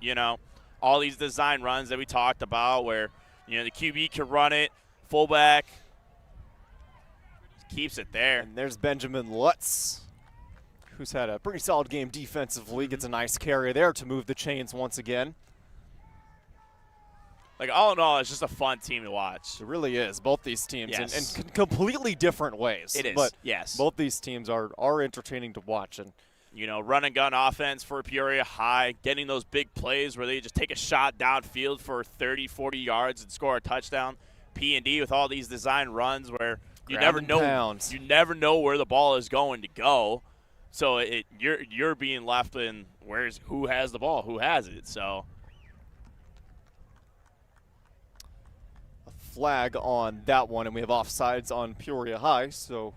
All these design runs that we talked about where, the QB can run it, fullback keeps it there. And there's Benjamin Lutz, who's had a pretty solid game defensively. Gets a nice carry there to move the chains once again. Like, all in all, it's just a fun team to watch. It really is. Both these teams in completely different ways. It is, but yes. Both these teams are entertaining to watch. And run and gun offense for Peoria High, getting those big plays where they just take a shot downfield for 30, 40 yards and score a touchdown. P&D with all these design runs where you never know where the ball is going to go. So you're being left in who has the ball, who has it. So flag on that one, and we have offsides on Peoria High. So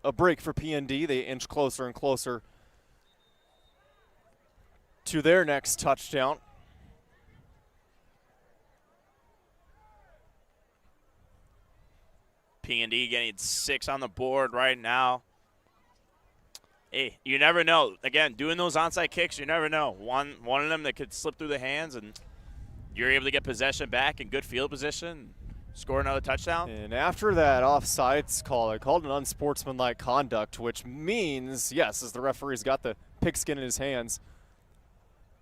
a break for PND. They inch closer and closer to their next touchdown. PND getting 6 on the board right now. Hey, you never know. Again, doing those onside kicks, you never know. One of them that could slip through the hands, and you're able to get possession back in good field position, score another touchdown. And after that offsides call, I called an unsportsmanlike conduct, which means, yes, as the referee's got the pigskin in his hands,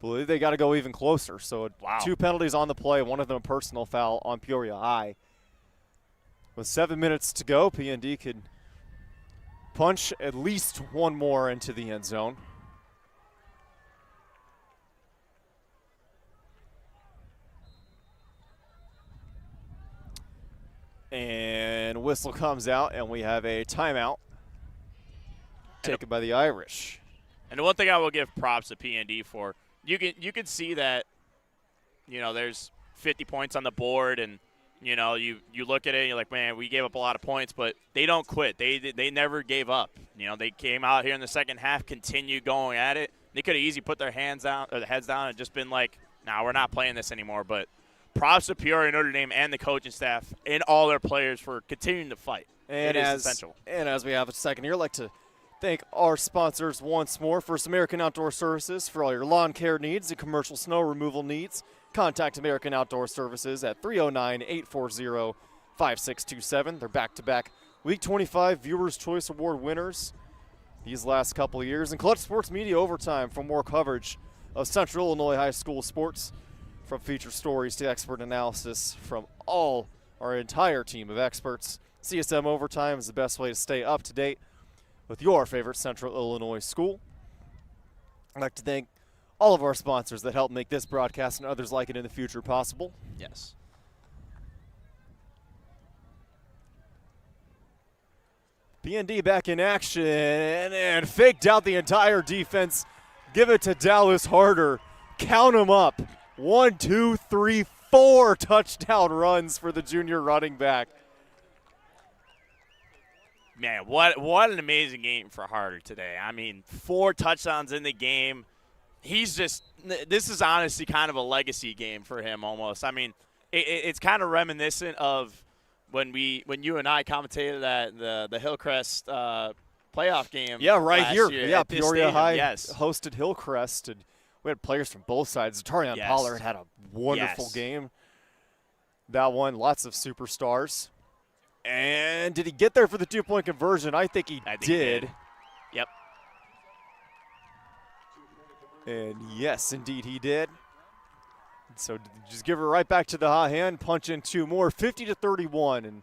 believe they got to go even closer. So 2 penalties on the play, one of them a personal foul on Peoria High. With 7 minutes to go, PND could punch at least one more into the end zone. And whistle comes out, and we have a timeout taken by the Irish. And the one thing I will give props to PND for, you can see that, there's 50 points on the board, and you look at it and you're like, man, we gave up a lot of points, but they don't quit. They never gave up. They came out here in the second half, continued going at it. They could have easily put their heads down and just been like, nah, we're not playing this anymore. But props to Peoria Notre Dame and the coaching staff and all their players for continuing to fight. And it is essential. And as we have a second here, I'd like to thank our sponsors once more. First, American Outdoor Services for all your lawn care needs and commercial snow removal needs. Contact American Outdoor Services at 309-840-5627. They're back-to-back Week 25 Viewers' Choice Award winners these last couple of years. And Clutch Sports Media Overtime for more coverage of Central Illinois high school sports, from feature stories to expert analysis from our entire team of experts. CSM Overtime is the best way to stay up to date with your favorite Central Illinois school. I'd like to thank all of our sponsors that help make this broadcast and others like it in the future possible. Yes. P&D back in action and faked out the entire defense. Give it to Dallas Harder. Count them up. 1, 2, 3, 4 touchdown runs for the junior running back. Man, what an amazing game for Harder today. I mean, 4 touchdowns in the game. This is honestly kind of a legacy game for him almost. I mean, it's kind of reminiscent of when you and I commentated at the Hillcrest playoff game. Yeah, right here. Year Yeah, at this Peoria stadium. High Yes. hosted Hillcrest, and we had players from both sides. Tarion Yes. Pollard had a wonderful Yes. game. That one, lots of superstars. And did he get there for the 2-point conversion? I think he did. Yep. And yes, indeed he did. So just give it right back to the hot hand, punch in 2 more, 50-31, and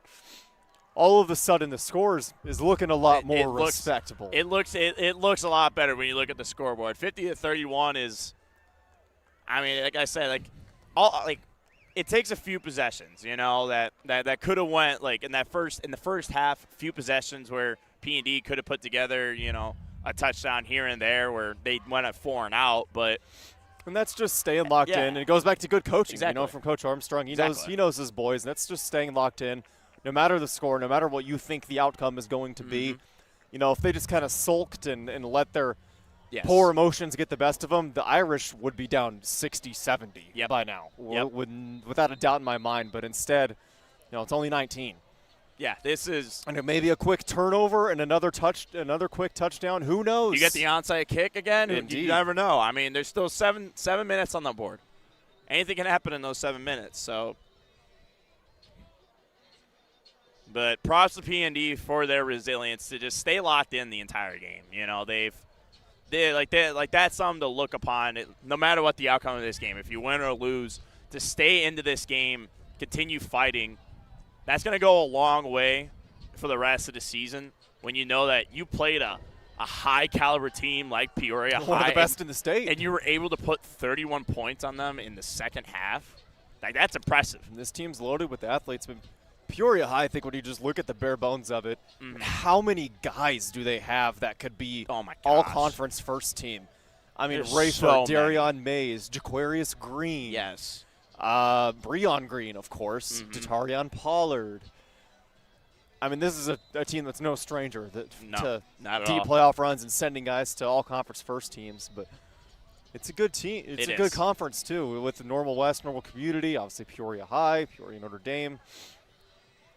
all of a sudden the score is looking a lot more respectable. It looks a lot better when you look at the scoreboard. 50-31 is, I mean, like I said, it takes a few possessions, that could have went in the first half, few possessions where P&D could have put together, a touchdown here and there where they went at 4 and out, but. And that's just staying locked in. And it goes back to good coaching, Exactly. From Coach Armstrong. He knows his boys, and that's just staying locked in. No matter the score, no matter what you think the outcome is going to be, if they just kind of sulked and let their poor emotions get the best of them, the Irish would be down 60-70 by now, without a doubt in my mind. But instead, it's only 19. Yeah, this is. And it may be a quick turnover and another quick touchdown. Who knows? You get the onside kick again. Indeed. You never know. I mean, there's still seven minutes on the board. Anything can happen in those 7 minutes. So, but props to P&D for their resilience to just stay locked in the entire game. That's something to look upon. No matter what the outcome of this game, if you win or lose, to stay into this game, continue fighting. That's going to go a long way for the rest of the season when you know that you played a high-caliber team like Peoria High. One of the best in the state. And you were able to put 31 points on them in the second half. That's impressive. And this team's loaded with athletes. But Peoria High, I think when you just look at the bare bones of it, how many guys do they have that could be all-conference first team? I mean, Rayford, Darion Mays, Jaquarius Green. Yes. Breon Green, of course, Datarion Pollard. I mean, this is a team that's no stranger to deep playoff runs and sending guys to all-conference first teams. But it's a good team. It's a good conference, too, with the Normal West, Normal Community, obviously Peoria High, Peoria Notre Dame.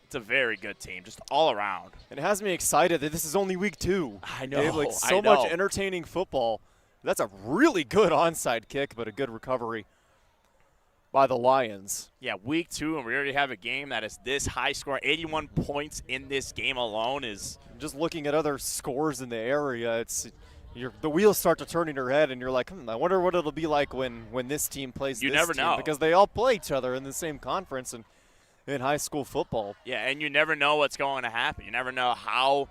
It's a very good team, just all around. And it has me excited that this is only week 2. I know. Dave, so much entertaining football. That's a really good onside kick, but a good recovery by the Lions. Yeah, week 2, and we already have a game that is this high score. 81 points in this game alone is. Just looking at other scores in the area, the wheels start to turn in your head, and you're like, I wonder what it'll be like when this team plays this never team. know. Because they all play each other in the same conference and in high school football. Yeah, and you never know what's going to happen. You never know how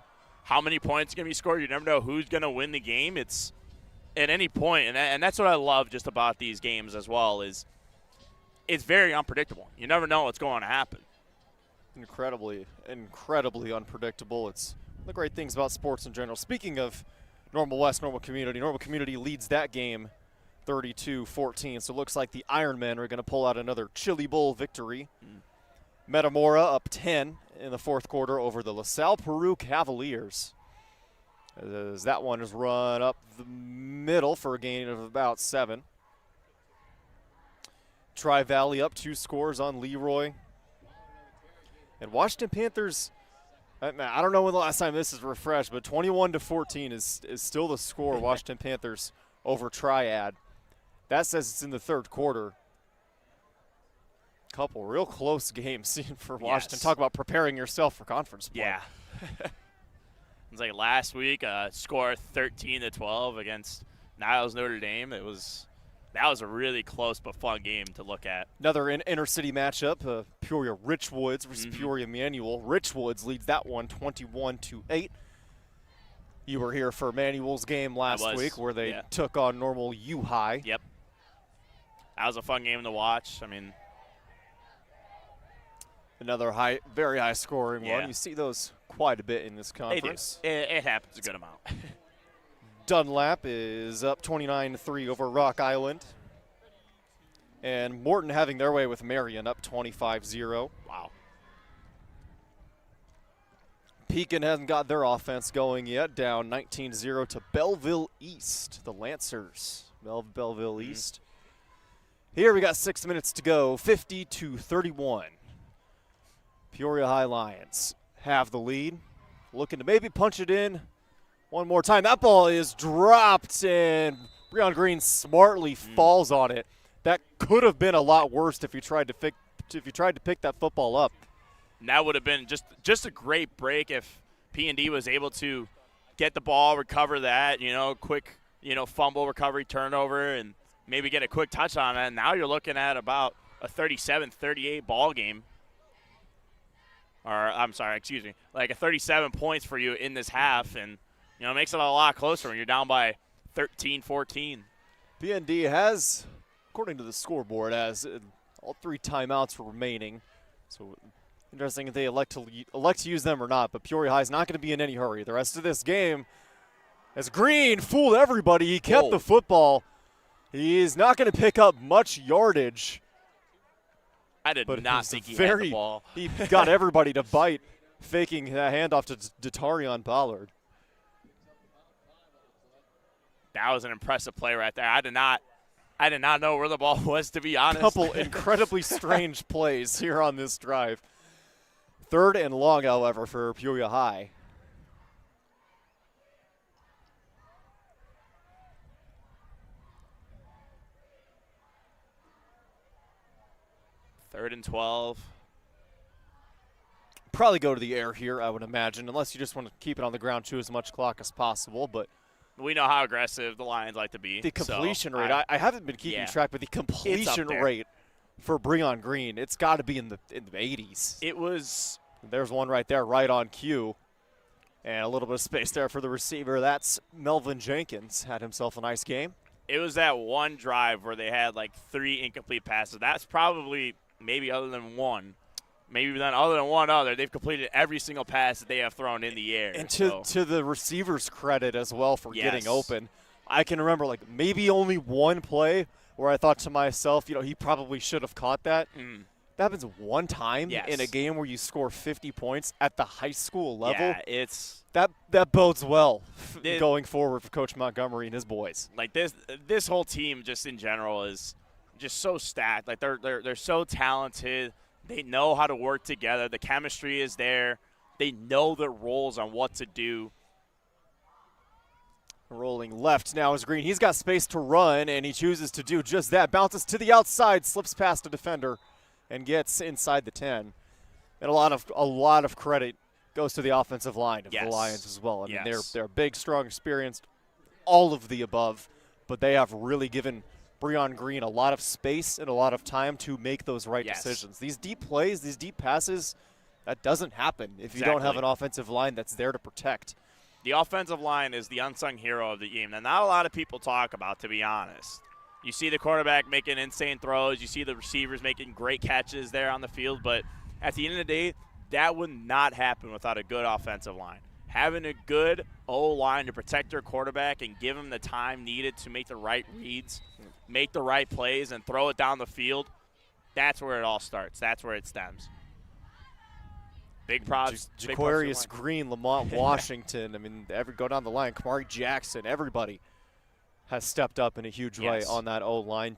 many points are going to be scored. You never know who's going to win the game. It's at any point, and that's what I love just about these games as well is it's very unpredictable. You never know what's going to happen. Incredibly unpredictable. It's one of the great things about sports in general. Speaking of Normal West, Normal Community leads that game 32-14. So it looks like the Ironmen are going to pull out another Chili Bowl victory. Metamora up 10 in the fourth quarter over the LaSalle Peru Cavaliers. As that one is run up the middle for a gain of about 7. Tri-Valley up 2 scores on Leroy. And Washington Panthers, I don't know when the last time this is refreshed, but 21-14 is still the score. Washington Panthers over Triad. That says it's in the third quarter. Couple real close games for Washington. Yes. Talk about preparing yourself for conference play. Yeah. It's like last week, score 13-12 against Niles Notre Dame. That was a really close but fun game to look at. Another inter-city matchup, Peoria Richwoods versus Peoria Manual. Richwoods leads that one 21-8. You were here for Manual's game last week where they took on Normal U High. Yep. That was a fun game to watch. I mean, Another very high scoring Yeah. one. You see those quite a bit in this They do. conference. It happens a good amount. Dunlap is up 29-3 over Rock Island. And Morton having their way with Marion up 25-0. Wow. Pekin hasn't got their offense going yet, down 19-0 to Belleville East, the Lancers. Belleville East. Here we got 6 minutes to go, 50-31. Peoria High Lions have the lead, looking to maybe punch it in one more time. That ball is dropped, and Breon Green smartly falls on it. That could have been a lot worse if you tried to pick that football up. And that would have been just a great break if P&D was able to get the ball, recover that, quick, fumble, recovery, turnover, and maybe get a quick touch on it. And now you're looking at about a 37-38 ball game. Or, I'm sorry, excuse me, like a 37 points for you in this half. And, it makes it a lot closer when you're down by 13-14. P&D has, according to the scoreboard, all 3 timeouts remaining. So interesting if they elect to use them or not, but Peoria High is not going to be in any hurry. The rest of this game, as Green fooled everybody, he kept the football. He is not going to pick up much yardage. I did not think he had the ball. He got everybody to bite, faking that handoff to Datarion Ballard. That was an impressive play right there. I did not know where the ball was, to be honest. Couple incredibly strange plays here on this drive. 3rd and long, however, for Peoria High. Third and 12. Probably go to the air here, I would imagine, unless you just want to keep it on the ground, chew as much clock as possible. But we know how aggressive the Lions like to be. the completion rate, I haven't been keeping track, but the completion rate for Breon Green, it's got to be in the 80s. It was. There's one right there, right on cue. And a little bit of space there for the receiver. That's Melvin Jenkins. Had himself a nice game. It was that one drive where they had like 3 incomplete passes. That's probably maybe other than one. Maybe then other than one other, they've completed every single pass that they have thrown in the air. And to the receiver's credit as well for getting open. I can remember like maybe only one play where I thought to myself, he probably should have caught that. That happens one time in a game where you score 50 points at the high school level. Yeah, that bodes well going forward for Coach Montgomery and his boys. Like this whole team just in general is just so stacked. Like they're so talented. They know how to work together. The chemistry is there. They know their roles on what to do. Rolling left now is Green. He's got space to run, and he chooses to do just that. Bounces to the outside, slips past a defender, and gets inside the 10. And a lot of credit goes to the offensive line of the Lions as well. I mean, they're big, strong, experienced, all of the above, but they have really given Breon Green a lot of space and a lot of time to make those right decisions. These deep plays, these deep passes, that doesn't happen if you don't have an offensive line that's there to protect. The offensive line is the unsung hero of the game that not a lot of people talk about, to be honest. You see the quarterback making insane throws. You see the receivers making great catches there on the field. But at the end of the day, that would not happen without a good offensive line. Having a good O-line to protect your quarterback and give him the time needed to make the right reads, make the right plays, and throw it down the field, that's where it all starts. That's where it stems. Big props. Jaquarius Green, Lamont Washington. I mean, go down the line. Kamari Jackson, everybody has stepped up in a huge way on that O-line.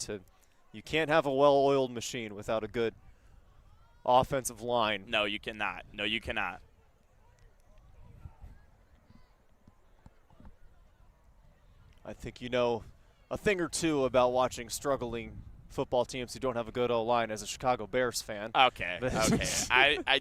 You can't have a well-oiled machine without a good offensive line. No, you cannot. No, you cannot. I think you know a thing or two about watching struggling football teams who don't have a good O-line as a Chicago Bears fan. Okay. I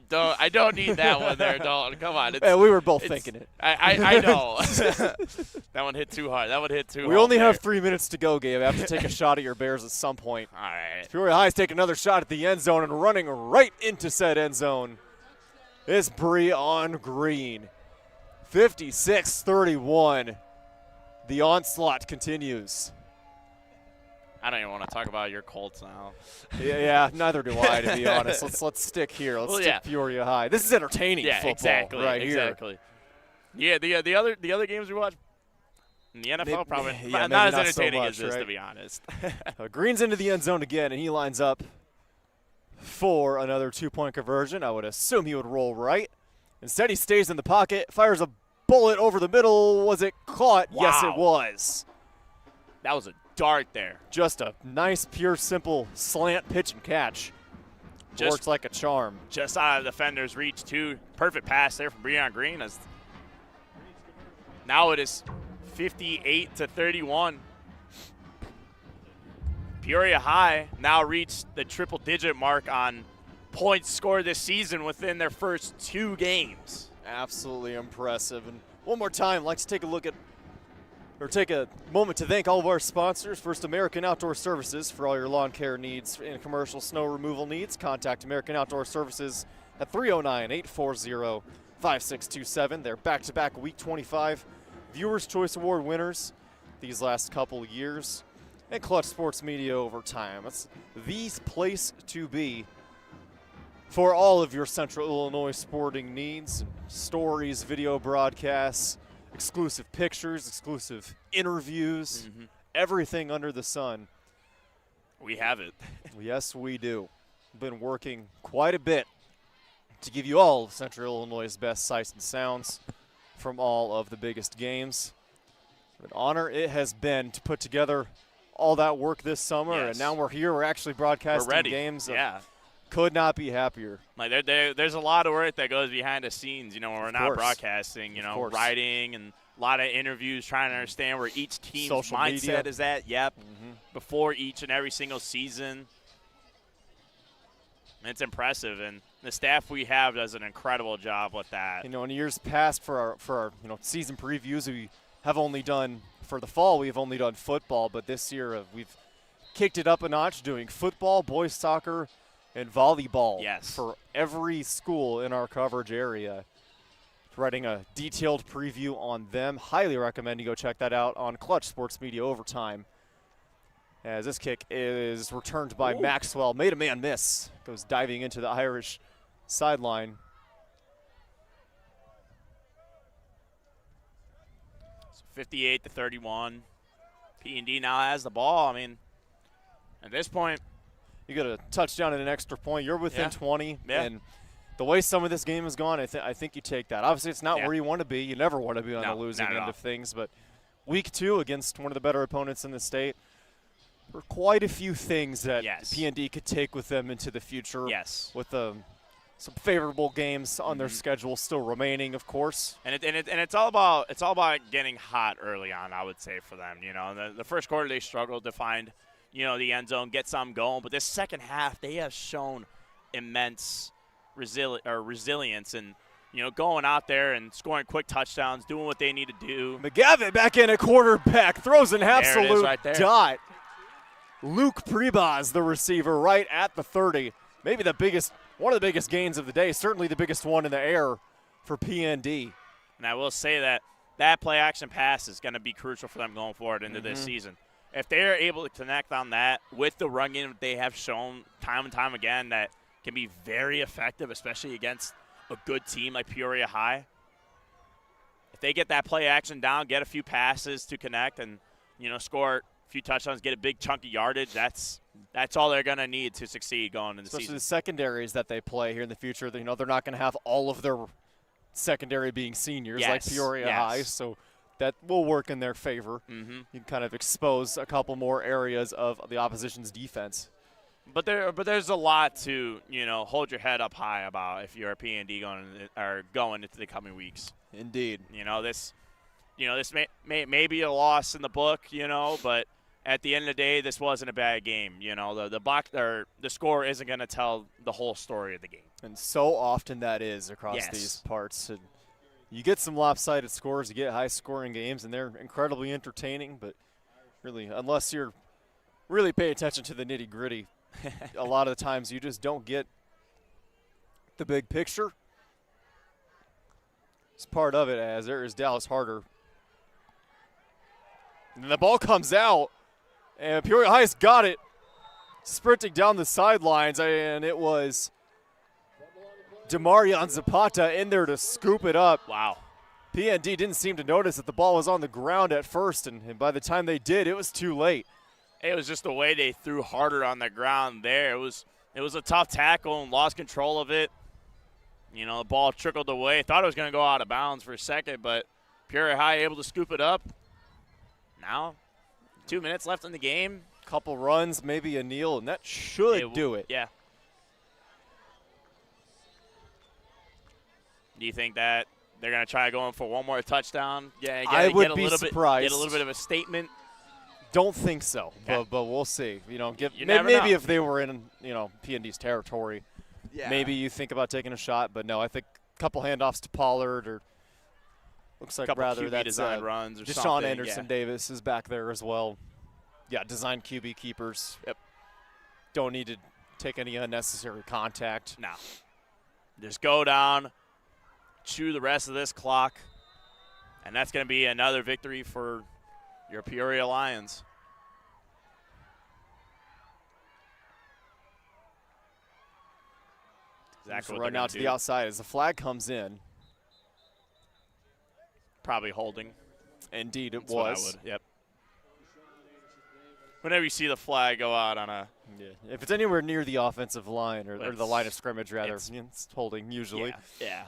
don't need that one there, Dalton. Come on. We were both thinking it. I know. That one hit too hard. We only have 3 minutes to go, Gabe. I have to take a shot at your Bears at some point. All right. Peoria High's taking another shot at the end zone, and running right into said end zone is Breon Green. 56-31. The onslaught continues. I don't even want to talk about your Colts now. Yeah, neither do I, to be honest. Let's stick here. Let's stick Peoria High. This is entertaining football exactly, right exactly. Here. Yeah, the other games we watch in the NFL probably not as entertaining as this, to be honest. Green's into the end zone again, and he lines up for another 2-point conversion. I would assume he would roll right. Instead, he stays in the pocket, fires a bullet over the middle. Was it caught? Wow. Yes, it was. That was a dart there. Just a nice, pure, simple slant pitch and catch. Works like a charm. Just out of the defender's reach, too. Perfect pass there from Breon Green. Now it is 58-31. Peoria High now reached the triple-digit mark on points scored this season within their first 2 games. Absolutely impressive. And one more time, let's take a look at, or take a moment to thank all of our sponsors. First, American Outdoor Services for all your lawn care needs and commercial snow removal needs. Contact American Outdoor Services at 309-840-5627. They're back-to-back Week 25 Viewers' Choice Award winners these last couple years. And Clutch Sports Media Overtime. It's the place to be for all of your Central Illinois sporting needs, stories, video broadcasts, exclusive pictures, exclusive interviews, everything under the sun. We have it. Yes, we do. Been working quite a bit to give you all of Central Illinois' best sights and sounds from all of the biggest games. An honor it has been to put together all that work this summer, and now we're here. We're actually broadcasting games. Could not be happier. Like there's a lot of work that goes behind the scenes, when we're not broadcasting, writing and a lot of interviews, trying to understand where each team's social mindset media is at. Before each and every single season. It's impressive, and the staff we have does an incredible job with that. In years past for our season previews, we have only done, for the fall, we've only done football, but this year we've kicked it up a notch doing football, boys soccer, and volleyball for every school in our coverage area. Writing a detailed preview on them. Highly recommend you go check that out on Clutch Sports Media Overtime. As this kick is returned by Maxwell. Made a man miss. Goes diving into the Irish sideline. 58-31. P&D now has the ball. At this point, you got a touchdown and an extra point. You're within 20. And the way some of this game has gone, I think you take that. Obviously, it's not where you want to be. You never want to be on the losing end of things. But week 2 against one of the better opponents in the state, there are quite a few things that P&D could take with them into the future. With some favorable games on their schedule still remaining, of course. And it's all about getting hot early on, I would say, for them. The first quarter they struggled to find the end zone, get something going. But this second half, they have shown immense resilience and, going out there and scoring quick touchdowns, doing what they need to do. McGavin back in at quarterback, throws an absolute dot. Luke Prebaz, the receiver, right at the 30. Maybe one of the biggest gains of the day, certainly the biggest one in the air for PND. And I will say that play-action pass is going to be crucial for them going forward into this season. If they're able to connect on that with the run game they have shown time and time again that can be very effective, especially against a good team like Peoria High. If they get that play-action down, get a few passes to connect and, score a few touchdowns, get a big chunk of yardage, that's all they're going to need to succeed going into the season. Especially the secondaries that they play here in the future. They're not going to have all of their secondary being seniors like Peoria High, so that will work in their favor. You can kind of expose a couple more areas of the opposition's defense. But there's a lot to hold your head up high about if you're a P&D going into the coming weeks. Indeed. This may be a loss in the book, but at the end of the day, this wasn't a bad game. The score isn't going to tell the whole story of the game. And so often that is across these parts. And you get some lopsided scores, you get high-scoring games, and they're incredibly entertaining. But really, unless you're really paying attention to the nitty-gritty, a lot of the times you just don't get the big picture. It's part of it, as there is Dallas Harder. And the ball comes out, And Peoria High's got it. Sprinting down the sidelines, and it was Demarion Zapata in there to scoop it up. Wow. PND didn't seem to notice that the ball was on the ground at first, and by the time they did, it was too late. It was just the way they threw harder on the ground there. It was a tough tackle and lost control of it. You know, the ball trickled away. Thought it was going to go out of bounds for a second, but Peoria High able to scoop it up. Now, 2 minutes left in the game. Couple runs, maybe a kneel, and that should do it. Yeah. Do you think that they're going to try going for one more touchdown? Yeah, I would be surprised. Get a little bit of a statement. Don't think so, okay. but we'll see. You know, you never know. Maybe if they were in, you know, PND's territory, yeah. maybe you think about taking a shot. But no, I think a couple handoffs to Pollard, or looks like couple rather QB that's design runs or Deshaun something. Anderson Davis is back there as well. Yeah, design QB keepers. Yep. Don't need to take any unnecessary contact. No. Just go down, chew the rest of this clock, and that's going to be another victory for your Peoria Lions. Exactly what run they're out to gonna the do. outside as the flag comes in. Probably holding. Indeed, it That's what I was. would. Yep. Whenever you see the flag go out on a If it's anywhere near the offensive line or the line of scrimmage, rather, it's holding usually. yeah.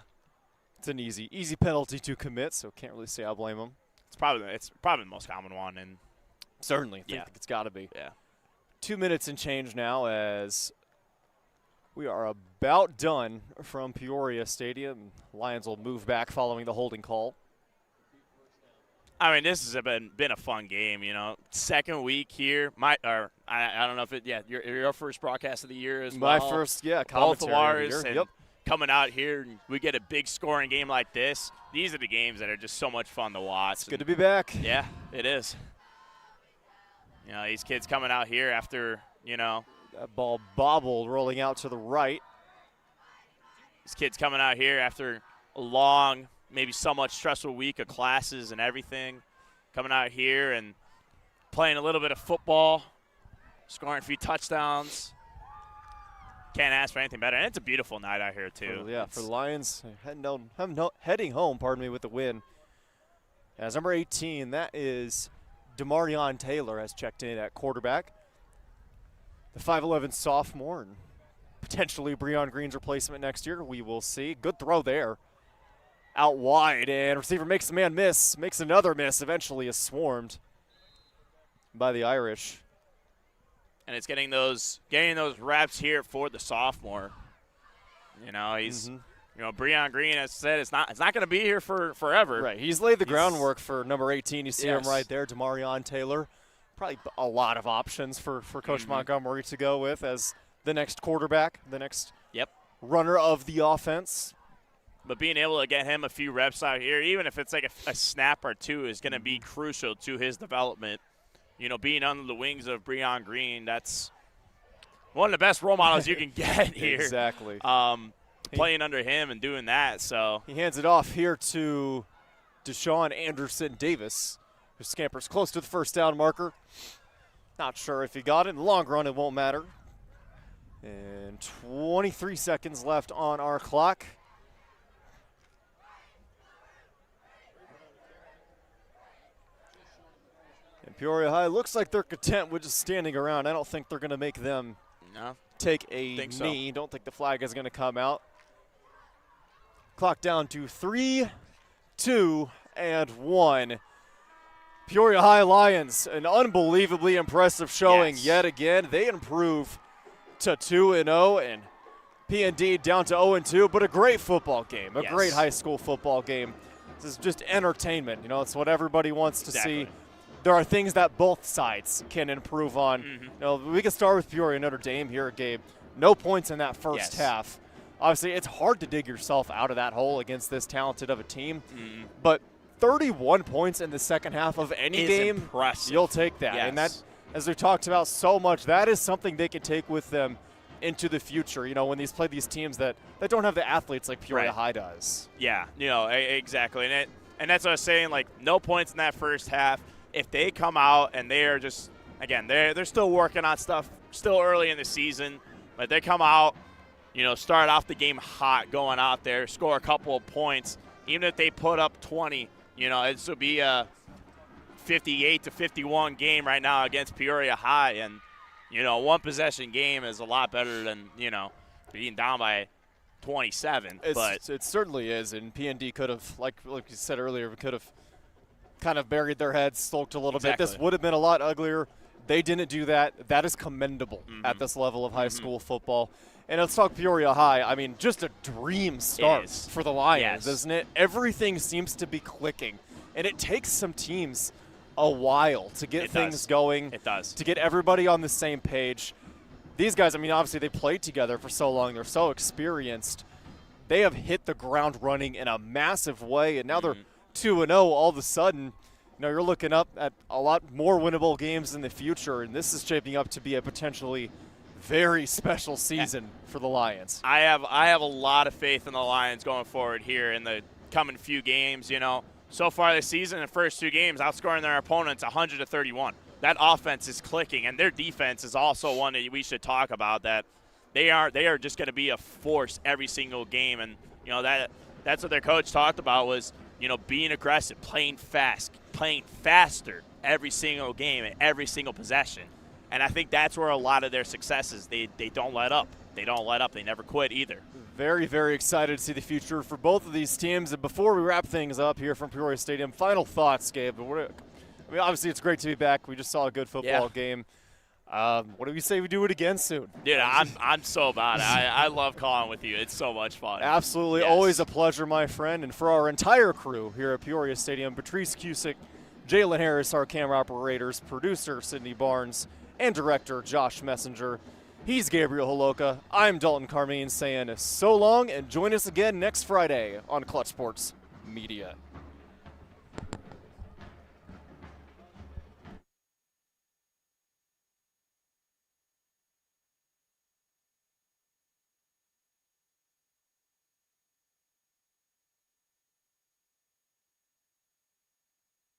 It's an easy penalty to commit, so can't really say I blame them. It's probably the most common one, and Certainly, Yeah. think it's got to be. yeah. 2 minutes and change now as we are about done from Peoria Stadium. Lions will move back following the holding call. I mean, this has been a fun game, you know. Second week here. I don't know if your first broadcast of the year as well. My first, both of commentary ours, of the year. and Yep. coming out here, and we get a big scoring game like this. These are the games that are just so much fun to watch. Good to be back. Yeah, it is. You know, these kids coming out here after, you know, That ball bobbled, rolling out to the right. these kids coming out here after a long, maybe somewhat stressful week of classes and everything, coming out here and playing a little bit of football, scoring a few touchdowns. Can't ask for anything better. And it's a beautiful night out here, too. For the Lions, heading home, with the win. As number 18, that is Demarion Taylor, has checked in at quarterback. The 5'11 sophomore, and potentially Breon Green's replacement next year. We will see. Good throw there. Out wide, and receiver makes the man miss, makes another miss, eventually is swarmed by the Irish. And it's getting those reps here for the sophomore. You know, he's you know, Breon Green has said it's not going to be here for forever. Right. He's laid the groundwork for number 18. You see him right there, Demarion Taylor. Probably a lot of options for Coach Montgomery to go with as the next quarterback, the next runner of the offense. But being able to get him a few reps out here, even if it's like a snap or two, is going to be crucial to his development. You know, being under the wings of Breon Green, that's one of the best role models you can get here. Exactly. Playing under him and doing that. So he hands it off here to Deshaun Anderson Davis, who scampers close to the first down marker. Not sure if he got it. In the long run, it won't matter. And 23 seconds left on our clock. And Peoria High looks like they're content with just standing around. I don't think they're going to make them take a knee. So. Don't think the flag is going to come out. Clock down to 3, 2, and 1. Peoria High Lions, an unbelievably impressive showing yet again. They improve to 2-0, and PND down to 0-2, but a great football game, a great high school football game. This is just entertainment. You know, it's what everybody wants to see. There are things that both sides can improve on. You know, we can start with Peoria Notre Dame here, Gabe. No points in that first half. Obviously, it's hard to dig yourself out of that hole against this talented of a team. But 31 points in the second half of any game, impressive. You'll take that. And that, as we talked about so much, that is something they can take with them into the future, you know, when these play these teams that don't have the athletes like Peoria High does. Yeah, you know, exactly. And that's what I was saying, like, no points in that first half. If they come out and they are just again, they're still working on stuff, still early in the season, but they come out, start off the game hot, going out there, score a couple of points. Even if they put up 20, this will be a 58-51 game right now against Peoria High, and one possession game is a lot better than being down by 27. But it certainly is, and P&D could have, like you said earlier, could have kind of buried their heads, sulked a little bit. This would have been a lot uglier. They didn't do that. That is commendable at this level of high school football. And let's talk Peoria High. I mean, just a dream start for the Lions, isn't it? Everything seems to be clicking, and it takes some teams a while to get things going. It does. To get everybody on the same page. These guys, I mean, obviously they played together for so long. They're so experienced. They have hit the ground running in a massive way, and now they're 2-0 all of a sudden. You're looking up at a lot more winnable games in the future, and this is shaping up to be a potentially very special season for the Lions. I have a lot of faith in the Lions going forward here in the coming few games. So far this season, the first 2 games, outscoring their opponents 100-31. That offense is clicking, and their defense is also one that we should talk about. That they are just going to be a force every single game, and that's what their coach talked about was being aggressive, playing fast, playing faster every single game and every single possession. And I think that's where a lot of their success is. They don't let up. They don't let up. They never quit either. Very, very excited to see the future for both of these teams. And before we wrap things up here from Peoria Stadium, final thoughts, Gabe. Obviously, it's great to be back. We just saw a good football game. What do we say we do it again soon? Dude, I'm so about it. I love calling with you. It's so much fun. Absolutely. Yes. Always a pleasure, my friend. And for our entire crew here at Peoria Stadium, Patrice Cusick, Jalen Harris, our camera operators, producer Sydney Barnes, and director Josh Messenger. He's Gabriel Holoka. I'm Dalton Carmine saying so long, and join us again next Friday on Clutch Sports Media.